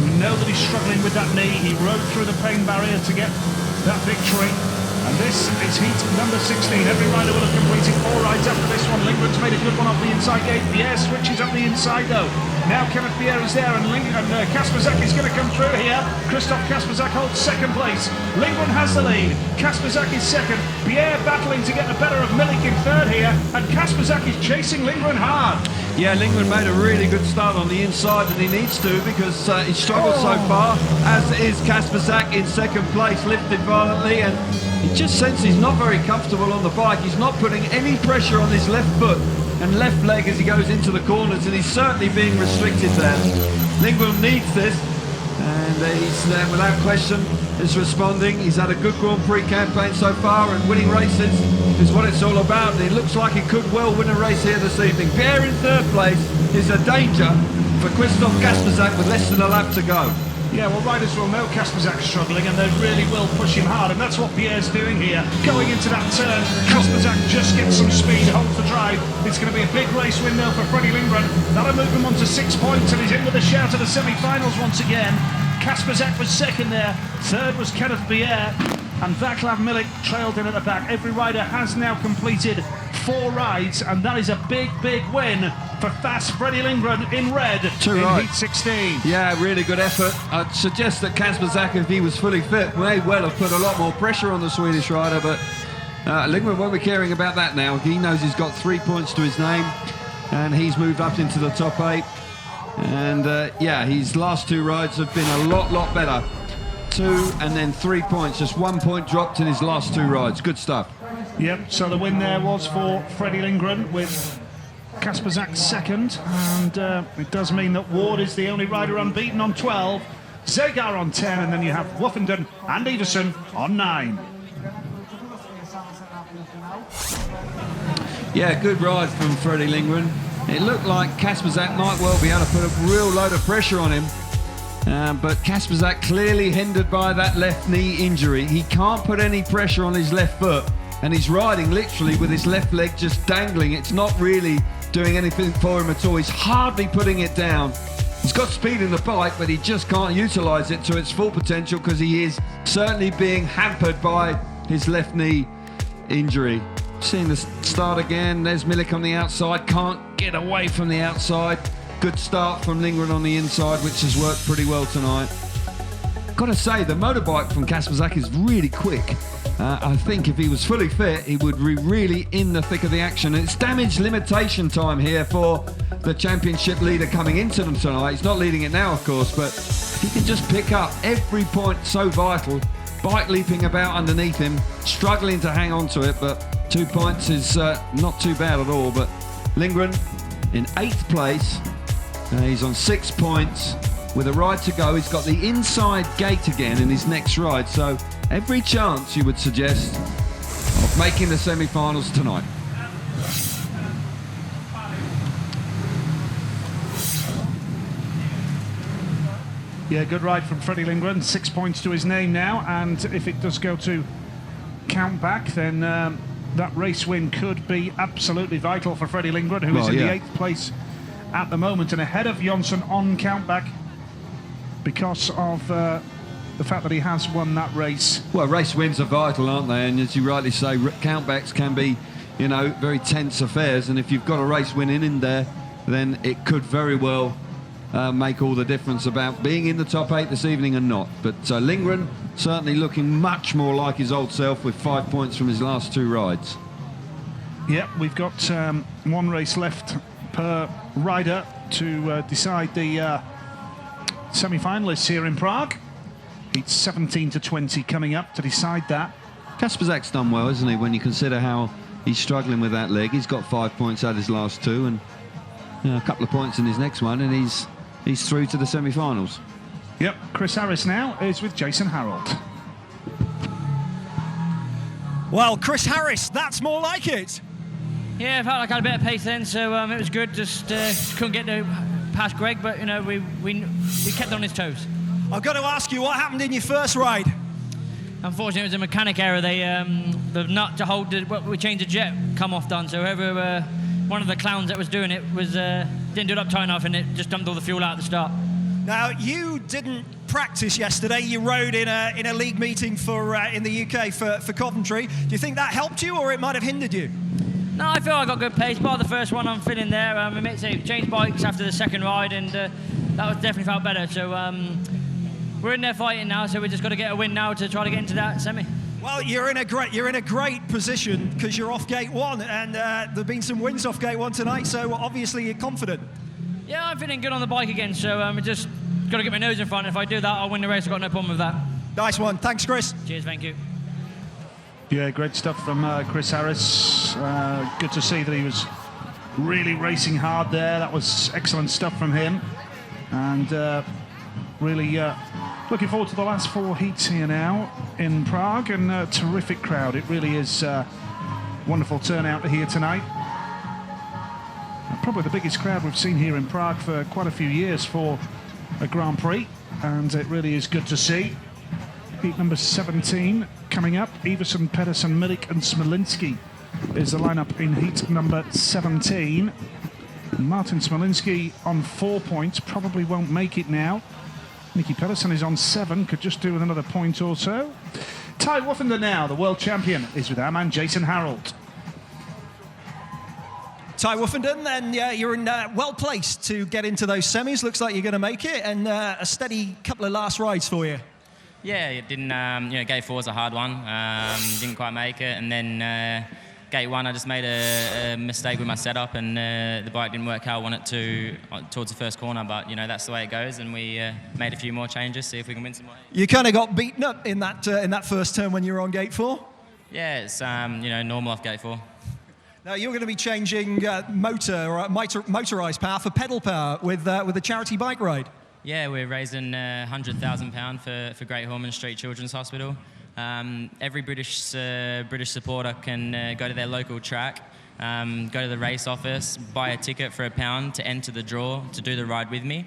We know that he's struggling with that knee. He rode through the pain barrier to get that victory. And this is heat number 16. Every rider will have completed 4 rides after this one. Lindgren's made a good one off the inside gate. Bier switches up the inside though. Now Kenneth Bier is there, and Kasperzak is going to come through here. Christoph Kasperzak holds second place. Lindgren has the lead. Kasperzak is second. Bier battling to get the better of Milik in third here, and Kasperzak is chasing Lindgren hard. Yeah, Lindgren made a really good start on the inside, and he needs to, because he struggled so far, as is Kasperzak in second place, lifted violently, and you just sense he's not very comfortable on the bike. He's not putting any pressure on his left foot and left leg as he goes into the corners, and he's certainly being restricted there. Lindgren needs this, and he's without question is responding. He's had a good Grand Prix campaign so far, and winning races is what it's all about. And it looks like he could well win a race here this evening. Bier in third place is a danger for Christoph Kasperzak with less than a lap to go. Yeah, well, riders will know Kasperzak's struggling, and they really will push him hard, and that's what Bier's doing here. Going into that turn, Kasperzak just gets some speed, holds the drive. It's going to be a big race win now for Freddie Lindgren. That'll move him on to 6 points, and he's in with a shout of the semi-finals once again. Kasperzak was second there, third was Kenneth Bier, and Vaclav Milik trailed in at the back. Every rider has now completed 4 rides, and that is a big, big win for fast Freddie Lindgren in red in heat 16. Yeah, really good effort. I'd suggest that Kasperzak, if he was fully fit, may well have put a lot more pressure on the Swedish rider, but Lindgren won't be caring about that now. He knows he's got 3 points to his name, and he's moved up into the top 8. And yeah, his last 2 rides have been a lot better. 2 and then 3 points, just 1 point dropped in his last 2 rides. Good stuff. Yep, so the win there was for Freddie Lindgren with Kasperzak second, and it does mean that Ward is the only rider unbeaten on 12, Zagar on 10, and then you have Woffenden and Everson on 9. Yeah, good ride from Freddie Lindgren. It looked like Kasperzak might well be able to put a real load of pressure on him, but Kasperzak clearly hindered by that left knee injury. He can't put any pressure on his left foot, and he's riding literally with his left leg just dangling. It's not really doing anything for him at all. He's hardly putting it down. He's got speed in the bike, but he just can't utilise it to its full potential because he is certainly being hampered by his left knee injury. Seeing the start again, there's Milik on the outside, can't get away from the outside. Good start from Lindgren on the inside, which has worked pretty well tonight. Got to say, the motorbike from Kasperzak is really quick. I think if he was fully fit, he would be really in the thick of the action. And it's damage limitation time here for the championship leader coming into them tonight. He's not leading it now, of course, but he can just pick up every point so vital. Bike leaping about underneath him, struggling to hang on to it, but 2 points is not too bad at all. But Lindgren in 8th place. He's on 6 points with a ride to go. He's got the inside gate again in his next ride, so every chance, you would suggest, of making the semi-finals tonight. Yeah, good ride from Freddie Lindgren. 6 points to his name now, and if it does go to count back, then that race win could be absolutely vital for Freddie Lindgren, who is in the 8th place at the moment and ahead of Jonsson on countback because of the fact that he has won that race. Well, race wins are vital, aren't they? And as you rightly say, countbacks can be, you know, very tense affairs, and if you've got a race win in there, then it could very well make all the difference about being in the top 8 this evening and not. But Lindgren certainly looking much more like his old self with 5 points from his last 2 rides. Yeah, we've got one race left per rider to decide the semi-finalists here in Prague. It's 17 to 20 coming up to decide that. Kasperzak's done well, isn't he, when you consider how he's struggling with that leg. He's got 5 points out of his last 2 and a couple of points in his next one, and he's through to the semi-finals. Yep, Chris Harris now is with Jason Harold. Well, Chris Harris, that's more like it. Yeah, I felt like I had a bit of pace then, so it was good. Just couldn't get past Greg, but you know we kept on his toes. I've got to ask you, what happened in your first ride? Unfortunately, it was a mechanic error. The nut to hold we changed the jet come off done. So whoever one of the clowns that was doing it was didn't do it up tight enough, and it just dumped all the fuel out at the start. Now, you didn't practice yesterday. You rode in a league meeting for in the UK for Coventry. Do you think that helped you, or it might have hindered you? No, I feel I got good pace. Bar the first one, I'm feeling there. We changed bikes after the second ride, and that was definitely felt better. So we're in there fighting now. So we just got to get a win now to try to get into that semi. Well, you're in a great position because you're off gate 1, and there've been some wins off gate 1 tonight. So obviously you're confident. Yeah, I'm feeling good on the bike again. So I just got to get my nose in front. If I do that, I'll win the race. I've got no problem with that. Nice one. Thanks, Chris. Cheers. Thank you. Yeah, great stuff from Chris Harris. Good to see that he was really racing hard there. That was excellent stuff from him. And really looking forward to the last 4 heats here now in Prague, and a terrific crowd. It really is wonderful turnout here tonight. Probably the biggest crowd we've seen here in Prague for quite a few years for a Grand Prix, and it really is good to see. Heat number 17 coming up. Iversen, Pedersen, Milik and Smolinski is the lineup in heat number 17. Martin Smolinski on 4 points, probably won't make it now. Nicky Pedersen is on 7, could just do with another point or so. Ty Woffender now, the world champion, is with our man Jason Harold. Ty Woffenden, then you're in well placed to get into those semis. Looks like you're going to make it, and a steady couple of last rides for you. Yeah, it didn't. Gate 4 was a hard one. Didn't quite make it, and then gate 1, I just made a mistake with my setup, and the bike didn't work how I wanted to towards the first corner. But that's the way it goes, and we made a few more changes, see if we can win some more. You kind of got beaten up in that first turn when you were on gate 4. Yeah, it's normal off gate 4. Now you're going to be changing motorised power for pedal power with the charity bike ride. Yeah, we're raising £100,000 for Great Ormond Street Children's Hospital. Every British supporter can go to their local track, go to the race office, buy a ticket for £1 to enter the draw to do the ride with me.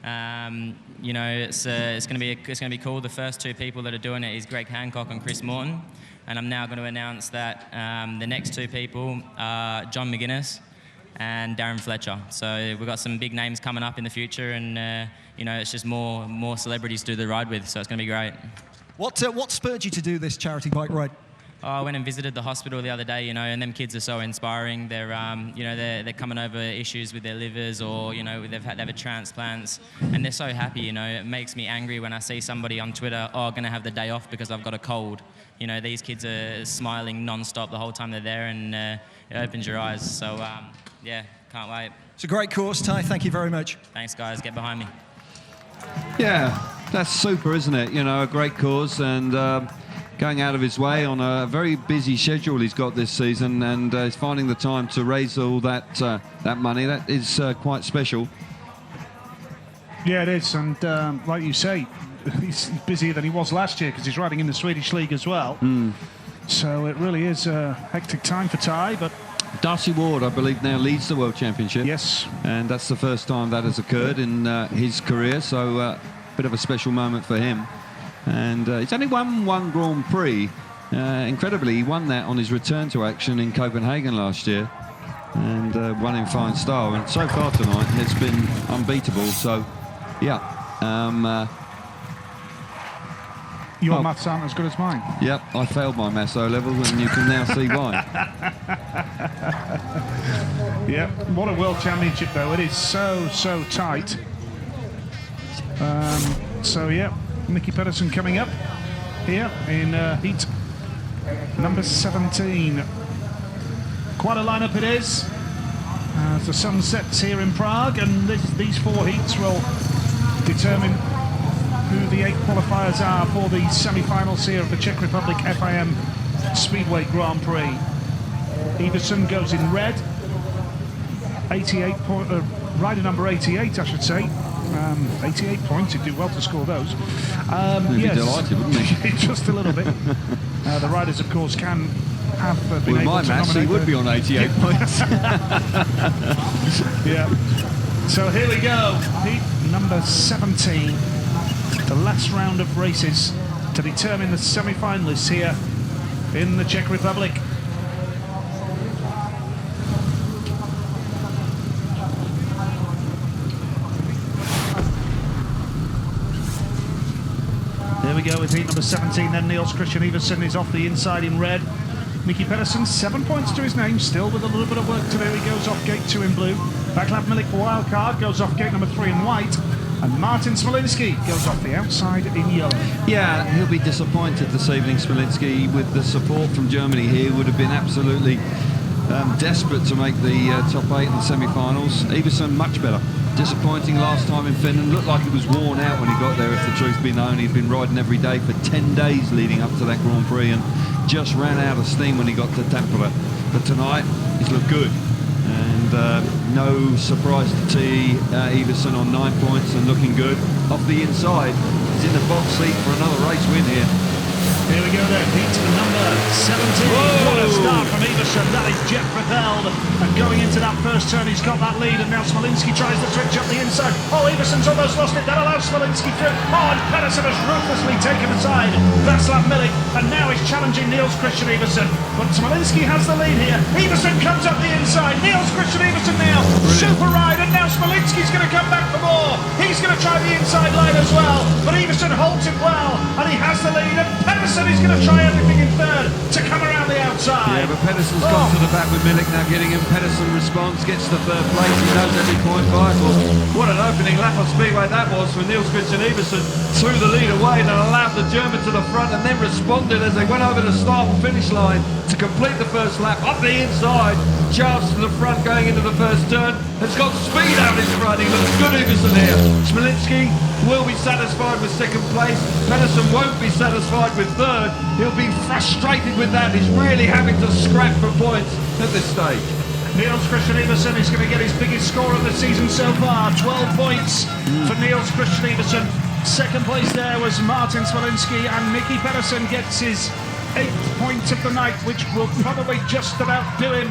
It's going to be cool. The first 2 people that are doing it is Greg Hancock and Chris Morton, and I'm now going to announce that the next 2 people are John McGuinness and Darren Fletcher. So we've got some big names coming up in the future, and you know, it's just more celebrities to do the ride with. So it's going to be great. What spurred you to do this charity bike ride? I went and visited the hospital the other day, you know, and them kids are so inspiring. They're, you know, they're coming over issues with their livers, or you know, they've had transplants, and they're so happy. You know, it makes me angry when I see somebody on Twitter, oh, I'm going to have the day off because I've got a cold. You know, these kids are smiling non-stop the whole time they're there, and it opens your eyes. So, yeah, can't wait. It's a great course, Ty. Thank you very much. Thanks, guys. Get behind me. Yeah, that's super, isn't it? You know, a great cause, and going out of his way on a very busy schedule he's got this season, and he's finding the time to raise all that money. That is quite special. Yeah, it is, and like you say, he's busier than he was last year because he's riding in the Swedish League as well. So it really is a hectic time for Ty, but Darcy Ward, I believe, now leads the World Championship. Yes. And that's the first time that has occurred in his career, so a bit of a special moment for him. And he's only won one Grand Prix. Incredibly, he won that on his return to action in Copenhagen last year, and won in fine style. And so far tonight, it's been unbeatable. So, yeah. Your maths aren't as good as mine. Yep, I failed my maths O-level, and you can now see why. Yeah, what a World Championship, though. It is so tight. So, yeah. Mickey Pedersen coming up here in heat number 17. Quite a lineup it is. As the sun sets here in Prague, and these 4 heats will determine who the 8 qualifiers are for the semi-finals here of the Czech Republic FIM Speedway Grand Prix. Iversen goes in red. 88 rider number 88, I should say. 88 points, he'd do well to score those. He'd be delighted, wouldn't he? Just a little bit. The riders, of course, can have been with able my to maths, he would be on 88 points. Yeah. So here we go. Heat number 17. The last round of races to determine the semi-finalists here in the Czech Republic. There we go with heat number 17, then Niels Christian Iversen is off the inside in red. Mickey Pedersen, 7 points to his name, still with a little bit of work to do. He goes off gate 2 in blue. Vaclav Milik, wildcard, goes off gate number 3 in white. And Martin Smolinski goes off the outside in yellow. Yeah, he'll be disappointed this evening, Smolinski. With the support from Germany here, would have been absolutely desperate to make the top 8 in the semi-finals. Iversen, much better. Disappointing last time in Finland. Looked like he was worn out when he got there, if the truth be known. He'd been riding every day for 10 days leading up to that Grand Prix and just ran out of steam when he got to Tampere. But tonight, he's looked good. And no surprise to see Iversen on 9 points and looking good. Off the inside, he's in the box seat for another race win here. Here we go then, heat number 17. Whoa. What a start from Iversen. That is jet propelled. And going into that first turn, he's got that lead. And now Smolinski tries to switch up the inside. Oh, Iversen's almost lost it. That allows Smolinski through. Oh, and Pedersen has ruthlessly taken aside Vaclav Milik. And now he's challenging Niels Christian Iversen. But Smolinski has the lead here. Iversen comes up the inside. Niels Christian Iversen now. Super ride. And now Smolinski's going to come back for more. He's going to try the inside line as well. But Iversen holds it well. And he has the lead. And Pedersen is going to try everything in third to come around the outside. Yeah, but Pedersen's gone to the back with Milik now getting him. Pedersen responds, gets to third place. He knows every point vital. What an opening lap on Speedway that was for Niels Christian Iversen. Threw the lead away and allowed the German to the front, and then responded as they went over the start and finish line to complete the first lap. Up the inside, Charles to the front going into the first turn. Has got speed out in front. He looks good, Iversen here. Smolinski will be satisfied with second place. Pedersen won't be satisfied with third. He'll be frustrated with that. He's really having to scrap for points at this stage. Niels Christian Iversen is going to get his biggest score of the season so far. 12 points for Niels Christian Iversen. Second place there was Martin Smolinski, and Mickey Pedersen gets his 8th point of the night, which will probably just about do him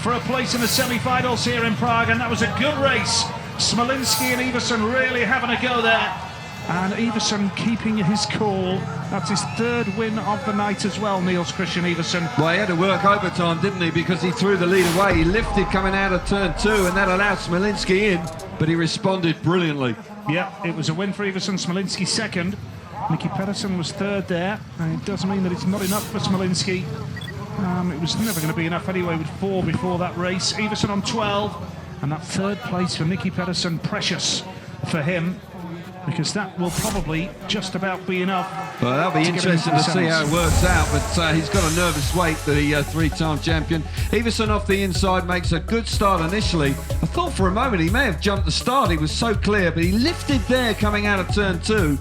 for a place in the semi-finals here in Prague. And that was a good race. Smolinski and Iversen really having a go there. And Iversen keeping his cool. That's his third win of the night as well, Niels Christian Iversen. Well, he had to work overtime, didn't he? Because he threw the lead away. He lifted coming out of turn 2, and that allowed Smolinski in, but he responded brilliantly. Yeah, it was a win for Iversen. Smolinski second. Nicky Pedersen was third there. And it does mean that it's not enough for Smolinski. It was never going to be enough anyway with 4 before that race. Iversen on 12. And that third place for Nicky Pedersen, precious for him, because that will probably just about be enough. Well, that'll be interesting to see how it works out, but he's got a nervous weight, the three-time champion. Iversen off the inside makes a good start initially. I thought for a moment he may have jumped the start. He was so clear, but he lifted there coming out of turn 2,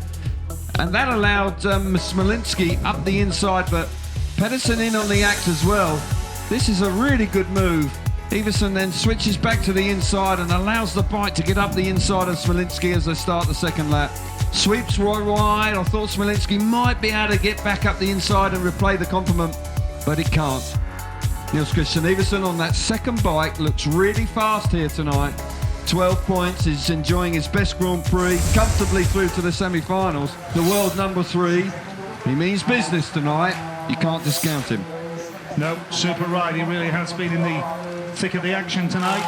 and that allowed Smolinski up the inside, but Pedersen in on the act as well. This is a really good move. Iversen then switches back to the inside and allows the bike to get up the inside of Smolinski as they start the second lap. Sweeps right wide. I thought Smolinski might be able to get back up the inside and replay the compliment, but he can't. Niels Christian Iversen on that second bike looks really fast here tonight. 12 points, he's enjoying his best Grand Prix, comfortably through to the semi-finals. The world number 3, he means business tonight. You can't discount him. No, super right. He really has been in the thick of the action tonight.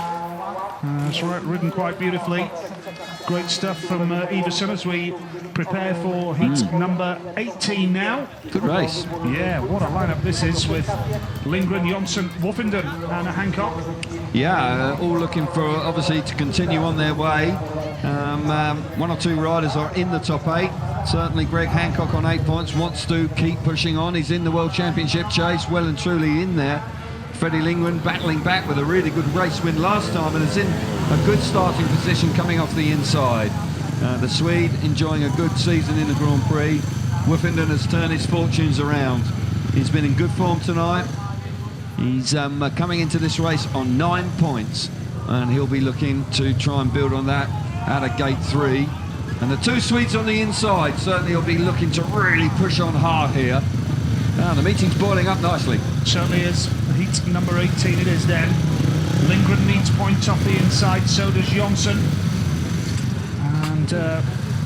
It's ridden quite beautifully. Great stuff from Iversen as we prepare for heat number 18 now. Good race. Yeah, what a lineup this is with Lindgren, Jonsson, Woffinden and Hancock. Yeah, all looking for, obviously, to continue on their way. 1 or 2 riders are in the top 8. Certainly Greg Hancock on 8 points wants to keep pushing on. He's in the World Championship chase, well and truly in there. Freddie Lindgren battling back with a really good race win last time and is in a good starting position coming off the inside. The Swede enjoying a good season in the Grand Prix. Woffinden has turned his fortunes around. He's been in good form tonight. He's coming into this race on 9 points, and he'll be looking to try and build on that out of gate 3. And the 2 Swedes on the inside certainly will be looking to really push on hard here. The meeting's boiling up nicely. Certainly is. Heat number 18 it is then. Lindgren needs points off the inside, so does Jonsson. And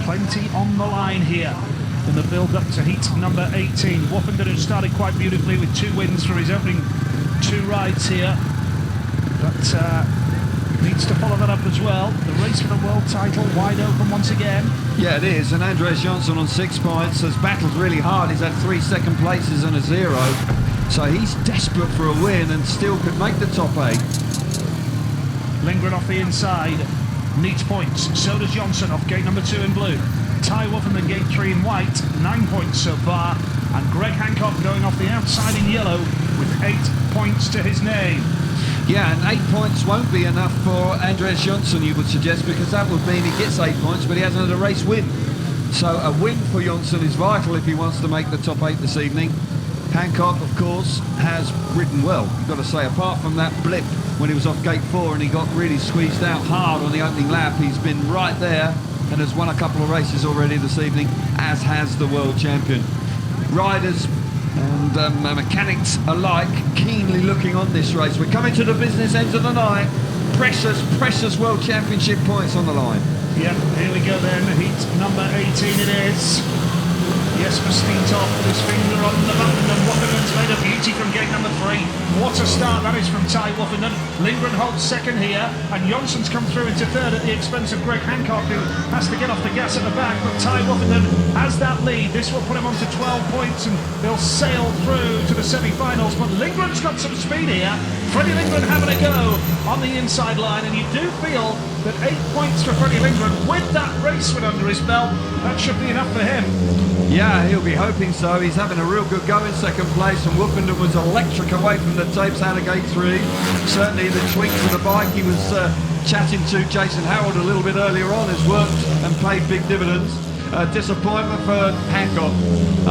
plenty on the line here in the build-up to heat number 18. Woffinden has started quite beautifully with 2 wins for his opening 2 rides here. But needs to follow that up as well. The race for the world title wide open once again. Yeah, it is, and Andreas Jonsson on 6 points has battled really hard. He's had 3 second places and a 0, so he's desperate for a win and still could make the top 8. Lindgren off the inside needs points, so does Jonsson off gate number 2 in blue. Ty Woffinden gate 3 in white, 9 points so far, and Greg Hancock going off the outside in yellow with 8 points to his name. Yeah, and 8 points won't be enough for Andreas Jonsson, you would suggest, because that would mean he gets 8 points, but he hasn't had a race win. So a win for Jonsson is vital if he wants to make the top 8 this evening. Hancock, of course, has ridden well. You've got to say, apart from that blip when he was off gate 4 and he got really squeezed out hard on the opening lap, he's been right there and has won a couple of races already this evening, as has the world champion. Riders and mechanics alike keenly looking on this race. We're coming to the business end of the night. Precious World Championship points on the line. Yep, here we go then. Heat number 18 it is. Jesper Steentoft with his finger on the button, and Woffinden's made a beauty from gate number 3. What a start that is from Ty Woffinden. Lindgren holds second here, and Jonsson's come through into third at the expense of Greg Hancock, who has to get off the gas at the back, but Ty Woffinden has that lead. This will put him on to 12 points, and they'll sail through to the semi-finals, but Lindgren's got some speed here. Freddie Lindgren having a go on the inside line, and you do feel that 8 points for Freddie Lindgren with that race win under his belt, that should be enough for him. Yeah, he'll be hoping so. He's having a real good go in second place, and Woffinden was electric away from the tapes out of gate 3. Certainly the tweaks of the bike he was chatting to Jason Harold a little bit earlier on has worked and paid big dividends. Disappointment for Hancock.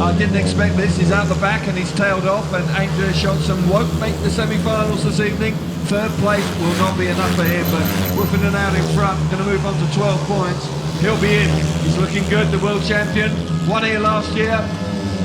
I didn't expect this. He's out the back and he's tailed off, and Andreas Jonsson won't make the semi-finals this evening. Third place will not be enough for him, but Woffinden out in front, going to move on to 12 points. He'll be in. He's looking good, the world champion. Won here last year.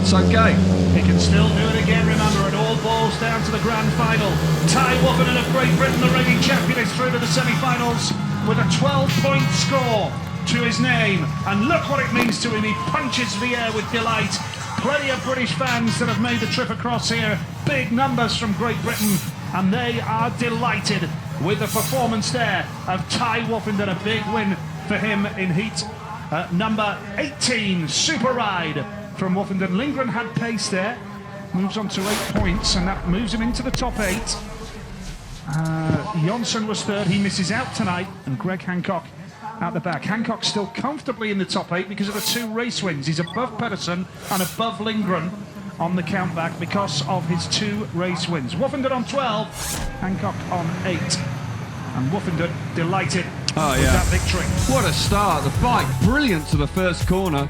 It's okay. He can still do it again, remember. It all boils down to the grand final. Ty Woffinden of Great Britain, the reigning champion, is through to the semi-finals with a 12-point score. to his name, and look what it means to him. He punches the air with delight. Plenty of British fans that have made the trip across here, big numbers from Great Britain, and they are delighted with the performance there of Ty Woffenden. A big win for him in heat number 18. Super ride from Woffenden. Lindgren had pace there, moves on to 8 points, and that moves him into the top 8. Jonsson was third, he misses out tonight, and Greg Hancock out the back. Hancock still comfortably in the top 8 because of the 2 race wins. He's above Pedersen and above Lindgren on the countback because of his 2 race wins. Woffenden on 12, Hancock on 8. And Woffenden delighted with that victory. What a start. The bike brilliant to the first corner.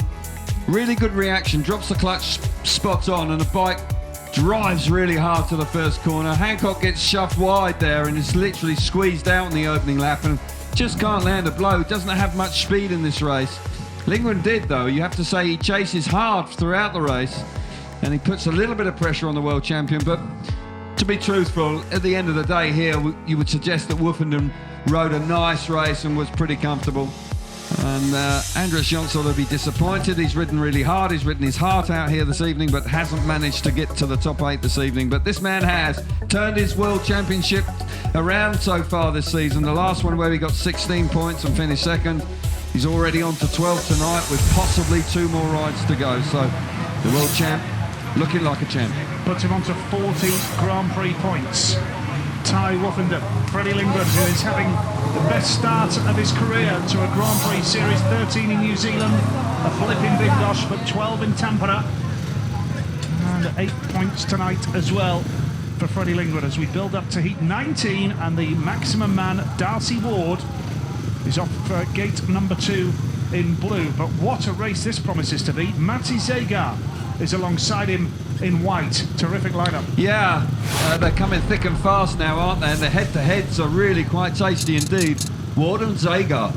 Really good reaction, drops the clutch spot on, and the bike drives really hard to the first corner. Hancock gets shoved wide there and is literally squeezed out in the opening lap and just can't land a blow. Doesn't have much speed in this race. Lindgren did, though. You have to say he chases hard throughout the race and he puts a little bit of pressure on the world champion, but to be truthful, at the end of the day here, you would suggest that Woffenden rode a nice race and was pretty comfortable. And Andreas Jonsson will be disappointed. He's ridden really hard. He's ridden his heart out here this evening, but hasn't managed to get to the top 8 this evening. But this man has turned his world championship around so far this season. The last one where he got 16 points and finished second. He's already on to 12 tonight with possibly 2 more rides to go. So the world champ looking like a champ. Puts him on to 40 Grand Prix points. Ty Woffenden, Freddie Lindgren, who is having the best start of his career to a Grand Prix Series 13 in New Zealand, a blip in Big Gosh, but 12 in Tampere, and 8 points tonight as well for Freddie Lindgren as we build up to heat 19, and the maximum man, Darcy Ward, is off gate number 2 in blue. But what a race this promises to be. Matti Zegar is alongside him in white. Terrific lineup. Yeah, they're coming thick and fast now, aren't they? And the head-to-heads are really quite tasty indeed. Ward and Zegar.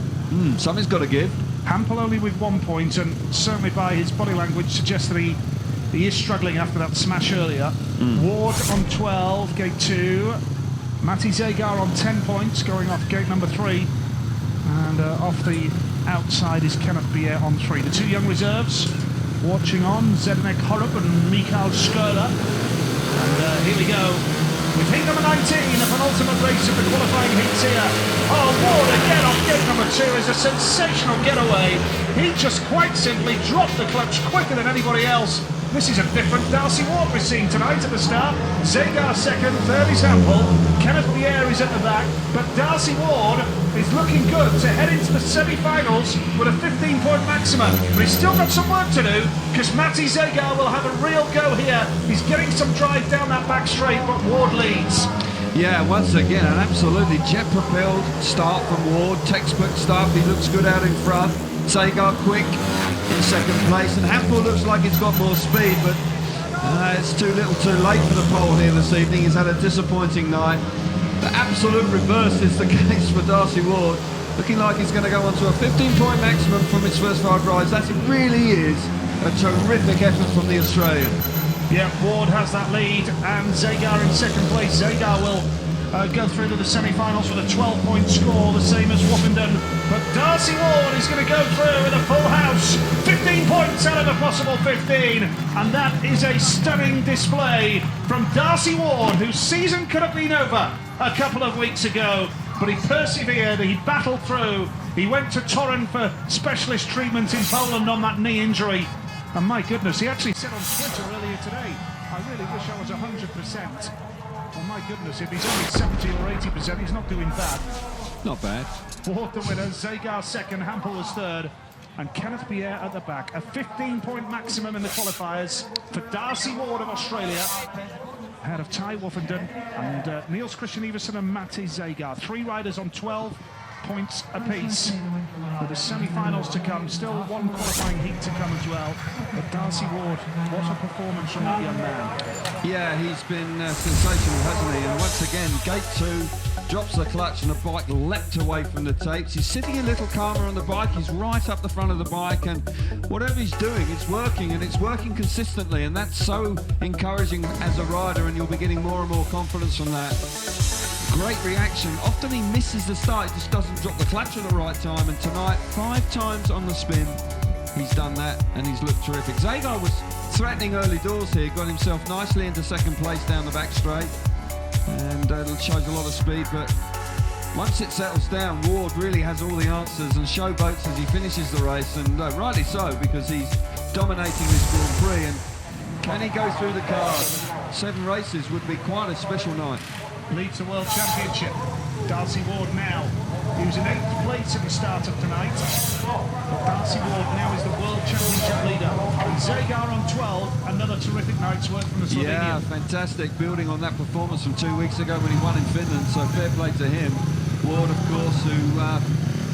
Something's got to give. Hampel only with 1 point, and certainly by his body language suggests that he is struggling after that smash earlier. Ward on 12, gate 2. Matti Zegar on 10 points, going off gate number 3. And off the outside is Kenneth Bier on 3. The 2 young reserves watching on, Zdeněk Horup and Michal Škoda. And here we go with heat number 19, the penultimate race of the qualifying heats here. Oh, Ward again on gate number 2 is a sensational getaway. He just quite simply dropped the clutch quicker than anybody else. This is a different Darcy Ward we're seeing tonight at the start. Zegar second, third is Hampel. Kenneth Bier is at the back, but Darcy Ward is looking good to head into the semi-finals with a 15-point maximum. But he's still got some work to do because Matti Zegar will have a real go here. He's getting some drive down that back straight, but Ward leads. Yeah, once again, an absolutely jet-propelled start from Ward. Textbook stuff. He looks good out in front. Zegar quick in second place, and Hampel looks like he's got more speed, but it's too little too late for the pole here this evening. He's had a disappointing night. The absolute reverse is the case for Darcy Ward, looking like he's going to go on to a 15-point maximum from his first 5 rides. That really is a terrific effort from the Australian. Yeah, Ward has that lead, and Zegar in second place. Zegar will go through to the semi-finals with a 12-point score, the same as Woffenden. But Darcy Ward is going to go through with a full house, 15 points out of a possible 15, and that is a stunning display from Darcy Ward, whose season could have been over a couple of weeks ago, but he persevered, he battled through, he went to Torun for specialist treatment in Poland on that knee injury, and my goodness, he actually said on Twitter earlier today, I really wish I was 100%. Oh my goodness, if he's only 70 or 80%, he's not doing bad. Not bad. Ward the winner, Zegar second, Hampel was third, and Kenneth Bier at the back. A 15-point maximum in the qualifiers for Darcy Ward of Australia, ahead of Ty Woffenden and Niels Christian Iversen and Matti Zegar. 3 riders on 12 points apiece. With the semi-finals to come, still 1 qualifying heat to come as well. But Darcy Ward, what a performance from that young man. Yeah, he's been sensational, hasn't he? And once again, gate 2, drops the clutch and the bike leapt away from the tapes. He's sitting a little calmer on the bike. He's right up the front of the bike, and whatever he's doing, it's working, and it's working consistently, and that's so encouraging as a rider, and you'll be getting more and more confidence from that. Great reaction. Often he misses the start, he just doesn't drop the clutch at the right time, and tonight 5 times on the spin he's done that and he's looked terrific. Zagar was threatening early doors here, got himself nicely into second place down the back straight, and shows a lot of speed, but once it settles down, Ward really has all the answers and showboats as he finishes the race, and rightly so, because he's dominating this Grand Prix. And can he go through the card? 7 races would be quite a special night. Leads the World Championship. Darcy Ward now. He was in 8th place at the start of tonight. But Darcy Ward now is the World Championship leader. And Zagar on 12, another terrific night's work from the Slovenian. Yeah, fantastic, building on that performance from 2 weeks ago when he won in Finland, so fair play to him. Ward, of course, who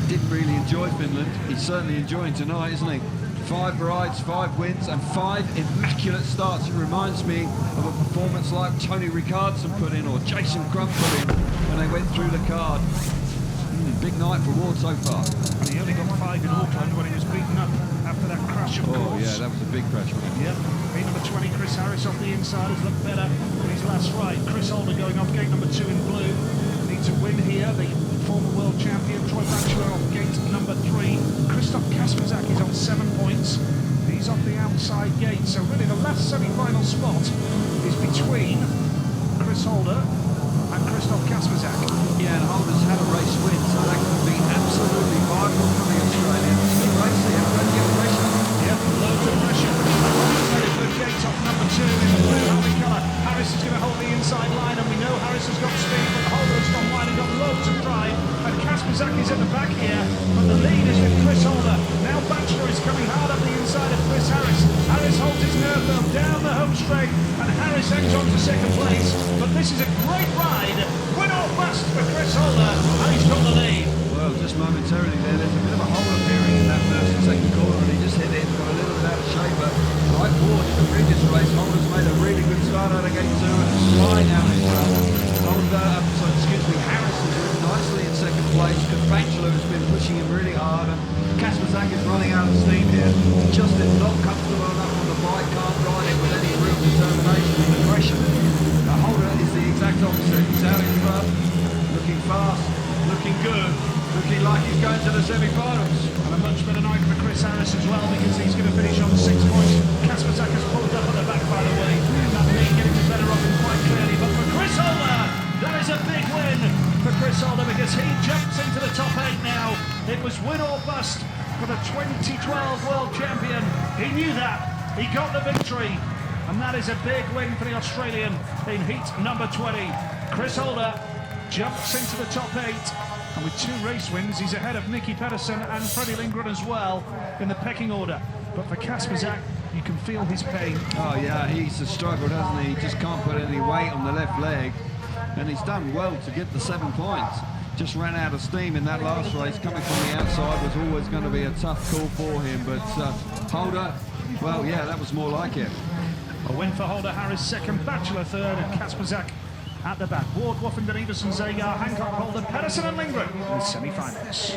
didn't really enjoy Finland. He's certainly enjoying tonight, isn't he? 5 rides, 5 wins, and 5 immaculate starts. It reminds me of a performance like Tony Ricardson put in, or Jason Crump put in, when they went through the card. Big night for Ward so far. And he only got 5 in Auckland when he was beaten up after that crash, of course. Oh yeah, that was a big crash. Yep. Gate number 20, Chris Harris off the inside, has looked better in his last ride. Chris Holder going off gate number 2 in blue. Needs a win here. The former world champion Troy Batchelor off gate number 3. Christoph Kasperzak is on 7 points. He's off the outside gate. So really the last semi-final spot is between Chris Holder and Christoph Kasperzak. Yeah, and Holder's had a race win, so that could be absolutely vital for the Australians. Big race here, don't get pressure. Yep, loads of pressure. Very good gate off number 2 in the blue Harley colour. Harris is going to hold the inside line, and we know Harris has got speed, but Holder has gone wide and got loads of drive. And Kasperzak is at the back here, but the lead is with Chris Holder. Now Batchelor is coming hard up the inside of Chris Harris. Harris holds his nerve though down the home straight, and Harris hangs on to second place. But this is a great ride. Win or bust for Chris Holder, and he's got the lead. Well, just momentarily there's a bit of a hole appearing in that first and second corner, and he just hit it, got a little bit out of shape, but like Ward in the previous race, Holder's made a really good start out of gate 2 and flying out as well. Harris is doing nicely in second place, because Batchelor has been pushing him really hard, and Kasperzak is running out of steam here. Just is not comfortable enough on the bike, can't ride it with any real determination and aggression. Holder is the exact opposite. He's out in front, looking fast, looking good, looking like he's going to the semi-finals. And a much better night for Chris Harris as well, because he's going to finish on 6 points. Kasperzak has pulled up at the back, by the way. That lead getting the better of him quite clearly. But for Chris Holder, that is a big win for Chris Holder, because he jumps into the top 8 now. It was win or bust for the 2012 World Champion. He knew that. He got the victory. And that is a big win for the Australian in heat number 20. Chris Holder jumps into the top 8. And with 2 race wins, he's ahead of Nicky Pedersen and Freddie Lindgren as well in the pecking order. But for Kasperzak, you can feel his pain. Oh yeah, he's struggled, hasn't he? He just can't put any weight on the left leg. And he's done well to get the 7 points. Just ran out of steam in that last race. Coming from the outside was always going to be a tough call for him. But Holder, well, yeah, that was more like it. A win for Holder, Harris second, Batchelor third, and Kasperzak at the back. Ward, Woffington, Everson, Zagar, Hancock, Holder, Pedersen and Lindgren in the semi-finals.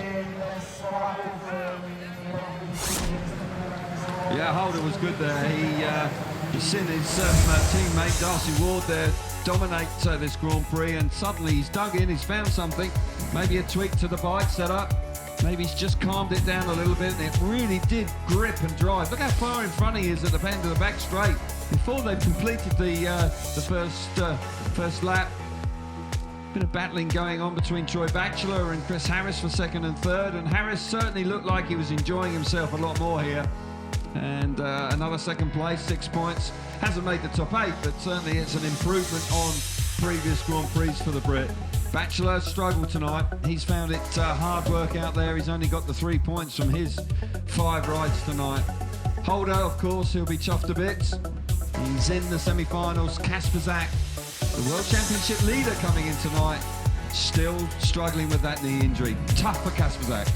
Yeah, Holder was good there. He's seen his teammate Darcy Ward there dominate this Grand Prix, and suddenly he's dug in, he's found something, maybe a tweak to the bike setup. Maybe he's just calmed it down a little bit, and it really did grip and drive. Look how far in front he is at the end of the back straight. Before they've completed the first lap, bit of battling going on between Troy Batchelor and Chris Harris for second and third, and Harris certainly looked like he was enjoying himself a lot more here. And another second place, 6 points. Hasn't made the top 8, but certainly it's an improvement on previous Grand Prix for the Brit. Batchelor struggled tonight. He's found it hard work out there. He's only got the 3 points from his 5 rides tonight. Holder, of course, he'll be chuffed to bits. He's in the semi-finals. Kasperzak, the World Championship leader, coming in tonight, still struggling with that knee injury. Tough for Kasperzak.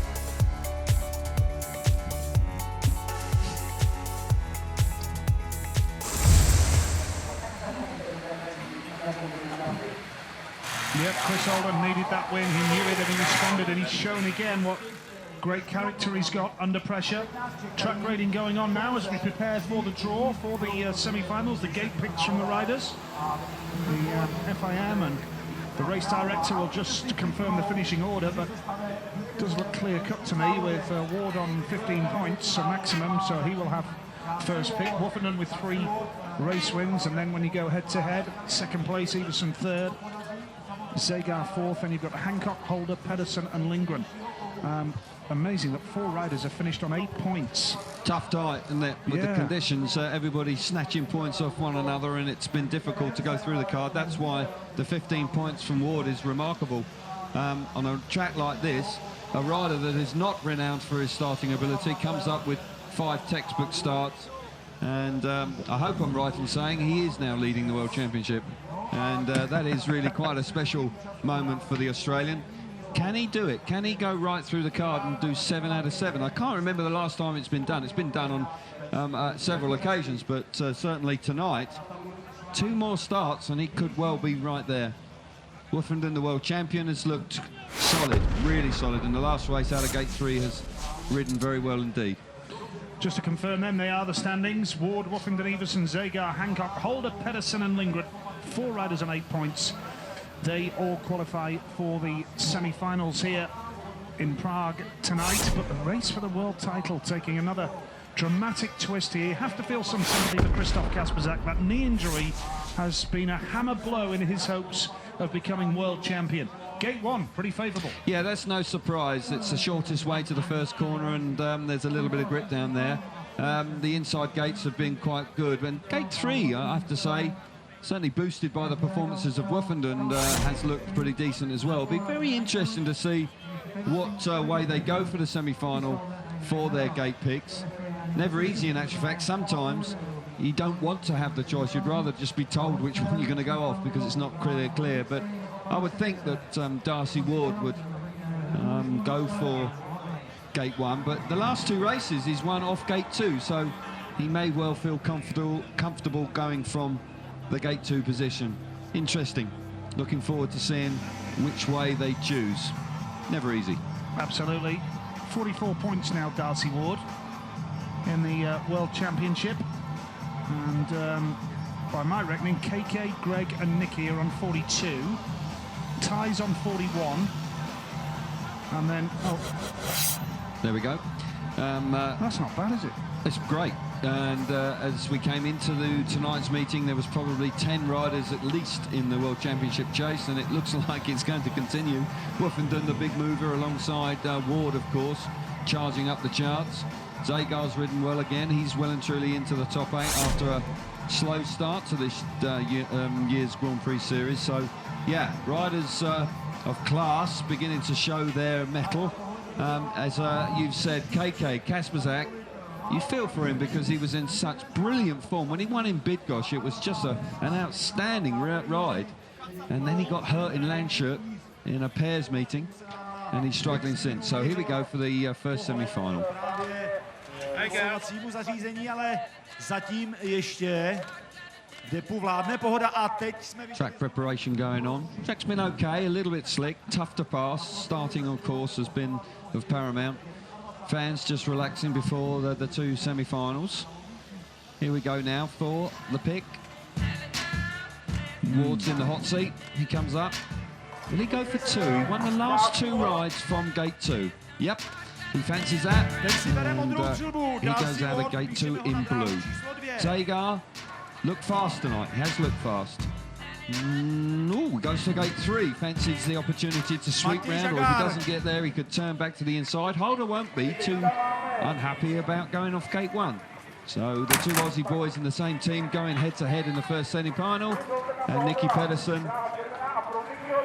Yep, Chris Holder needed that win. He knew it and he responded, and he's shown again what great character he's got under pressure. Track grading going on now as we prepare for the draw for the semi-finals. The gate picks from the riders, the FIM and The race director will just confirm the finishing order, but it does look clear-cut to me with Ward on 15 points, a maximum, so he will have first pick. Woffinden with 3 race wins, and then when you go head-to-head, second place, Everson third, Zagar fourth, and you've got Hancock, Holder, Pedersen and Lindgren. Amazing that 4 riders have finished on 8 points. Tough tie, isn't it? With the conditions, everybody snatching points off one another, and it's been difficult to go through the card. That's why the 15 points from Ward is remarkable. On a track like this, a rider that is not renowned for his starting ability comes up with 5 textbook starts, and I hope I'm right in saying he is now leading the World Championship, and that is really quite a special moment for the Australian. Can he do it? Can he go right through the card and do 7 out of 7? I can't remember the last time it's been done. It's been done on several occasions, but certainly tonight, 2 more starts and he could well be right there. Woffinden, the world champion, has looked solid, really solid, and the last race out of gate 3 has ridden very well indeed. Just to confirm then, they are the standings. Ward, Woffinden, Everson, Zagar, Hancock, Holder, Pedersen and Lindgren. 4 riders on 8 points. They all qualify for the semi-finals here in Prague tonight, but the race for the world title taking another dramatic twist here. You have to feel some sympathy for Christoph Kasperzak. That knee injury has been a hammer blow in his hopes of becoming world champion. Gate 1, pretty favourable. Yeah, that's no surprise. It's the shortest way to the first corner, and there's a little bit of grip down there. The inside gates have been quite good, and gate 3, I have to say, certainly boosted by the performances of Woffinden, has looked pretty decent as well. It'll be very interesting to see what way they go for the semi-final for their gate picks. Never easy in actual fact. Sometimes you don't want to have the choice. You'd rather just be told which one you're going to go off because it's not clear. But I would think that Darcy Ward would go for gate 1. But the last 2 races he's won off gate 2, so he may well feel comfortable going from the gate 2 position. Interesting. Looking forward to seeing which way they choose. Never easy. Absolutely. 44 points now, Darcy Ward, in the World Championship. And by my reckoning, KK, Greg and Nicky are on 42. Ty's on 41. And then, there we go. That's not bad, is it? It's great. And as we came into tonight's meeting, there was probably 10 riders at least in the World Championship chase, and it looks like it's going to continue. Woffinden, the big mover, alongside Ward, of course, charging up the charts. Zagar's ridden well again. He's well and truly into the top 8 after a slow start to this year's Grand Prix series. So, yeah, riders of class beginning to show their mettle. As you've said, KK, Kasperzak, you feel for him because he was in such brilliant form. When he won in Bydgoszcz, it was just an outstanding ride. And then he got hurt in Landshut in a pairs meeting, and he's struggling since. So here we go for the first semi-final. Track preparation going on. Track's been okay, a little bit slick, tough to pass. Starting, of course, has been of paramount. Fans just relaxing before the 2 semi-finals. Here we go now for the pick. Ward's in the hot seat. He comes up. Will he go for 2? He won the last 2 rides from gate 2. Yep, he fancies that. And he goes out of gate 2 in blue. Zagar looked fast tonight. He has looked fast. Goes to gate 3, fancies the opportunity to sweep round, or if he doesn't get there, he could turn back to the inside. Holder won't be too unhappy about going off gate 1. So the 2 Aussie boys in the same team going head-to-head in the first semi-final, and Nicky Pedersen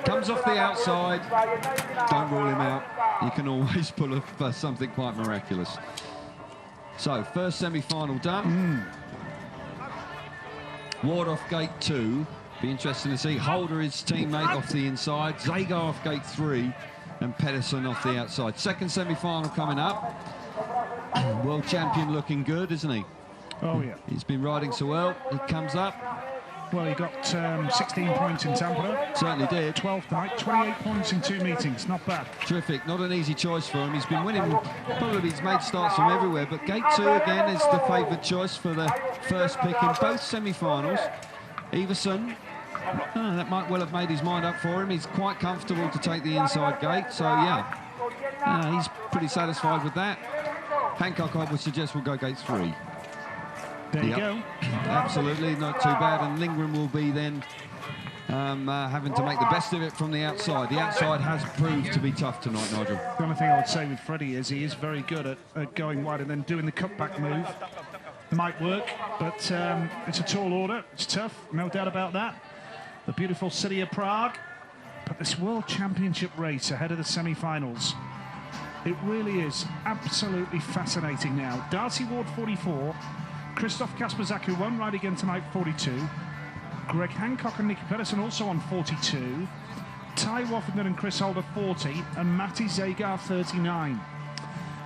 comes off the outside. Don't rule him out. He can always pull off something quite miraculous. So, first semi-final done. Ward off gate 2. Be interesting to see Holder, his teammate, off the inside. Zagar off gate 3, and Pedersen off the outside. Second semi-final coming up. World champion looking good, isn't he? Oh, yeah. He's been riding so well. He comes up. Well, he got 16 points in Tampere. Certainly did. 12th tonight, 28 points in 2 meetings. Not bad. Terrific. Not an easy choice for him. He's been winning. Probably he's made starts from everywhere. But gate 2 again is the favoured choice for the first pick in both semi-finals. Everson That might well have made his mind up for him. He's quite comfortable to take the inside gate, so yeah, he's pretty satisfied with that. Hancock, I would suggest, will go gate 3. There you go. Absolutely, not too bad. And Lindgren will be then having to make the best of it from the outside. The outside has proved to be tough tonight, Nigel. The only thing I would say with Freddie is he is very good at going wide and then doing the cutback move. Might work, but it's a tall order. It's tough, no doubt about that. The beautiful city of Prague. But this World Championship race ahead of the semi-finals, it really is absolutely fascinating now. Darcy Ward, 44. Christoph Kasperzak, who won right again tonight, 42. Greg Hancock and Nicky Pedersen also on 42. Ty Woffington and Chris Holder, 40. And Matti Zagar, 39.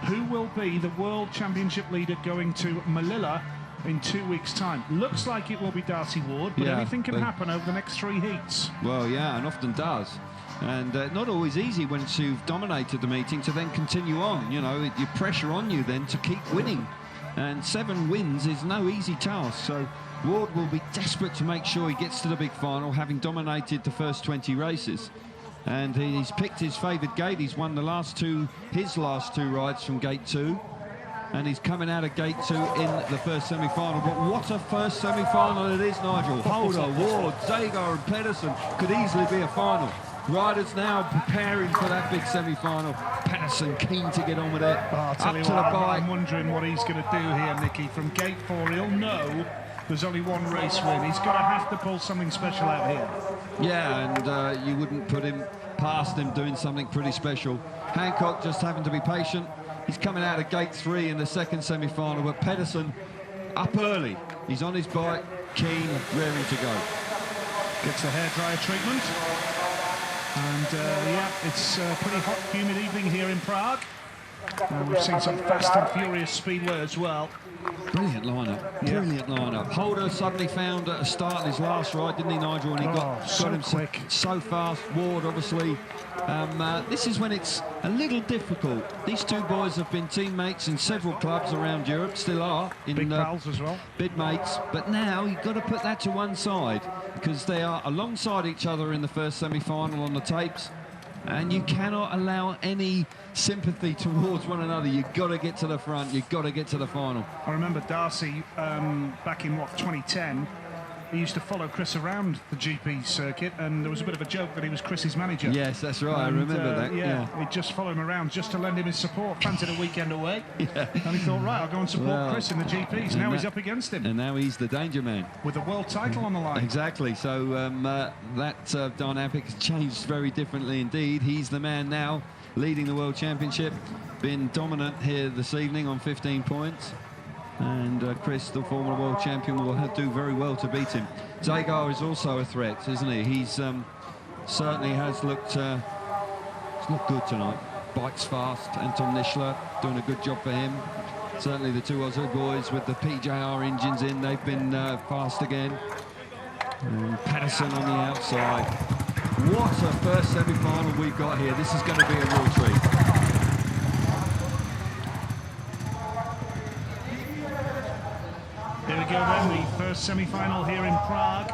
Who will be the World Championship leader going to Melilla in 2 weeks' time? Looks like it will be Darcy Ward, but anything can happen over the next 3 heats. Well, yeah, and often does. And not always easy once you've dominated the meeting to then continue on. You know, you pressure on you then to keep winning. And 7 wins is no easy task. So Ward will be desperate to make sure he gets to the big final, having dominated the first 20 races. And he's picked his favoured gate. He's won his last two rides from gate 2. And he's coming out of gate 2 in the first semi-final. But what a first semi-final it is, Nigel. Holder, Ward, Zagar and Pedersen could easily be a final. Riders now preparing for that big semi-final. Pedersen keen to get on with it. I'll tell you what, I'm wondering what he's going to do here, Nicky. From gate 4, he'll know there's only one race win. He's got to have to pull something special out here. Yeah, and you wouldn't put him past him doing something pretty special. Hancock just having to be patient. He's coming out of gate 3 in the second semi-final, but Pedersen up early. He's on his bike, keen, raring to go. Gets the hairdryer treatment. And yeah, it's a pretty hot, humid evening here in Prague. We've seen some fast and furious speedway as well. Brilliant lineup, brilliant lineup. Holder suddenly found a start in his last ride, didn't he, Nigel? And he got him quick, so fast. Ward, obviously. This is when it's a little difficult. These two boys have been teammates in several clubs around Europe, still are. Big pals as well. Big mates. But now you've got to put that to one side because they are alongside each other in the first semi-final on the tapes. And you cannot allow any sympathy towards one another. You've got to get to the front. You've got to get to the final. I remember Darcy back in, 2010, he used to follow Chris around the GP circuit, and there was a bit of a joke that he was Chris's manager. Yes, that's right. I remember that. Yeah, he'd just follow him around just to lend him his support. Fancied a weekend away. And he thought, right, I'll go and support Chris in the GPs. Now he's up against him. And now he's the danger man. With the world title on the line. Exactly. So that dynamic has changed very differently indeed. He's the man now leading the World Championship. Been dominant here this evening on 15 points. And Chris, the former world champion, will do very well to beat him. Zagar is also a threat, isn't he? He's certainly has looked good tonight. Bike's fast. Anton Nischler doing a good job for him. Certainly the two Oslo boys with the PJR engines in, they've been fast again. And Pedersen on the outside. What a first semi-final we've got here. This is going to be a real treat. There we go then, the first semi-final here in Prague.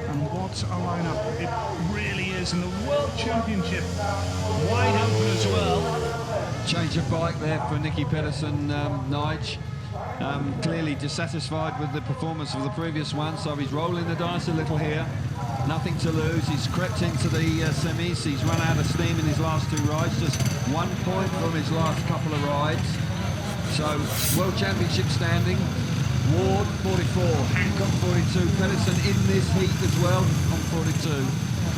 And what a lineup it really is. And the World Championship wide open as well. Change of bike there for Nicky Pedersen, Nige. Clearly dissatisfied with the performance of the previous one, so he's rolling the dice a little here. Nothing to lose. He's crept into the semis. He's run out of steam in his last 2 rides. Just 1 point from his last couple of rides. So, World Championship standing. Ward, 44, Hancock, 42, Pedersen in this heat as well on 42.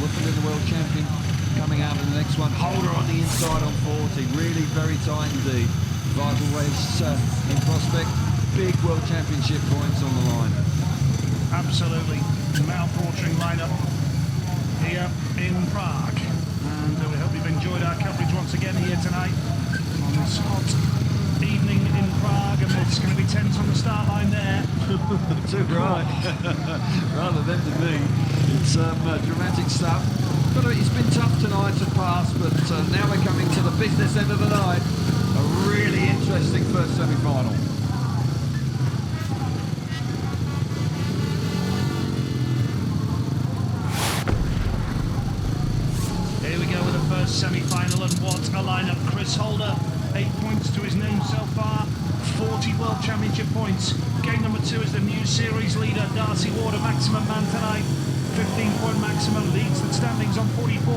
Woffington, the world champion, coming out in the next one. Holder on the inside on 40, really very tight indeed. Vital race in prospect, big World Championship points on the line. Absolutely, mouth-watering lineup here in Prague. And we hope you've enjoyed our coverage once again here tonight on this hot evening in Prague, and it's going to be tense on the start line there. Too right. Rather than to me. It's dramatic stuff. But it's been tough tonight to pass, but now we're coming to the business end of the night. A really interesting first semi-final. lineup. Chris Holder, 8 points to his name so far, 40 World Championship points. Game number 2 is the new series leader, Darcy Ward, a maximum man tonight. 15-point maximum, leads the standings on 44.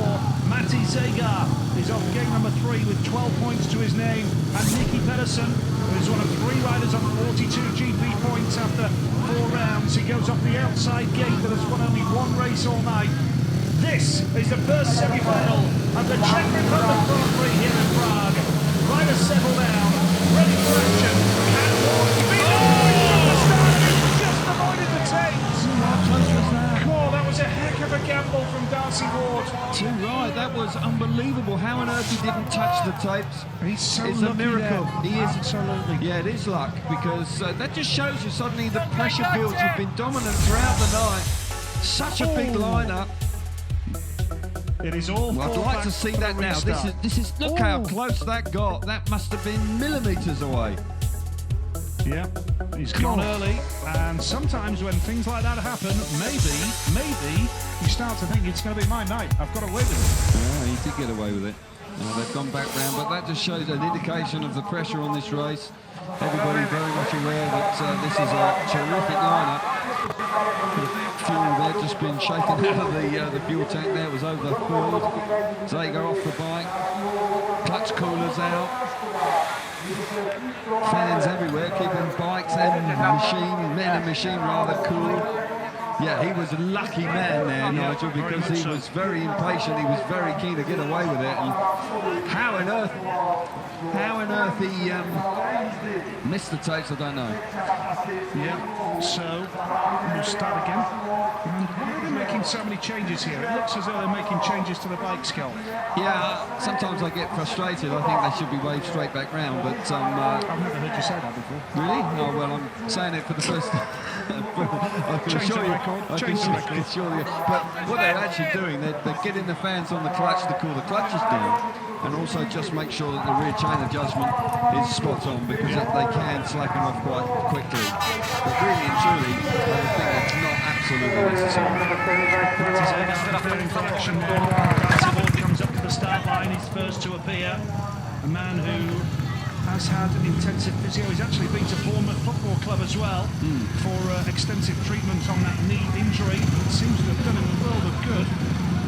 Matti Zagar is off game number 3 with 12 points to his name. And Nicky Pedersen, who is one of 3 riders on 42 GP points after 4 rounds. He goes off the outside gate that has won only 1 race all night. This is the first semi-final of the Czech Republic Grand Prix here in Prague. Riders settle down, ready for action. And Ward just avoided the tapes. How close was that? Oh, that was a heck of a gamble from Darcy Ward. Too right, that was unbelievable. How on earth he didn't touch the tapes? He's so It's a lucky miracle. there. He is. Absolutely. Yeah, it is luck, because that just shows you suddenly the pressure builds. You've been dominant throughout the night. Such a big lineup. It is all. Well, I'd like to see that now. This is. Look how close that got. That must have been millimetres away. Yeah, he's gone early, and sometimes when things like that happen, maybe you start to think it's going to be my night. I've got away with it. Yeah, he did get away with it. They've gone back round, but that just shows an indication of the pressure on this race. Everybody very much aware that this is a terrific lineup. The fuel there just been shaken out of the fuel tank there. It was overfilled. Zagar off the bike. Clutch coolers out. Fans everywhere keeping bikes and men and machine rather cool. Yeah, he was a lucky man there, Nigel, because he was very impatient. He was very keen to get away with it. And how on earth he missed the tapes, I don't know. Yeah, so we'll start again. And why are they making so many changes here? It looks as though they're making changes to the bike skull. Yeah, sometimes I get frustrated. I think they should be waved straight back round, but I've never heard you say that before. Really? No, well, I'm saying it for the first time. I can assure you. But what they're actually doing, they're getting the fans on the clutch to cool the clutches down, and also just make sure that the rear chain adjustment is spot on, because they can slacken off quite quickly. But really and truly, I think that's not absolutely necessary. Preparing for action now. Darcy Ward comes up to the start line. He's first to appear. A man who has had intensive physio. He's actually been to Bournemouth Football Club as well for extensive treatment on that knee injury. It seems to have done him a world of good.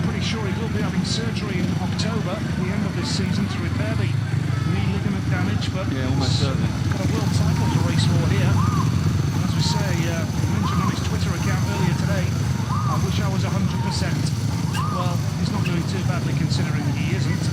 Pretty sure he will be having surgery in October, at the end of this season, to repair the knee ligament damage. But yeah, almost certainly got a world title to race for here. And as we say, he mentioned on his Twitter account earlier today, I wish I was 100%. Well, he's not doing too badly considering he isn't.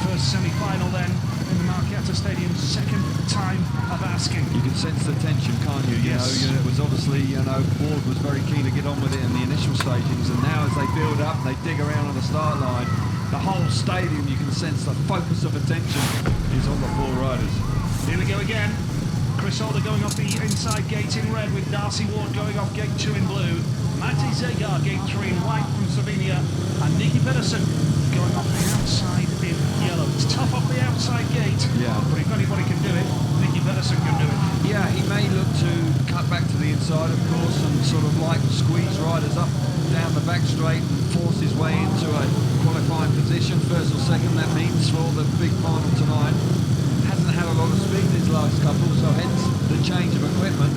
First semi-final then in the Marchiata Stadium, second time of asking. You can sense the tension, can't you? Yes. It was obviously, Ward was very keen to get on with it in the initial stagings, and now as they build up, they dig around on the start line, the whole stadium, you can sense the focus of attention is on the 4 riders. Here we go again. Chris Holder going off the inside gate in red, with Darcy Ward going off gate 2 in blue. Matti Zagar gate 3 in white from Slovenia, and Nicky Pedersen going off the outside in yellow. It's tough off the outside gate, but if anybody can do it, Nicky Pedersen can do it. Yeah, he may look to cut back to the inside, of course, and sort of like squeeze riders up down the back straight and force his way into a qualifying position, first or second, that means, for the big final tonight. Hasn't had a lot of speed these last couple, so hence the change of equipment.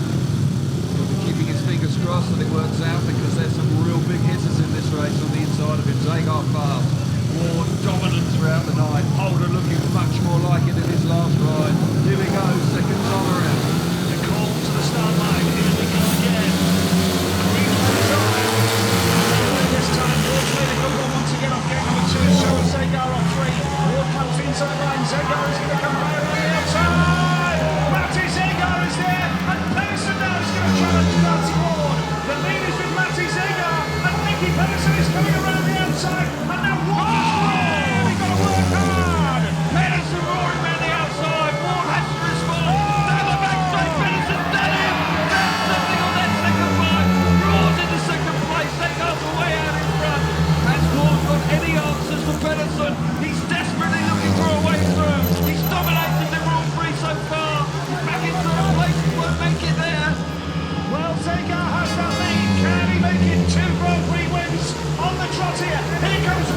He'll be keeping his fingers crossed that it works out, because there's some real big hitters in this race on the inside of him. Zagar fast, Ward dominant throughout the night, Holder looking much more like it in his last ride. Here we go, second time around. The call to the start line, here we go again. Green light on. This time, Ward's made a good one once again off gate number 2, so Zagar on 3. Ward comes inside line, Zagar is going to come right around the outside. Matti Zagar is there, and Pedersen now is going to challenge Darcy Ward. The lead is with Matti Zagar, and Nicky Pedersen is coming around the outside, and now Ward is really got to work hard. Pedersen roaring around the outside, Ward has to respond. Down the back straight, Pedersen's done him. Found something on that second bike. Roars into second place, they go way out in front. Has Ward got any answers for Pedersen? He's desperately looking for a way through. He's dominated the Grand Prix so far. Back in third place, he won't make it there. Well, Zagar has that lead. Can he make it? 2 Grand Prix wins on the trot here. Here comes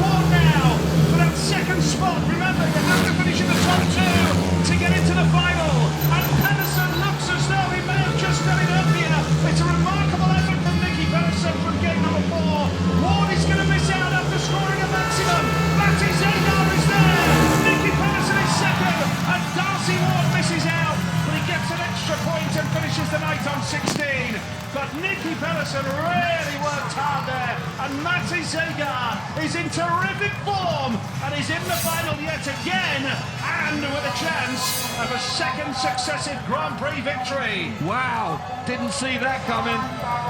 Pedersen really worked hard there, and Matti Zegar is in terrific form and is in the final yet again, and with a chance of a second successive Grand Prix victory. Wow, didn't see that coming.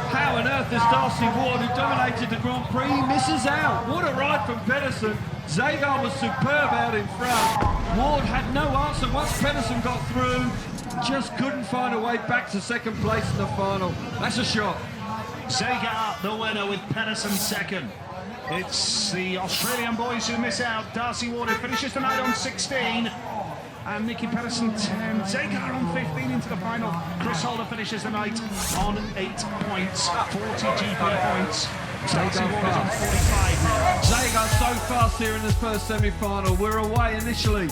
How on earth is Darcy Ward, who dominated the Grand Prix, misses out? What a ride from Pedersen. Zegar was superb out in front. Ward had no answer once Pedersen got through. Just couldn't find a way back to second place in the final. That's a shot. Zegar the winner with Pedersen second. It's the Australian boys who miss out. Darcy Ward, who finishes the night on 16. And Nicky Pedersen 10. Zegar on 15 into the final. Chris Holder finishes the night on 8 points. 40 GP points. Darcy Ward is on 45 now. Zegar so fast here in this first semi-final. We're away initially.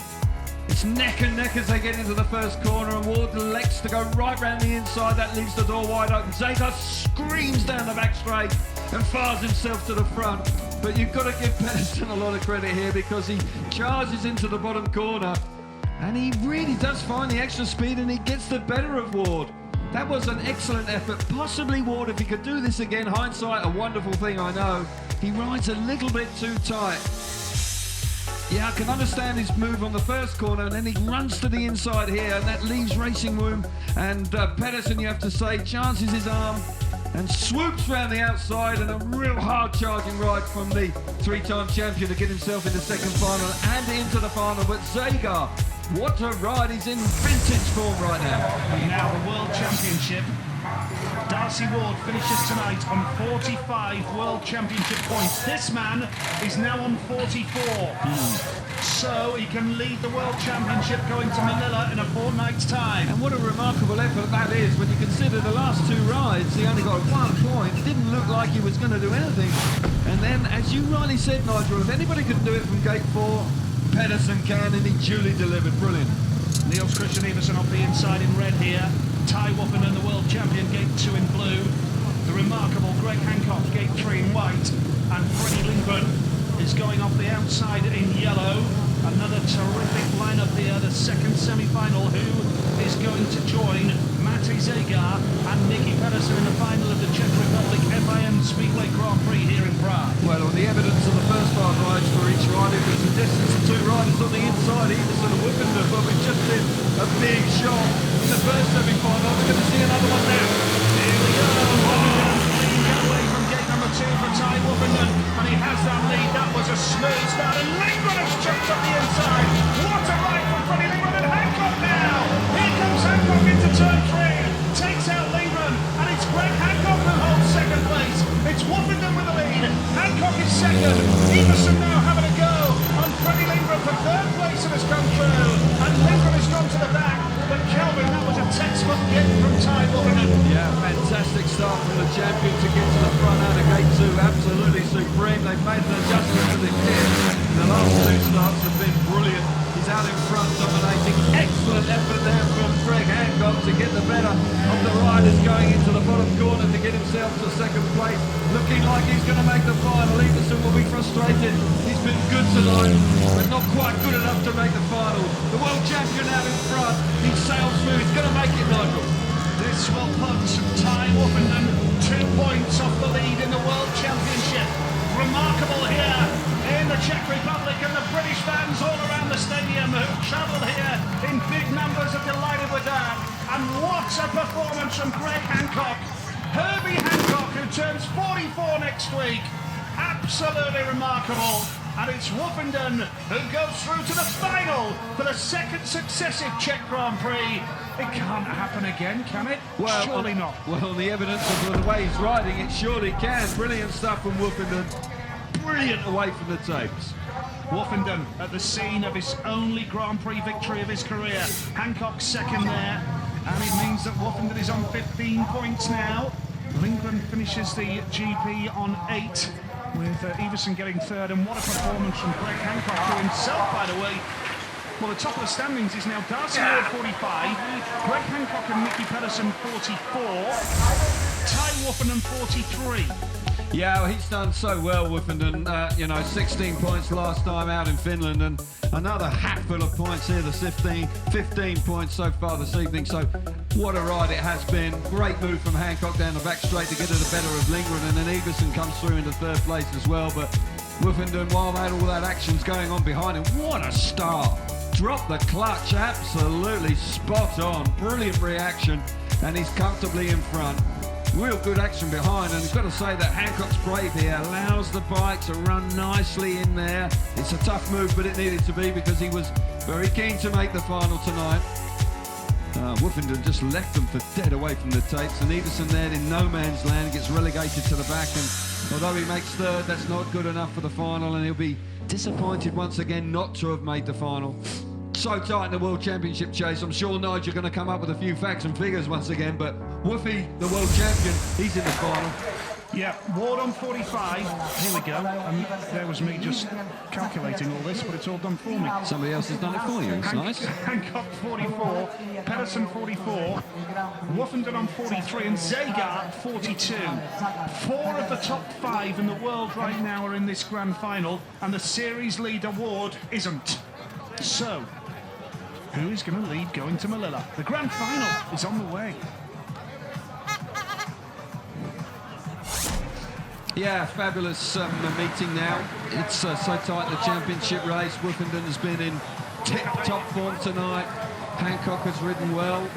It's neck and neck as they get into the first corner, and Ward elects to go right round the inside. That leaves the door wide open. Zegar screams down the back straight and fires himself to the front. But you've got to give Pedersen a lot of credit here, because he charges into the bottom corner and he really does find the extra speed, and he gets the better of Ward. That was an excellent effort. Possibly Ward, if he could do this again, hindsight a wonderful thing, I know. He rides a little bit too tight. Yeah, I can understand his move on the first corner, and then he runs to the inside here, and that leaves racing room. And Pedersen, you have to say, chances his arm and swoops round the outside, and a real hard charging ride from the three-time champion to get himself in the second final and into the final. But Zegar, what a ride. He's in vintage form right now. And now the World Championship. Darcy Ward finishes tonight on 45 World Championship points. This man is now on 44. So he can lead the World Championship going to Manila in a fortnight's time. And what a remarkable effort that is when you consider the last two rides. He only got 1 point. It didn't look like he was going to do anything. And then, as you rightly said, Nigel, if anybody can do it from gate 4, Pedersen can, and he duly delivered. Brilliant. Niels Christian Iversen off the inside in red here. Ty Woffenden, the world champion, gate 2 in blue. The remarkable Greg Hancock, gate 3 in white. And Freddie Lindgren is going off the outside in yellow. Another terrific lineup here, the second semi-final. Who is going to join Matti Zegar and Nicky Pedersen in the final of the Czech Republic FIM Speedway Grand Prix here in Prague? Well, on the evidence of the first 5 rides for each rider, it was the distance of 2 riders on the inside, Iversen and Woffenden, but we've just seen a big shot in the first semi-final. We're going to see another one now. Here we go. Woffenden away from gate number 2 for Ty Woffenden, and he has that lead. That was a smooth start, and Lindgren has jumped up the inside. What a ride from Freddie Lindgren, and Hancock now. Here comes Hancock into turn 3, takes out Lindgren, and it's Greg Hancock who holds second place. It's Woffenden with the lead. Hancock is second. Iversen now having a go on Freddie Lindgren for third place and has come through, and Lindgren has gone to the back. But Kelvin, that was a textbook hit from Ty Woffenden. Yeah, fantastic start from the champion to get to the front out of gate 2. Absolutely supreme. They've made an adjustment to the kit. The last 2 starts have been brilliant. He's out in front dominating. Excellent effort there from Greg Hancock to get the better of the riders going into the bottom corner to get himself to second place. Looking like he's going to make the final. Iversen will be frustrated. He's been good tonight, but not quite good enough to make the final. The world champion out in front. He sails through. He's going to make it, Nigel. This will put Ty Woffenden 2 points off the lead in the World Championship. Remarkable here in the Czech Republic, and the British fans all around the stadium who've travelled here in big numbers are delighted with that. And what a performance from Greg Hancock. Herbie Hancock, who turns 44 next week. Absolutely remarkable. And it's Woffenden who goes through to the final for the second successive Czech Grand Prix. It can't happen again, can it? Well, surely not. Well, on the evidence of the way he's riding, it surely can. Brilliant stuff from Woffenden. Brilliant away from the tapes. Woffenden at the scene of his only Grand Prix victory of his career. Hancock second there, and it means that Woffenden is on 15 points now. Lindgren finishes the GP on 8, with Iversen getting third. And what a performance from Greg Hancock, who himself, by the way, well, the top of the standings is now Darcy Ward 45, Greg Hancock and Nicky Pedersen 44, Ty Woffenden 43. Yeah, well, he's done so well, Woofenden. 16 points last time out in Finland, and another hatful of points here this 15 points so far this evening. So what a ride it has been. Great move from Hancock down the back straight to get to the better of Lindgren, and then Everson comes through into third place as well. But Woofenden, while all that action's going on behind him, what a start. Dropped the clutch, absolutely spot on. Brilliant reaction, and he's comfortably in front. Real good action behind, and you've got to say that Hancock's brave here, allows the bike to run nicely in there. It's a tough move, but it needed to be because he was very keen to make the final tonight. Woofenden just left them for dead away from the tapes, and Everson there in no man's land, gets relegated to the back, and although he makes third, that's not good enough for the final, and he'll be disappointed once again not to have made the final. So tight in the World Championship chase. I'm sure Nigel going to come up with a few facts and figures once again, but Woofy, the world champion, he's in the final. Yeah, Ward on 45. Here we go. And there was me just calculating all this, but it's all done for me. Somebody else has done it for you. It's nice. Hancock 44, Pedersen 44, Woofenden on 43, and Zagar 42. 4 of the top 5 in the world right now are in this grand final, and the series leader Ward isn't. So, who is going to lead going to Melilla? The grand final is on the way. Yeah, fabulous meeting now. It's so tight in the championship race. Woofenden has been in tip-top form tonight. Hancock has ridden well.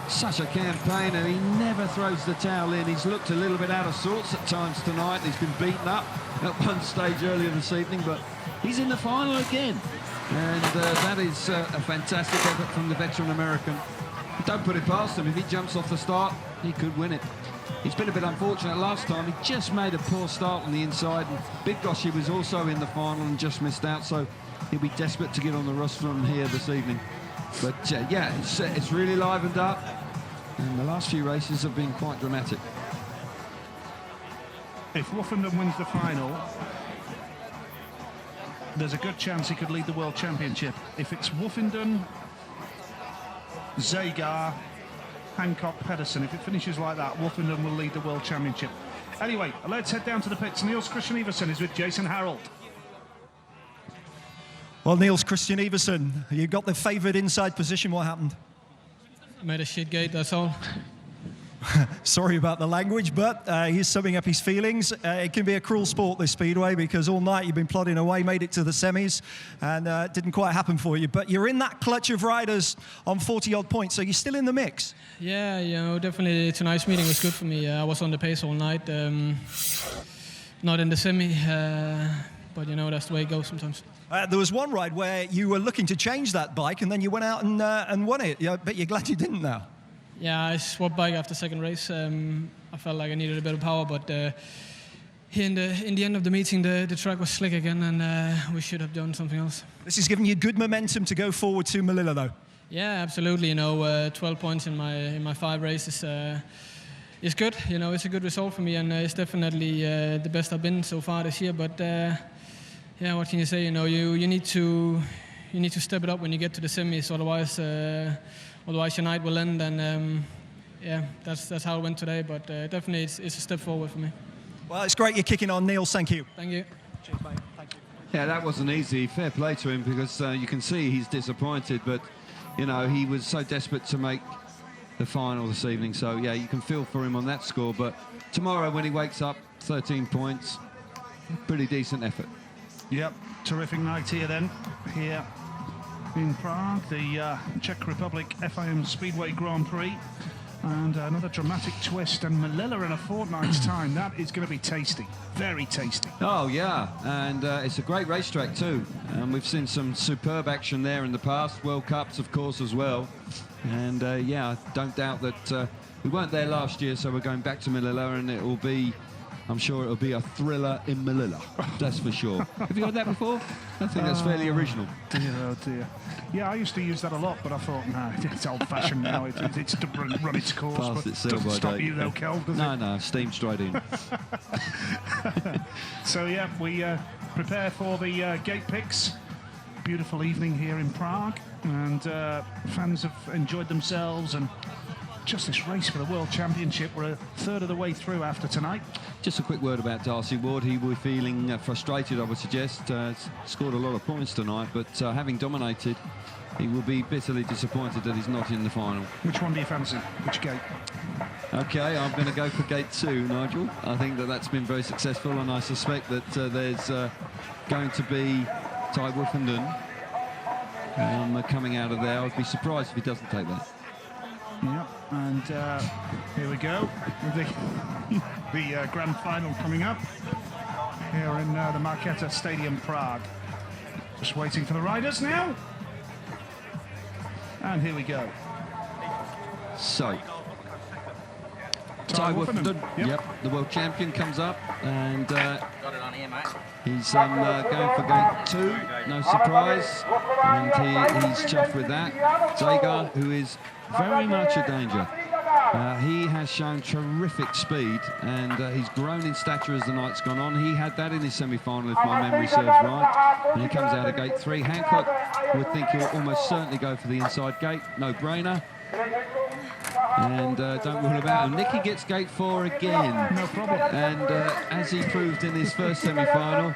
Such a campaign, and he never throws the towel in. He's looked a little bit out of sorts at times tonight. He's been beaten up at one stage earlier this evening, but he's in the final again. And that is a fantastic effort from the veteran American. Don't put it past him. If he jumps off the start, he could win it. He's been a bit unfortunate last time. He just made a poor start on the inside. And Big Goshy was also in the final and just missed out, so he'll be desperate to get on the rostrum here this evening. But yeah, it's really livened up, and the last few races have been quite dramatic. If Woofenden wins the final, there's a good chance he could lead the World Championship. If it's Woofenden, Zagar, Hancock, Pedersen, if it finishes like that, Woofenden will lead the World Championship. Anyway, let's head down to the pits. Niels Christian Everson is with Jason Harold. Well, Niels Christian Everson, you got the favoured inside position. What happened? Made a shit gate, that's all. Sorry about the language, but he's summing up his feelings. It can be a cruel sport, this Speedway, because all night you've been plodding away, made it to the semis, and it didn't quite happen for you. But you're in that clutch of riders on 40-odd points, so you're still in the mix. Yeah, definitely tonight's meeting was good for me. I was on the pace all night, not in the semi, but that's the way it goes sometimes. There was one ride where you were looking to change that bike, and then you went out and won it. Yeah, but you're glad you didn't now. Yeah, I swapped bike after second race. I felt like I needed a bit of power, but here in the end of the meeting, the track was slick again, and we should have done something else. This has given you good momentum to go forward to Melilla, though. Yeah, absolutely. 12 points in my 5 races is good. It's a good result for me, and it's definitely the best I've been so far this year. But yeah, what can you say? You need to step it up when you get to the semis, otherwise your night will end, and yeah, that's how it went today, but definitely it's a step forward for me. Well, it's great you're kicking on, Niels. Thank you. Thank you. Cheers, mate. Thank you. Yeah, that wasn't easy. Fair play to him, because you can see he's disappointed, but he was so desperate to make the final this evening, so yeah, you can feel for him on that score. But tomorrow when he wakes up, 13 points, pretty decent effort. Yep, terrific night here then, here in Prague, the Czech Republic FIM Speedway Grand Prix, and another dramatic twist, and Melilla in a fortnight's time. That is going to be tasty, very tasty. Oh yeah, and it's a great racetrack too, and we've seen some superb action there in the past, World Cups of course as well, and yeah, I don't doubt that we weren't there last year, so we're going back to Melilla, and it will be, I'm sure it'll be a thriller in Melilla, that's for sure. Have you heard that before? I think that's fairly original. Dear, oh dear. Yeah, I used to use that a lot, but I thought, no, it's old-fashioned now. It's to run its course. Past but its sell-by stop date. you though, Kel, does it? No, steam straight in. So yeah, we prepare for the gate picks. Beautiful evening here in Prague, and fans have enjoyed themselves and just this race for the World Championship. We're a third of the way through after tonight. Just a quick word about Darcy Ward. He was feeling frustrated, I would suggest. Scored a lot of points tonight, but having dominated, he will be bitterly disappointed that he's not in the final. Which one do you fancy? Which gate? OK, I'm going to go for gate 2, Nigel. I think that that's been very successful, and I suspect that there's going to be Ty Woofenden coming out of there. I'd be surprised if he doesn't take that. Yep, and here we go with the grand final coming up here in the Markéta Stadium, Prague. Just waiting for the riders now. And here we go. So, Ty Woofenden, yep, the world champion, comes up, and Got it on here, mate. he's going for gate 2, no surprise, and he's chuffed with that. Zagar, who is very much a danger. He has shown terrific speed, and he's grown in stature as the night's gone on. He had that in his semi-final, if my memory serves right. And he comes out of gate 3. Hancock would think he'll almost certainly go for the inside gate. No-brainer. And don't rule about him. Nicky gets gate 4 again. No problem. And as he proved in his first semi-final,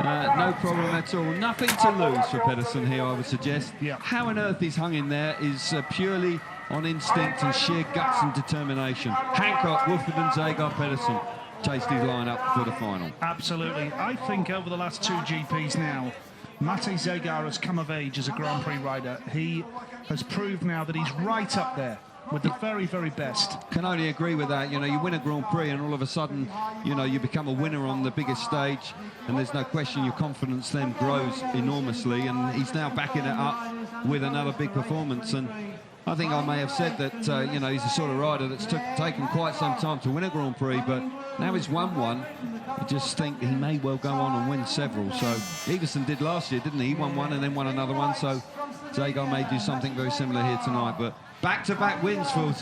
no problem at all. Nothing to lose for Pedersen here, I would suggest. Yeah. How on earth he's hung in there is purely on instinct and sheer guts and determination. Hancock, Woofenden, Zagar, Pedersen chased his line up for the final. Absolutely. I think over the last 2 GPs now, Mate Zagar has come of age as a Grand Prix rider. He has proved now that he's right up there with the very, very best. Can only agree with that. You know, you win a Grand Prix and all of a sudden, you know, you become a winner on the biggest stage, and there's no question your confidence then grows enormously, and he's now backing it up with another big performance. And I think I may have said that, you know, he's the sort of rider that's taken quite some time to win a Grand Prix, but now he's won one. I just think he may well go on and win several. So Everson did last year, didn't he? He won one and then won another one, so Zagar may do something very similar here tonight. But back-to-back wins for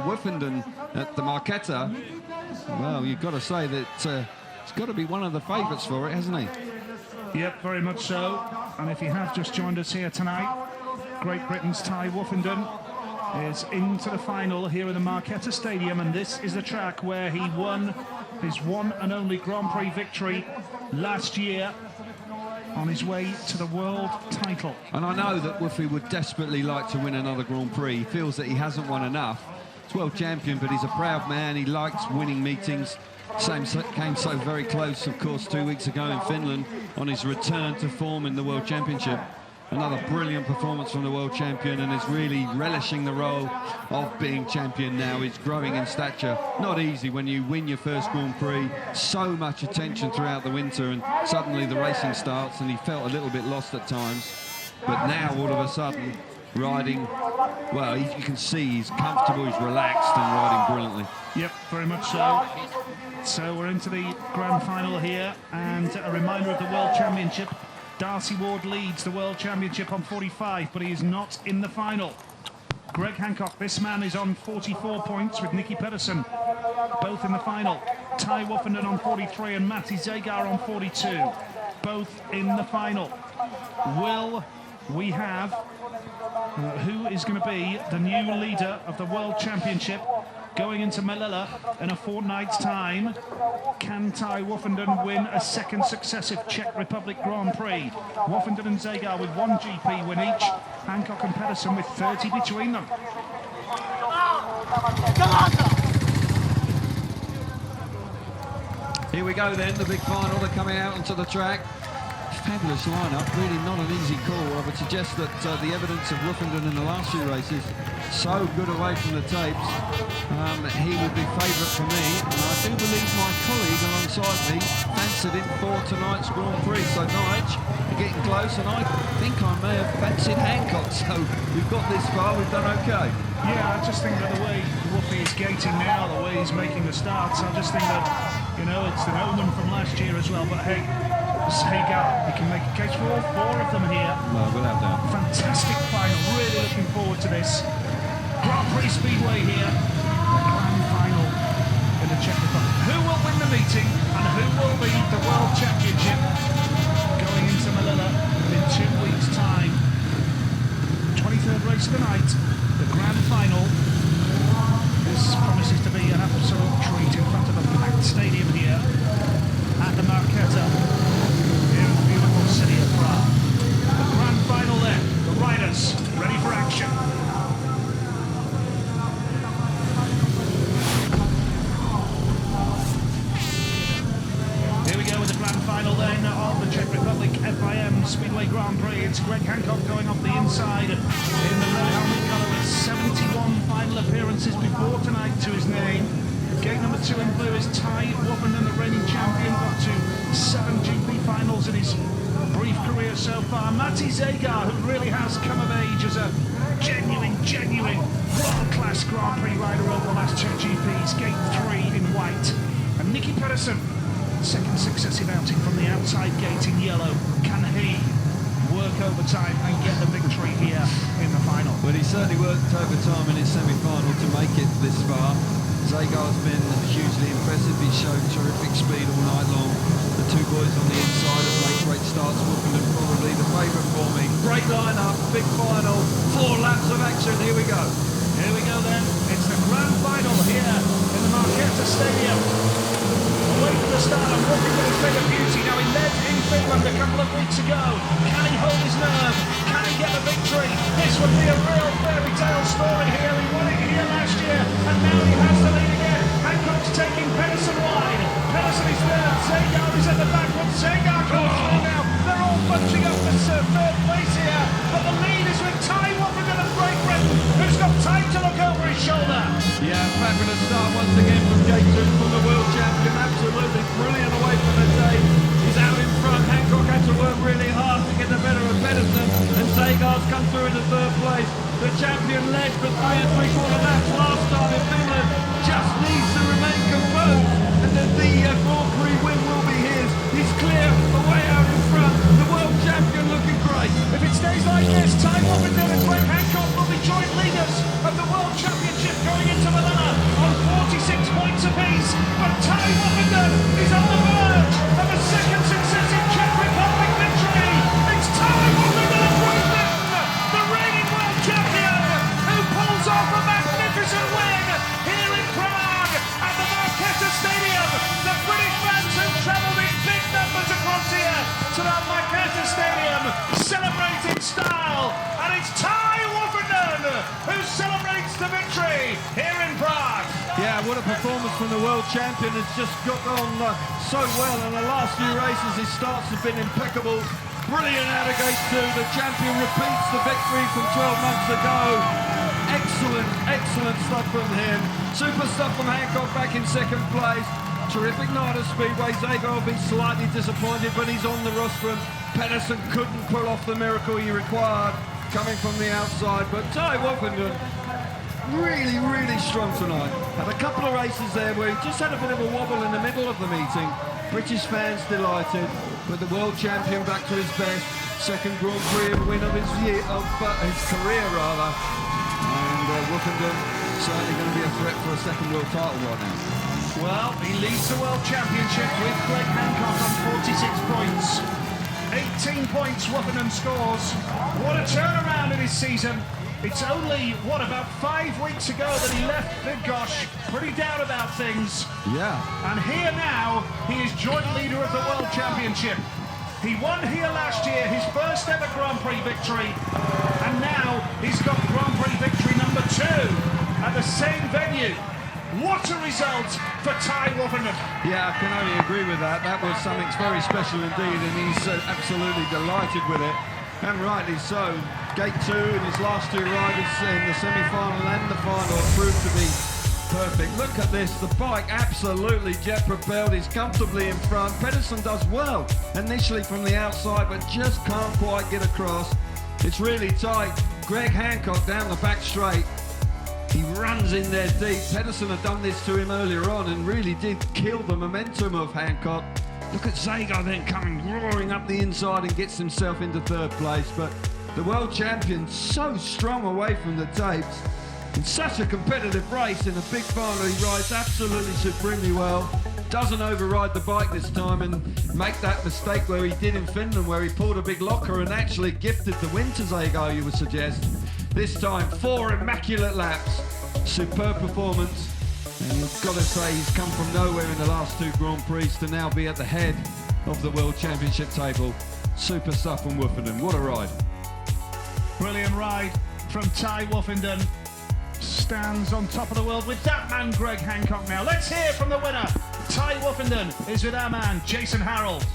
Woofenden at the Markéta. Well, you've got to say that he's got to be one of the favourites for it, hasn't he? Yep, very much so. And if you have just joined us here tonight, Great Britain's Ty Woofenden is into the final here in the Markéta Stadium, and this is the track where he won his one and only Grand Prix victory last year on his way to the world title. And I know that Woofy would desperately like to win another Grand Prix. He feels that he hasn't won enough. He's world champion, but he's a proud man. He likes winning meetings. Came so very close, of course, 2 weeks ago in Finland on his return to form in the World Championship. Another brilliant performance from the world champion, and is really relishing the role of being champion now. He's growing in stature. Not easy when you win your first Grand Prix. So much attention throughout the winter, and suddenly the racing starts, and he felt a little bit lost at times. But now, all of a sudden, riding, well, you can see he's comfortable, he's relaxed, and riding brilliantly. Yep, very much so. So we're into the grand final here, and a reminder of the World Championship. Darcy Ward leads the World Championship on 45, but he is not in the final. Greg Hancock, this man, is on 44 points with Nicky Pedersen, both in the final. Ty Woofenden on 43 and Mate Zagar on 42, both in the final. Will we have who is going to be the new leader of the World Championship going into Melilla in a fortnight's time? Can Ty Woofenden win a second successive Czech Republic Grand Prix? Woofenden and Zagar with 1 GP win each. Hancock and Pedersen with 30 between them. Here we go then, the big final. They're coming out onto the track. Fabulous lineup, really not an easy call. I would suggest that the evidence of Woofenden in the last few races, so good away from the tapes, he would be favourite for me. And I do believe my colleague alongside me fancied him for tonight's Grand Prix. So Nige, you're getting close, and I think I may have fancied Hancock. So we've got this far, we've done okay. Yeah, I just think that the way Woofy is gating now, the way he's making the starts, I just think that, you know, it's an omen from last year as well. But hey, Zagar, you can make a case for all 4 of them here. Well, without doubt. Fantastic final, really looking forward to this. Grand Prix Speedway here, grand final in the Czech Republic. Who will win the meeting and who will lead the World Championship going into Melilla in 2 weeks' time? 23rd race of the night, the grand final This promises to be an absolute treat in front of a packed stadium here at the Markéta, here in the beautiful city of Prague. The grand final then, the riders ready for action. Here we go with the grand final then of the Czech Republic FIM Speedway Grand Prix. It's Greg Hancock going off the inside in the red helmet colour with 71 final appearances before tonight to his name. Gate number 2 in blue is Ty Woffenden, the reigning champion, got to 7 GP finals in his brief career so far. Matti Zagar, who really has come of age as a genuine world-class Grand Prix rider over the last 2 GPs. Gate 3 in white. And Nicky Pedersen, second successive outing from the outside gate in yellow. Can he work overtime and get the victory here in the final? Well, he certainly worked overtime in his semi-final to make it this far. Zagar's been hugely impressive. He's shown terrific speed all night long. The two boys on the inside have made great starts. Woffenden probably the favourite for me. Great line-up, big final, 4 laps of action. Here we go. Here we go then. It's the grand final here in the Markéta Stadium. Away from the start of Woffenden has been a beauty. Now he led in Finland a couple of weeks ago. Can he hold his nerve? Can he get the victory? This would be a real fairy tale story here. He won it here last year and now he has the lead again. Hancock's taking Pedersen wide. Pedersen is third. Zagar is at the back. But Zagar goes through now. They're all bunching up for third place here. But the lead is with Ty Woffenden of Great Britain, who's got time to look over his shoulder. Yeah, fabulous start once again from Gate 2 from the world champion. Absolutely brilliant away from the tape. He's out in front. Hancock had to work really hard to get the better of Pedersen, and Zagar's come through into third place. The champion led for 3 3/4 laps last time in Finland. Just needs to remain composed, and then the Grand Prix win will be his. He's clear, away out in front. The world champion looking great. If it stays like this, Ty Woffenden and Greg Hancock will be joint leaders of the World Championship going into Milan on 46 points apiece. But Ty Woffenden is on the verge of a second successive Czech Republic victory. It's Ty Woffenden of Great Britain, the reigning world champion, who pulls off a magnificent win here in Prague at the Markéta Stadium. The British fans have travelled in big numbers across here to the Markéta Stadium, celebrating style, and it's Ty Woffenden who celebrates the victory here in Prague. Yeah, what a performance from the world champion. Has just got on so well in the last few races. His starts have been impeccable. Brilliant out of Gate 2. The champion repeats the victory from 12 months ago. Excellent stuff from him. Super stuff from Hancock back in second place. Terrific night at Speedway. Zagar will be slightly disappointed, but he's on the rostrum. Pedersen couldn't pull off the miracle he required coming from the outside, but Ty Woffenden really strong tonight. Had a couple of races there where he just had a bit of a wobble in the middle of the meeting. British fans delighted, but the world champion back to his best. Second Grand Prix win of his career rather. And Woffenden certainly going to be a threat for a second world title right now. Well, he leads the World Championship with Greg Hancock on 46 points. 18 points Woffenden scores. What a turnaround in his season. It's only, about 5 weeks ago that he left Bydgoszcz, pretty down about things. Yeah. And here now, he is joint leader of the World Championship. He won here last year, his first ever Grand Prix victory. And now he's got Grand Prix victory number 2 at the same venue. What a result for Ty Woffenden. Yeah, I can only agree with that. That was something very special indeed, and he's absolutely delighted with it. And rightly so. Gate 2 in his last 2 riders in the semi-final and the final proved to be perfect. Look at this, the bike absolutely jet propelled. He's comfortably in front. Pedersen does well initially from the outside, but just can't quite get across. It's really tight. Greg Hancock down the back straight. He runs in there deep. Pedersen had done this to him earlier on and really did kill the momentum of Hancock. Look at Zagar then coming roaring up the inside and gets himself into third place. But the world champion so strong away from the tapes. In such a competitive race in a big final, he rides absolutely supremely well. Doesn't override the bike this time and make that mistake where he did in Finland, where he pulled a big locker and actually gifted the win to Zagar, you would suggest. This time, 4 immaculate laps. Superb performance. And you've got to say he's come from nowhere in the last 2 Grand Prix to now be at the head of the World Championship table. Super stuff from Woofenden. What a ride. Brilliant ride from Ty Woofenden. Stands on top of the world with that man, Greg Hancock now. Let's hear from the winner. Ty Woofenden is with our man, Jason Harold.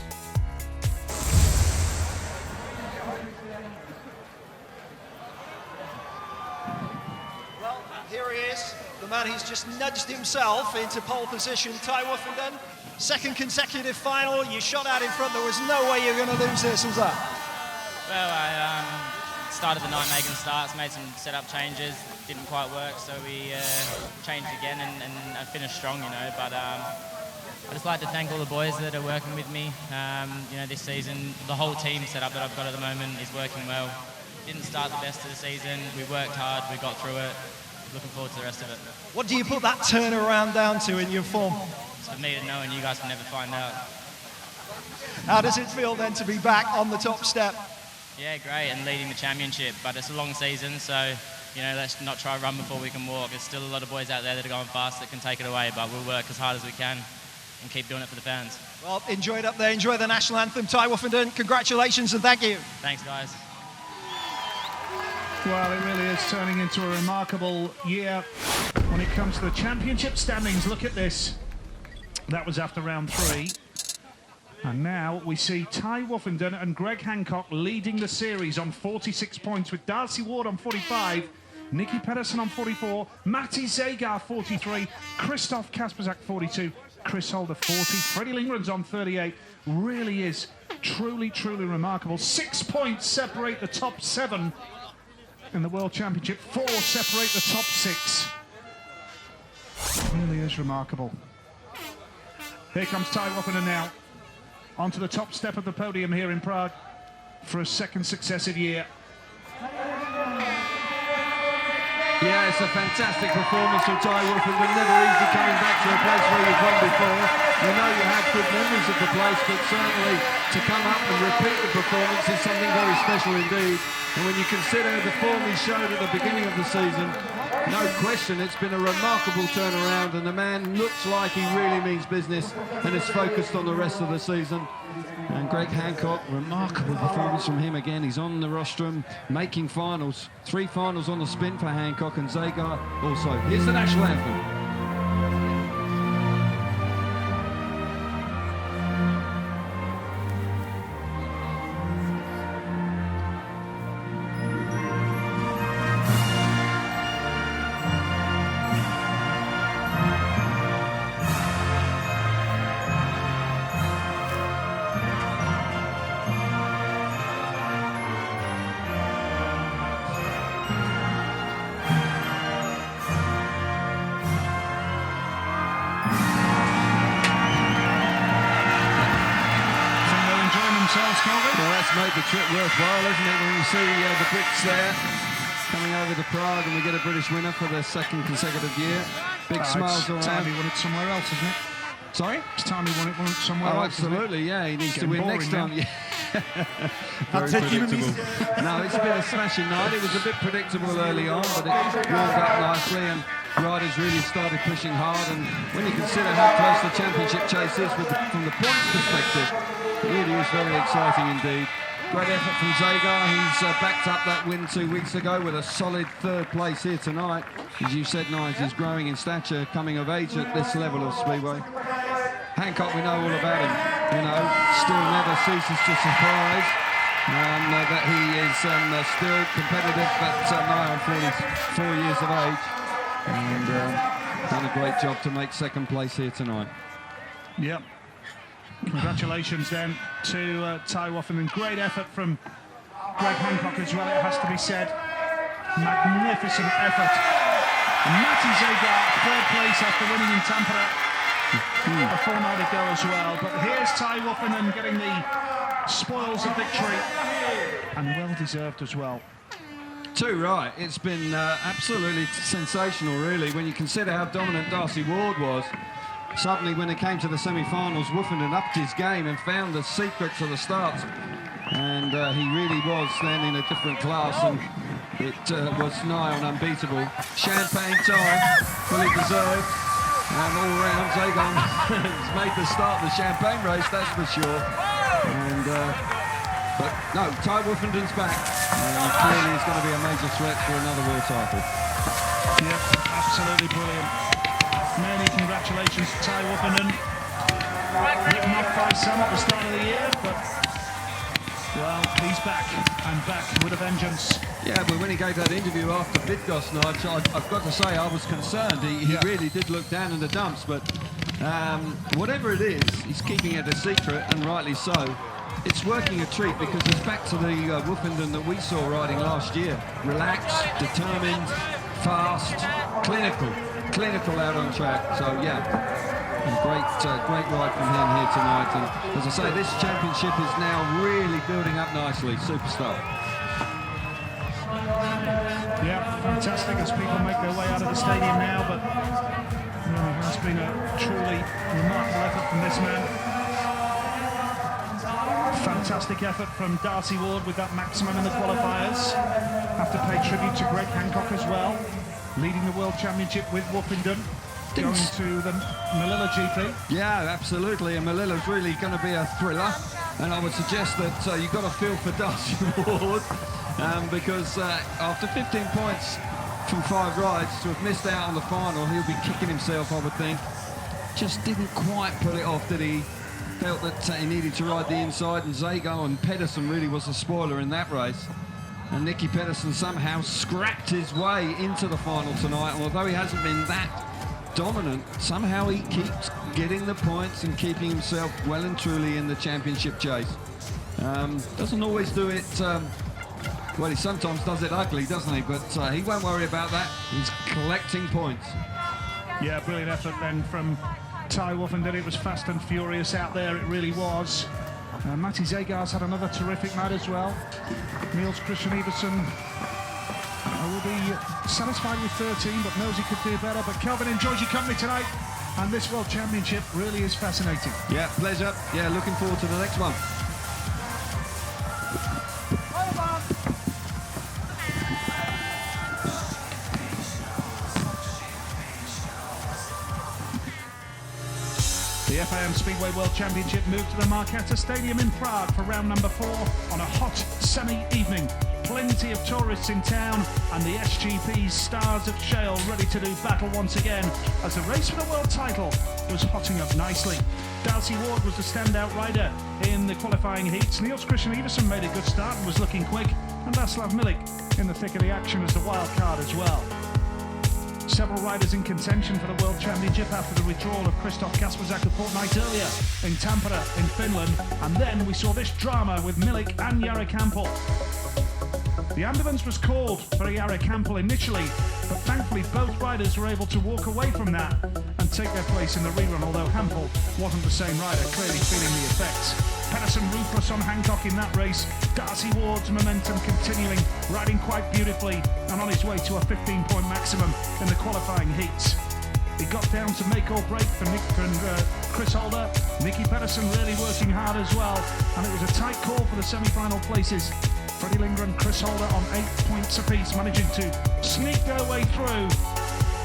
Well, here he is, the man who's just nudged himself into pole position, Ty Woofenden. Second consecutive final, you shot out in front, there was no way you were going to lose this, was that? Well, I started the night making starts, made some setup changes, didn't quite work, so we changed again and I finished strong, you know. But I'd just like to thank all the boys that are working with me. You know, this season, the whole team setup that I've got at the moment is working well. Didn't start the best of the season, we worked hard, we got through it. Looking forward to the rest of it. What do you put that turnaround down to in your form? It's for me to know and you guys can never find out. How does it feel then to be back on the top step? Yeah, great, and leading the championship, but it's a long season, so you know, let's not try to run before we can walk. There's still a lot of boys out there that are going fast that can take it away, but we'll work as hard as we can and keep doing it for the fans. Well, enjoy it up there, enjoy the national anthem. Ty Woofenden, congratulations and thank you. Thanks, guys. Well, it really is turning into a remarkable year when it comes to the championship standings. Look at this. That was after round 3. And now we see Ty Woofenden and Greg Hancock leading the series on 46 points, with Darcy Ward on 45, Nicky Pedersen on 44, Matti Zagar 43, Christoph Kasperzak 42, Chris Holder 40, Freddie Lindgren's on 38. Really is truly, truly remarkable. 6 points separate the top 7 in the World Championship. 4 separate the top 6. Really is remarkable. Here comes Ty Woofenden now, onto the top step of the podium here in Prague for a second successive year. Yeah, it's a fantastic performance from Ty Woofenden. Never easy coming back to a place where you've won before. You know you have good memories of the place, but certainly to come up and repeat the performance is something very special indeed. And when you consider the form he showed at the beginning of the season, no question it's been a remarkable turnaround, and the man looks like he really means business and is focused on the rest of the season. And Greg Hancock, remarkable performance from him again. He's on the rostrum, making finals. 3 finals on the spin for Hancock, and Zagar also. Here's the national anthem. Well, that's made the trip worthwhile, isn't it, when you see the Brits there coming over to Prague and we get a British winner for the second consecutive year. Big smiles all around. It's time he won it somewhere else, isn't it? Sorry? It's time he won it somewhere else. Absolutely, yeah. He needs to win next time. Yeah. Very predictable. No, it's been a smashing night. It was a bit predictable early on, but it warmed up nicely and riders really started pushing hard. And when you consider how close the championship chase is from the points perspective, it really is very exciting indeed. Great effort from Zagar. He's backed up that win 2 weeks ago with a solid 3rd place here tonight. As you said, Nigel, he's growing in stature, coming of age at this level of Speedway. Hancock, we know all about him. You know, still never ceases to surprise. That he is still competitive at now 44 years of age. And done a great job to make 2nd place here tonight. Yep. Congratulations then to Ty Woofenden. Great effort from Greg Hancock as well, it has to be said. Magnificent effort. Matti Zagar, 3rd place after winning in Tampere a fortnight ago as well. But here's Ty Woofenden getting the spoils of victory, and well deserved as well. Too right. It's been absolutely sensational, really, when you consider how dominant Darcy Ward was. Suddenly, when it came to the semi-finals, Woofenden upped his game and found the secrets of the starts. And he really was then in a different class. And It was nigh on unbeatable. Champagne time, fully deserved. And all round, Zagon has made the start of the champagne race, that's for sure. And but no, Ty Woofenden's back. And clearly he's going to be a major threat for another world title. Yeah, absolutely brilliant. Many congratulations to Ty Woofenden. Written off by some at the start of the year, but well, he's back and back with a vengeance. Yeah, but when he gave that interview after Bydgoszcz night, I've got to say I was concerned. He really did look down in the dumps, but whatever it is, he's keeping it a secret, and rightly so. It's working a treat because it's back to the Woofenden that we saw riding last year. Relaxed, determined, fast, clinical out on track. So yeah, a great ride from him here tonight. And as I say, this championship is now really building up nicely. Superstar. Yeah, fantastic as people make their way out of the stadium now, but it has been a truly remarkable effort from this man. Fantastic effort from Darcy Ward with that maximum in the qualifiers. Have to pay tribute to Greg Hancock as well, leading the World Championship with Woofenden, going to the Melilla GP. Yeah, absolutely, and Melilla's really going to be a thriller, and I would suggest that you've got to feel for Darcy Ward, because after 15 points from 5 rides, to have missed out on the final, he'll be kicking himself, I would think. Just didn't quite pull it off, did he? Felt that he needed to ride the inside, and Zago and Pedersen really was a spoiler in that race. And Nicky Pedersen somehow scrapped his way into the final tonight, and although he hasn't been that dominant, somehow he keeps getting the points and keeping himself well and truly in the championship chase. Doesn't always do it, well, he sometimes does it ugly, doesn't he? But he won't worry about that. He's collecting points. Yeah, brilliant effort then from Ty Woofenden. It was fast and furious out there, it really was. Matty Zagar's had another terrific night as well. Niels Christian Iversen will be satisfied with 13, but knows he could do better. But Kelvin enjoys your company tonight, and this World Championship really is fascinating. Yeah, pleasure. Yeah, looking forward to the next one. The FIM Speedway World Championship moved to the Markéta Stadium in Prague for round number 4 on a hot, sunny evening. Plenty of tourists in town, and the SGP's Stars of Shale ready to do battle once again as the race for the world title was hotting up nicely. Darcy Ward was the standout rider in the qualifying heats. Niels Christian Iversen made a good start and was looking quick, and Václav Milik in the thick of the action as the wild card as well. Several riders in contention for the World Championship after the withdrawal of Christoph Kasperzak a fortnight earlier in Tampere in Finland, and then we saw this drama with Milik and Jari Campbell. The ambulance was called for Jari Campbell initially, but thankfully both riders were able to walk away from that and take their place in the rerun, although Campbell wasn't the same rider, clearly feeling the effects. Pedersen ruthless on Hancock in that race. Darcy Ward's momentum continuing, riding quite beautifully and on his way to a 15-point maximum in the qualifying heats. It got down to make or break for Nick and Chris Holder. Nicky Pedersen really working hard as well, and it was a tight call for the semi-final places. Freddie Lindgren, Chris Holder on 8 points apiece, managing to sneak their way through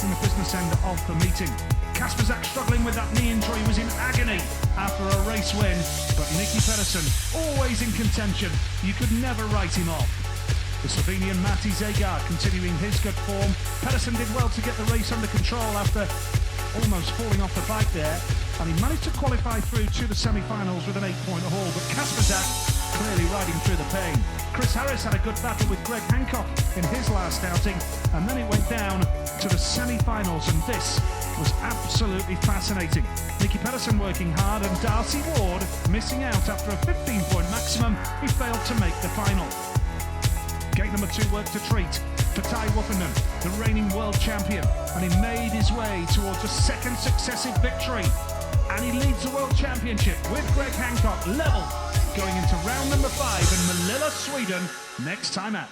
in the business end of the meeting. Kasperzak struggling with that knee injury, was in agony after a race win, but Nicky Pedersen always in contention. You could never write him off. The Slovenian Matty Zagar continuing his good form. Pedersen did well to get the race under control after almost falling off the bike there, and he managed to qualify through to the semi-finals with an 8-point haul, but Kasperzak clearly riding through the pain. Chris Harris had a good battle with Greg Hancock in his last outing, and then it went down to the semi-finals, and this was absolutely fascinating. Nicky Pedersen working hard, and Darcy Ward missing out after a 15-point maximum. He failed to make the final. Gate number 2 worked a treat for Ty Woofenden, the reigning world champion, and he made his way towards a second successive victory. And he leads the world championship with Greg Hancock level, going into round number 5 in Melilla, Sweden next time out.